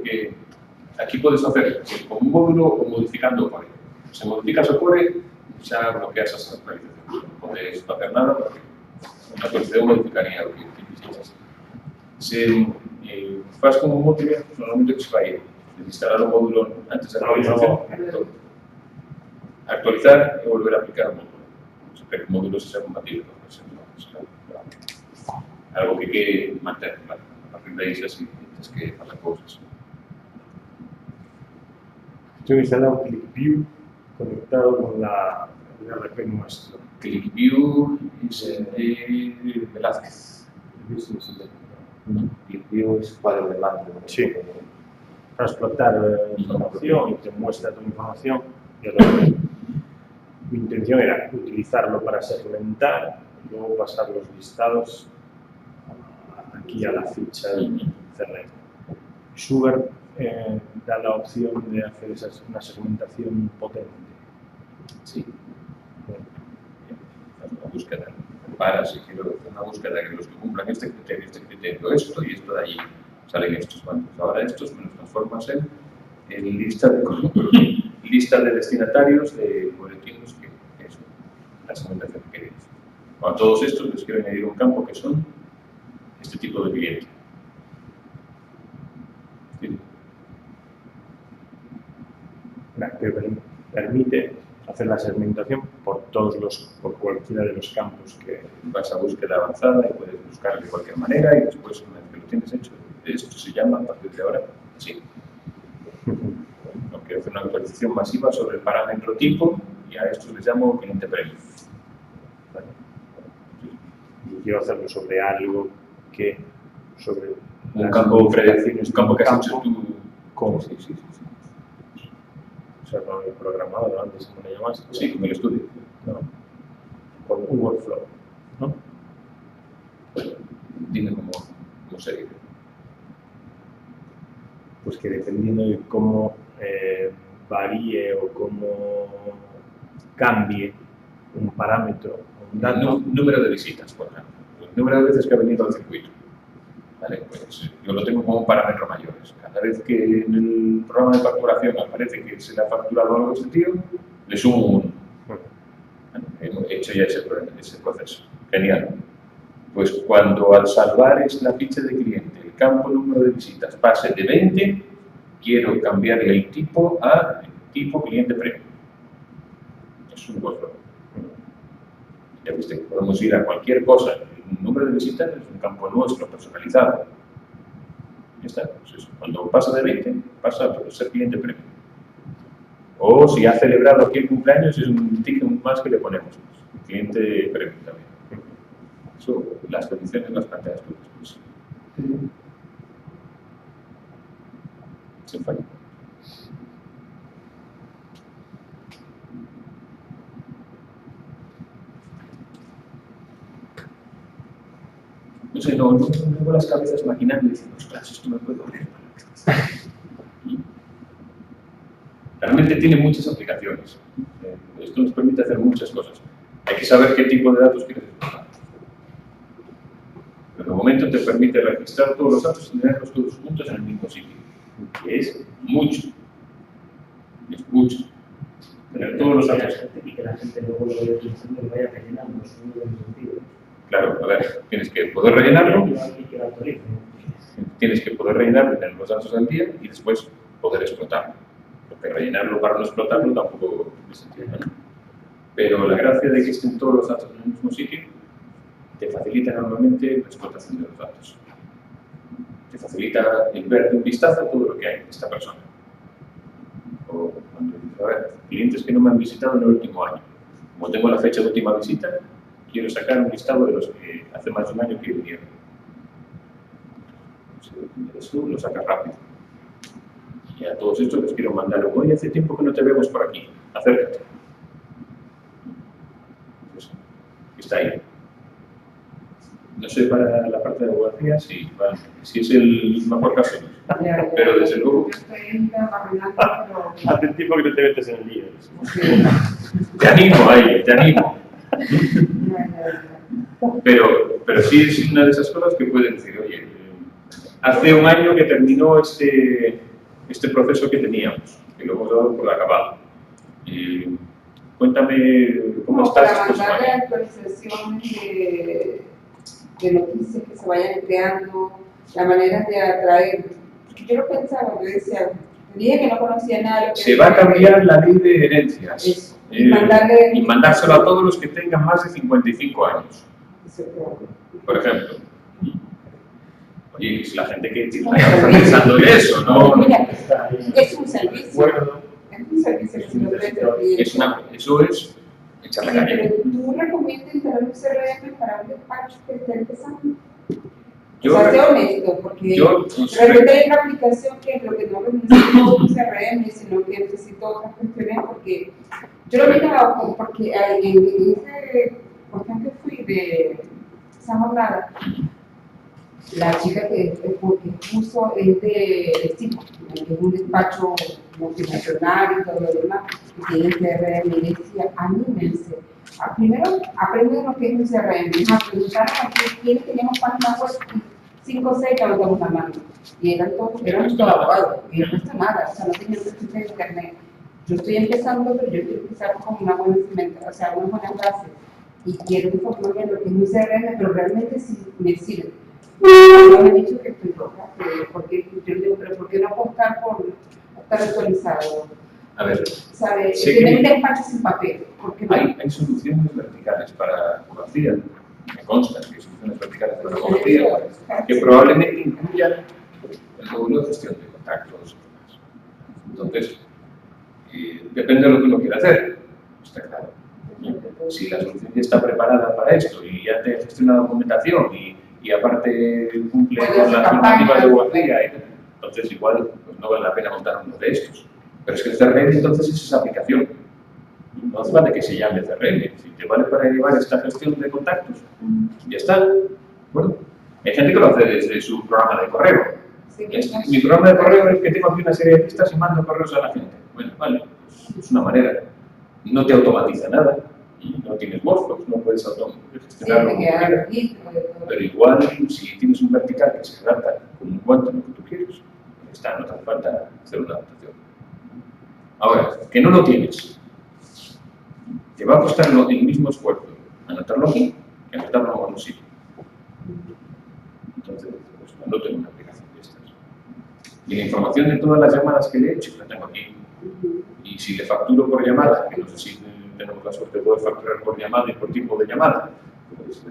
que aquí podes facer con un módulo ou modificando o core. Se modificas o core, xa bloqueas as actualizacións. Non podes facer nada porque unha actualización modificaría o que quixeras. Se faz con un módulo, normalmente que se vai instalar o módulo antes da actualización, actualizar e volver a aplicar o módulo. Pero o módulo se sea compatible con eso. Algo que quede manter, claro. A partir de aí xa sí tens que facer cousas. Estoy instalado ClickView conectado con la ERP nuestro. ClickView es de Velázquez. ClickView es cuadro de mando. Sí. Para explotar información y te muestra tu información. Mi intención era utilizarlo para segmentar y luego pasar los listados aquí a la ficha del CRM. Sugar da la opción de hacer una segmentación potente. Sí. Una búsqueda. Para, si quiero hacer una búsqueda que los que cumplan este criterio, esto y esto de allí, salen estos cuantos. Ahora estos me los transformas en lista de destinatarios de boletines que es la segmentación que queréis. A todos estos les quiero añadir un campo que son este tipo de cliente. ¿Sí? Que permite hacer la segmentación por cualquiera de los campos que vas a búsqueda avanzada y puedes buscar de cualquier manera y después una vez que lo tienes hecho, esto se llama a partir de ahora, sí. Quiero hacer una actualización masiva sobre el parámetro tipo y a estos les llamo cliente premium. ¿Vale? Y quiero hacerlo sobre algo que sobre un campo que has hecho tú. ¿Cómo? Sí. O sea, con el programador, antes como le llamas. Sí, con el estudio. No. Con un workflow, ¿no? Dime cómo sería. Pues que dependiendo de cómo varíe o cómo cambie un parámetro, un dato. Número de visitas, por ejemplo. El número de veces que ha venido al circuito. ¿Vale? Pues yo lo tengo como un parámetro mayor. Cada vez que en el programa de facturación aparece que se le ha facturado algo a ese tío, le sumo uno. He hecho ya ese proceso. Genial. Pues cuando al salvar la ficha de cliente, el campo número de visitas pase de 20, quiero cambiarle el tipo a tipo cliente premium. Es un workflow. Ya viste que podemos ir a cualquier cosa. El número de visitas es un campo nuestro, personalizado. Ya está. Pues eso. Cuando pasa de 20, pasa a ser cliente premium. O si ha celebrado aquí el cumpleaños, es un ticket más que le ponemos. Cliente premium también. Eso, las condiciones las planteas tú después. Sin fallo. no sé, no tengo las cabezas maquinando y diciendo, ostras, esto me puede valer. Realmente tiene muchas aplicaciones. Esto nos permite hacer muchas cosas. Hay que saber qué tipo de datos quieres explotar. Pero de momento te permite registrar todos los datos y tenerlos todos juntos en el mismo sitio. Que es mucho. Es mucho. Tener todos los datos. Y que la gente luego lo vaya utilizando y lo vaya rellenando. Eso no tiene sentido. Claro, a ver, tienes que poder rellenarlo. Y que lo autorice. Tienes que poder rellenarlo, tener los datos al día y después poder explotarlo. Porque rellenarlo para no explotarlo tampoco tiene sentido, ¿no? Pero la gracia de que estén todos los datos en el mismo sitio te facilita normalmente la explotación de los datos. Te facilita el ver de un vistazo todo lo que hay de esta persona. O cuando dices, a ver, clientes que no me han visitado en el último año. Como tengo la fecha de última visita, quiero sacar un listado de los que hace más de un año que vinieron. Eso lo sacas rápido. Y a todos estos les quiero mandar, oye, hace tiempo que no te vemos por aquí, acércate. Pues, está ahí. No sé, para la parte de abogacía, sí, vale. Si es el mejor caso. Pero desde luego... Hace tiempo que no te metes en el lío. Te animo a ello, te animo. Pero sí es una de esas cosas que pueden decir, oye, hace un año que terminó este proceso que teníamos, que lo hemos dado por acabado. Cuéntame cómo estás. Para mandarle actualizaciones de noticias que se vayan creando, la manera de atraer. Yo lo pensaba, yo decía, dije que no conocía nada. Se va a cambiar la ley de herencias. Y mandárselo a todos los que tengan más de 55 años. Por ejemplo. Oye, es la gente que está pensando en eso, ¿no? Mira, es un servicio. Bueno, es un servicio que se lo ofrece al cliente. Eso es echar la calle. Pero tú recomiendas instalar un CRM para un despacho que esté empezando. Yo, o sea, sé honesto, porque de repente hay una aplicación que lo que no necesito un CRM, sino que necesito otras cuestiones, porque yo lo he mirado, porque en ese cuestión que fui de esa jornada, la chica que puso es de Cima, que es un despacho multinacional y todo lo demás, que tiene CRM, y decía, anímense. Primero, aprendan lo que es un CRM, nos preguntaron a quiénes teníamos páginas web, 5 o 6 que anotamos la mano, y eran todos abogados, y no está nada, o sea, no tenían presencia de internet. Yo estoy empezando, pero yo quiero empezar con una buena cimentación, o sea, unas buenas bases, y quiero informarme de lo que es un CRM, pero realmente sí me sirve. Yo me he dicho que estoy loca, porque yo digo, pero ¿por qué no apostar por estar actualizado? A ver, ¿sabes? Tener un despacho sin papel. Hay soluciones verticales para abogacía, me consta que hay soluciones verticales para abogacía, que probablemente incluyan el módulo de gestión de contactos. Entonces, depende de lo que uno quiera hacer, está claro. Si la solución ya está preparada para esto y ya te gestiona la documentación y aparte cumple con las normativas de abogacía, entonces igual pues no vale la pena montar uno de estos. Pero es que el CRM entonces es esa aplicación. No hace falta que se llame CRM. Si te vale para llevar esta gestión de contactos, ya está. Bueno, hay gente que lo hace desde su programa de correo. Mi programa de correo es que tengo aquí una serie de listas y mando correos a la gente. Bueno, vale, pues es una manera. No te automatiza nada. No tienes workflows, no puedes gestionarlo como quieras. Pero igual, si tienes un vertical que se adapta con un cuanto lo que tú quieres, está, no te hace falta hacer una adaptación. Ahora, que no lo tienes, te va a costar el mismo esfuerzo anotarlo aquí que anotarlo en otro sitio. Entonces, pues anoto en una aplicación de estas. Y la información de todas las llamadas que le he hecho, la tengo aquí. Y si le facturo por llamada, que no sé si tenemos la suerte de poder facturar por llamada y por tipo de llamada, pues que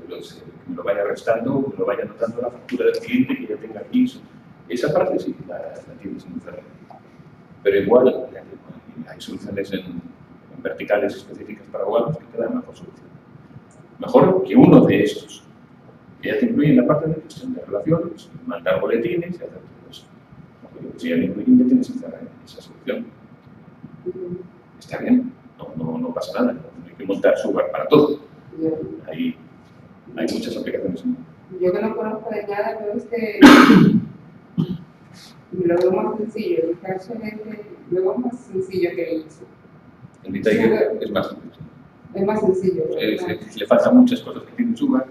me lo vaya restando, me lo vaya anotando la factura del cliente que ya tenga aquí. Esa parte sí la tienes en un CRM. Pero igual hay soluciones en verticales específicas para abogados que te dan mejor solución. Mejor que uno de estos, que ya te incluye la parte de gestión de relaciones, mandar boletines y hacer todo eso. Si ya lo incluyen, ya tienes en CRM esa solución. Está bien. No pasa nada, no hay que montar software para todo. Hay muchas aplicaciones Yo que no conozco de nada, pero lo veo más sencillo. El caso lo veo más sencillo que el Tiger es más sencillo. Es más sencillo. Le faltan muchas cosas que tiene Sugar,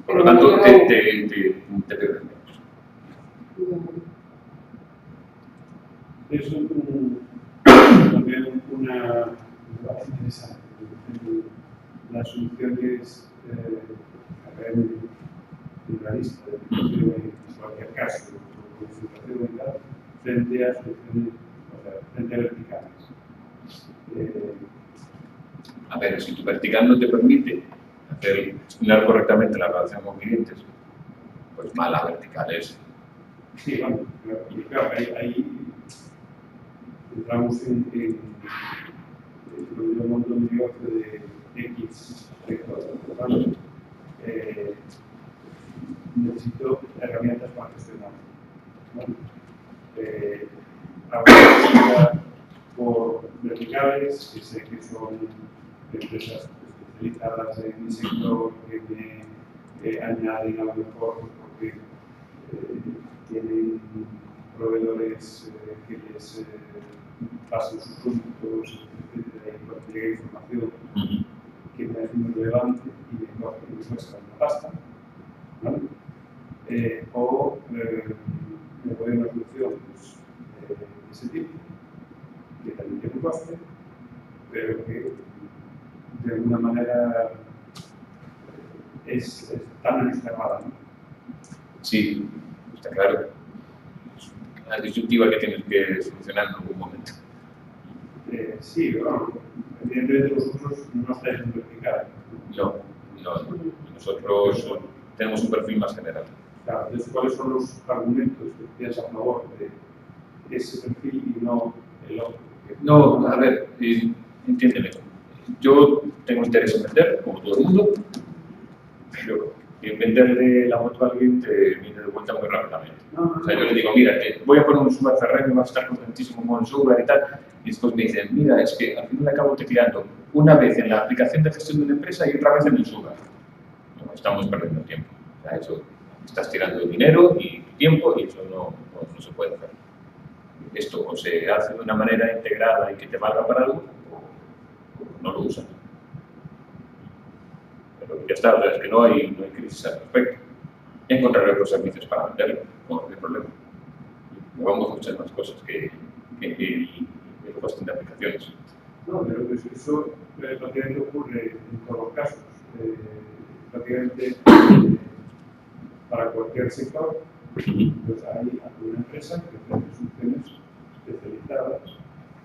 por lo tanto te pierdes menos. Es también una base interesante. La solución es generalista, en cualquier caso, concentración y tal, frente a soluciones, frente a verticales. A ver, si tu vertical no te permite gestionar correctamente la relación con clientes, pues mala vertical es. Sí, bueno, claro, ahí entramos en un montón de negocio de X sector. Necesito herramientas para gestionar. Ahora por verticales, que sé que son empresas especializadas en mi sector que me añaden a lo mejor porque tienen proveedores que les pasan sus productos, etcétera, y cuando llega información que me es muy relevante y me cuesta una pasta, ¿vale? O me puede una solución pues, de ese tipo, que también tiene un coste, pero que de alguna manera está menos cerrada, ¿no? Sí, está claro. Es una disyuntiva que tienes que solucionar en algún momento. Sí, pero evidentemente vosotros no estáis en vertical. No. Nosotros tenemos un perfil más general. Claro, entonces, ¿cuáles son los argumentos que tienes a favor de ese perfil y no el otro? No, a ver, entiéndeme. Yo tengo interés en vender, como todo el mundo, pero venderle la moto a alguien te viene de vuelta muy rápidamente. O sea, yo le digo, mira, voy a poner un Subaru Ferrari, vas a estar contentísimo con el Subaru y tal, y después me dicen, mira, es que al final acabo tecleando una vez en la aplicación de gestión de la empresa y otra vez en el Subaru. No, estamos perdiendo tiempo. O sea, eso, estás tirando dinero y tiempo y eso no se puede hacer. Esto o se hace de una manera integrada y que te valga para algo, o no lo usas. Pero ya está, o sea, es que no hay crisis al respecto. Encontraré otros servicios para venderlo, no hay problema. Llevamos muchas más cosas que el coste de aplicaciones. No, pero pues eso prácticamente ocurre en todos los casos. Prácticamente para cualquier sector, pues hay alguna empresa que ofrece soluciones especializadas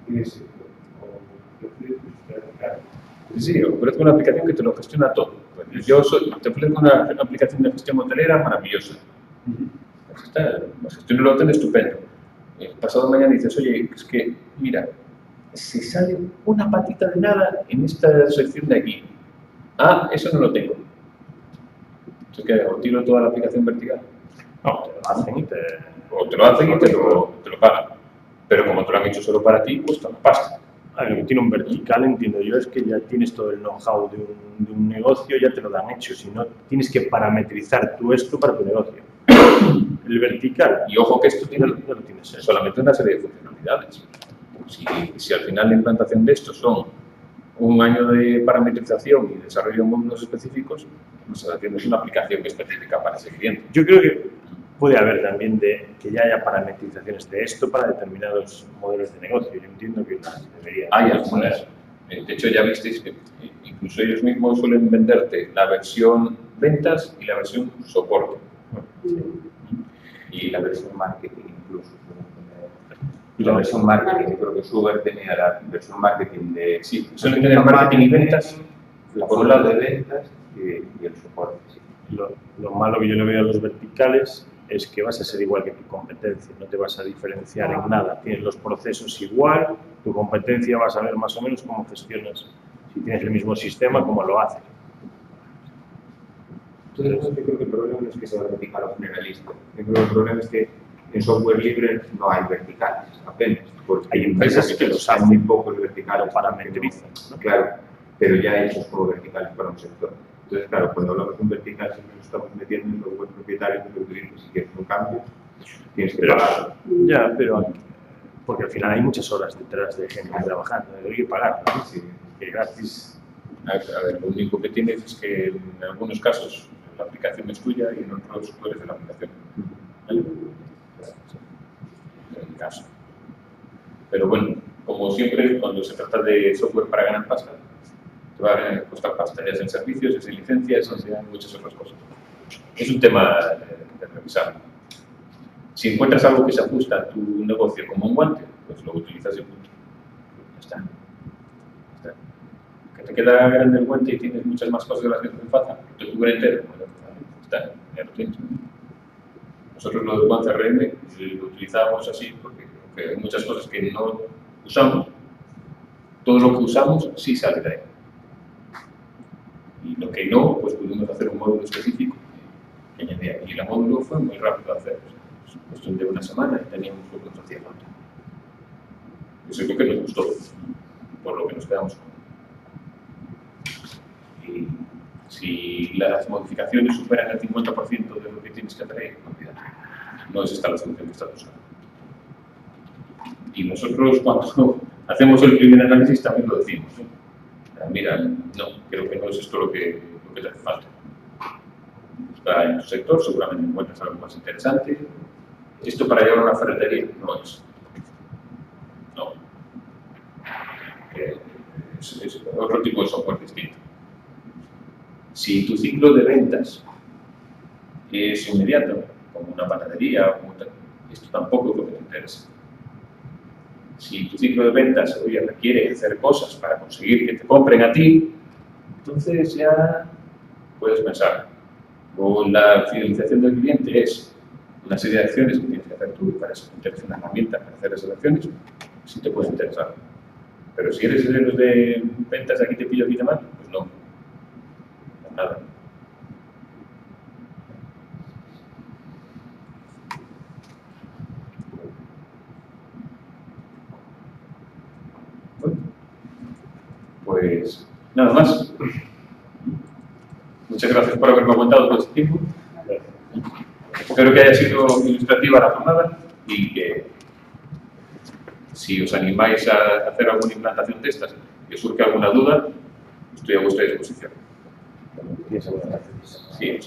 en ese sector. O ofrece verticales. Sí, ofrezco una aplicación que te lo gestiona todo. Pues te ofrezco una aplicación de gestión hotelera maravillosa. Pues está, la gestión del hotel estupendo. Pasado mañana dices, oye, es que, mira, se sale una patita de nada en esta sección de aquí. Ah, eso no lo tengo. Entonces, ¿qué hago? ¿Tiro toda la aplicación vertical? No, te lo hacen y te lo pagan. Pero como te lo han hecho solo para ti, cuesta una pasta. Lo que tiene un vertical, entiendo yo, es que ya tienes todo el know-how de un negocio, ya te lo dan hecho, si no tienes que parametrizar tú esto para tu negocio. El vertical. Y ojo que esto tiene no lo tienes solamente una serie de funcionalidades. Si al final la implantación de esto son un año de parametrización y desarrollo de módulos específicos, pues tienes una aplicación específica para ese cliente. Yo creo que puede haber también que ya haya parametrizaciones de esto para determinados modelos de negocio. Yo entiendo que debería. Hay algunas. De hecho, ya visteis que incluso ellos mismos suelen venderte la versión ventas y la versión soporte. Y la versión marketing incluso. Y la versión marketing, creo que Sugar tenía la versión marketing de... Sí, suelen tener marketing y ventas. Por un lado de ventas y el soporte. Sí. Lo malo que yo le veo a los verticales es que vas a ser igual que tu competencia, no te vas a diferenciar en nada. Tienes los procesos igual, tu competencia va a saber más o menos cómo gestionas. Si tienes el mismo sistema, cómo lo haces. Entonces, yo creo que el problema no es que sea vertical o generalista. Yo creo que el problema es que en software libre no hay verticales, apenas. Porque hay empresas que los hacen muy pocos verticales parametrizan, ¿no? Claro, pero ya hechos como verticales para un sector. Entonces, claro, cuando hablamos de un vertical siempre nos estamos metiendo en los web propietarios que lo utilizan. Si quieres un cambio, tienes que pagar. Ya, pero porque al final hay muchas horas detrás de gente trabajando, hay que pagar, ¿no? Sí. Que gratis. A ver, lo único que tienes es que en algunos casos la aplicación es tuya y en otros tú eres de la aplicación. ¿Vale? En el caso. Pero bueno, como siempre, cuando se trata de software para ganar pasta, te va a costar pasta, ya sea en servicios, ya sea en licencias, ya sea en muchas otras cosas. Es un tema de revisar. Si encuentras algo que se ajusta a tu negocio como un guante, pues lo utilizas y punto. Ya está. Que te queda grande el guante y tienes muchas más cosas de las que te hacen falta, te cubre entero, pues ya está, ya lo tienes. Nosotros lo de OneCRM lo utilizábamos así porque hay muchas cosas que no usamos, todo lo que usamos sí sale de ahí. Y lo que no, pues pudimos hacer un módulo específico que añadía. Y el módulo fue muy rápido de hacer. Cuestión de una semana y teníamos lo que nos hacía falta. Eso es lo que nos gustó, por lo que nos quedamos con. Y si las modificaciones superan el 50% de lo que tienes que traer, olvídate. No es esta la solución que estás buscando. Y nosotros cuando hacemos el primer análisis también lo decimos. Mira, no, creo que no es esto lo que te hace falta. Busca en tu sector, seguramente encuentras algo más interesante. Esto para llevar a una ferretería no es. No. Es otro tipo de software distinto. Si tu ciclo de ventas es inmediato, como una panadería o como tal, esto tampoco es lo que te interesa. Si tu ciclo de ventas requiere hacer cosas para conseguir que te compren a ti, entonces ya puedes pensar. O la fidelización del cliente es una serie de acciones que tienes que hacer tú y para eso te interesa una herramienta para hacer esas acciones, sí te puede interesar. Pero si eres de los de ventas, aquí te pillo, aquí te mato, pues no. Nada. Bueno, pues nada más. Muchas gracias por haberme aguantado todo este tiempo. Espero que haya sido ilustrativa la jornada y que si os animáis a hacer alguna implantación de estas y os surge alguna duda, estoy a vuestra disposición. ¿Tienes alguna pregunta? Sí,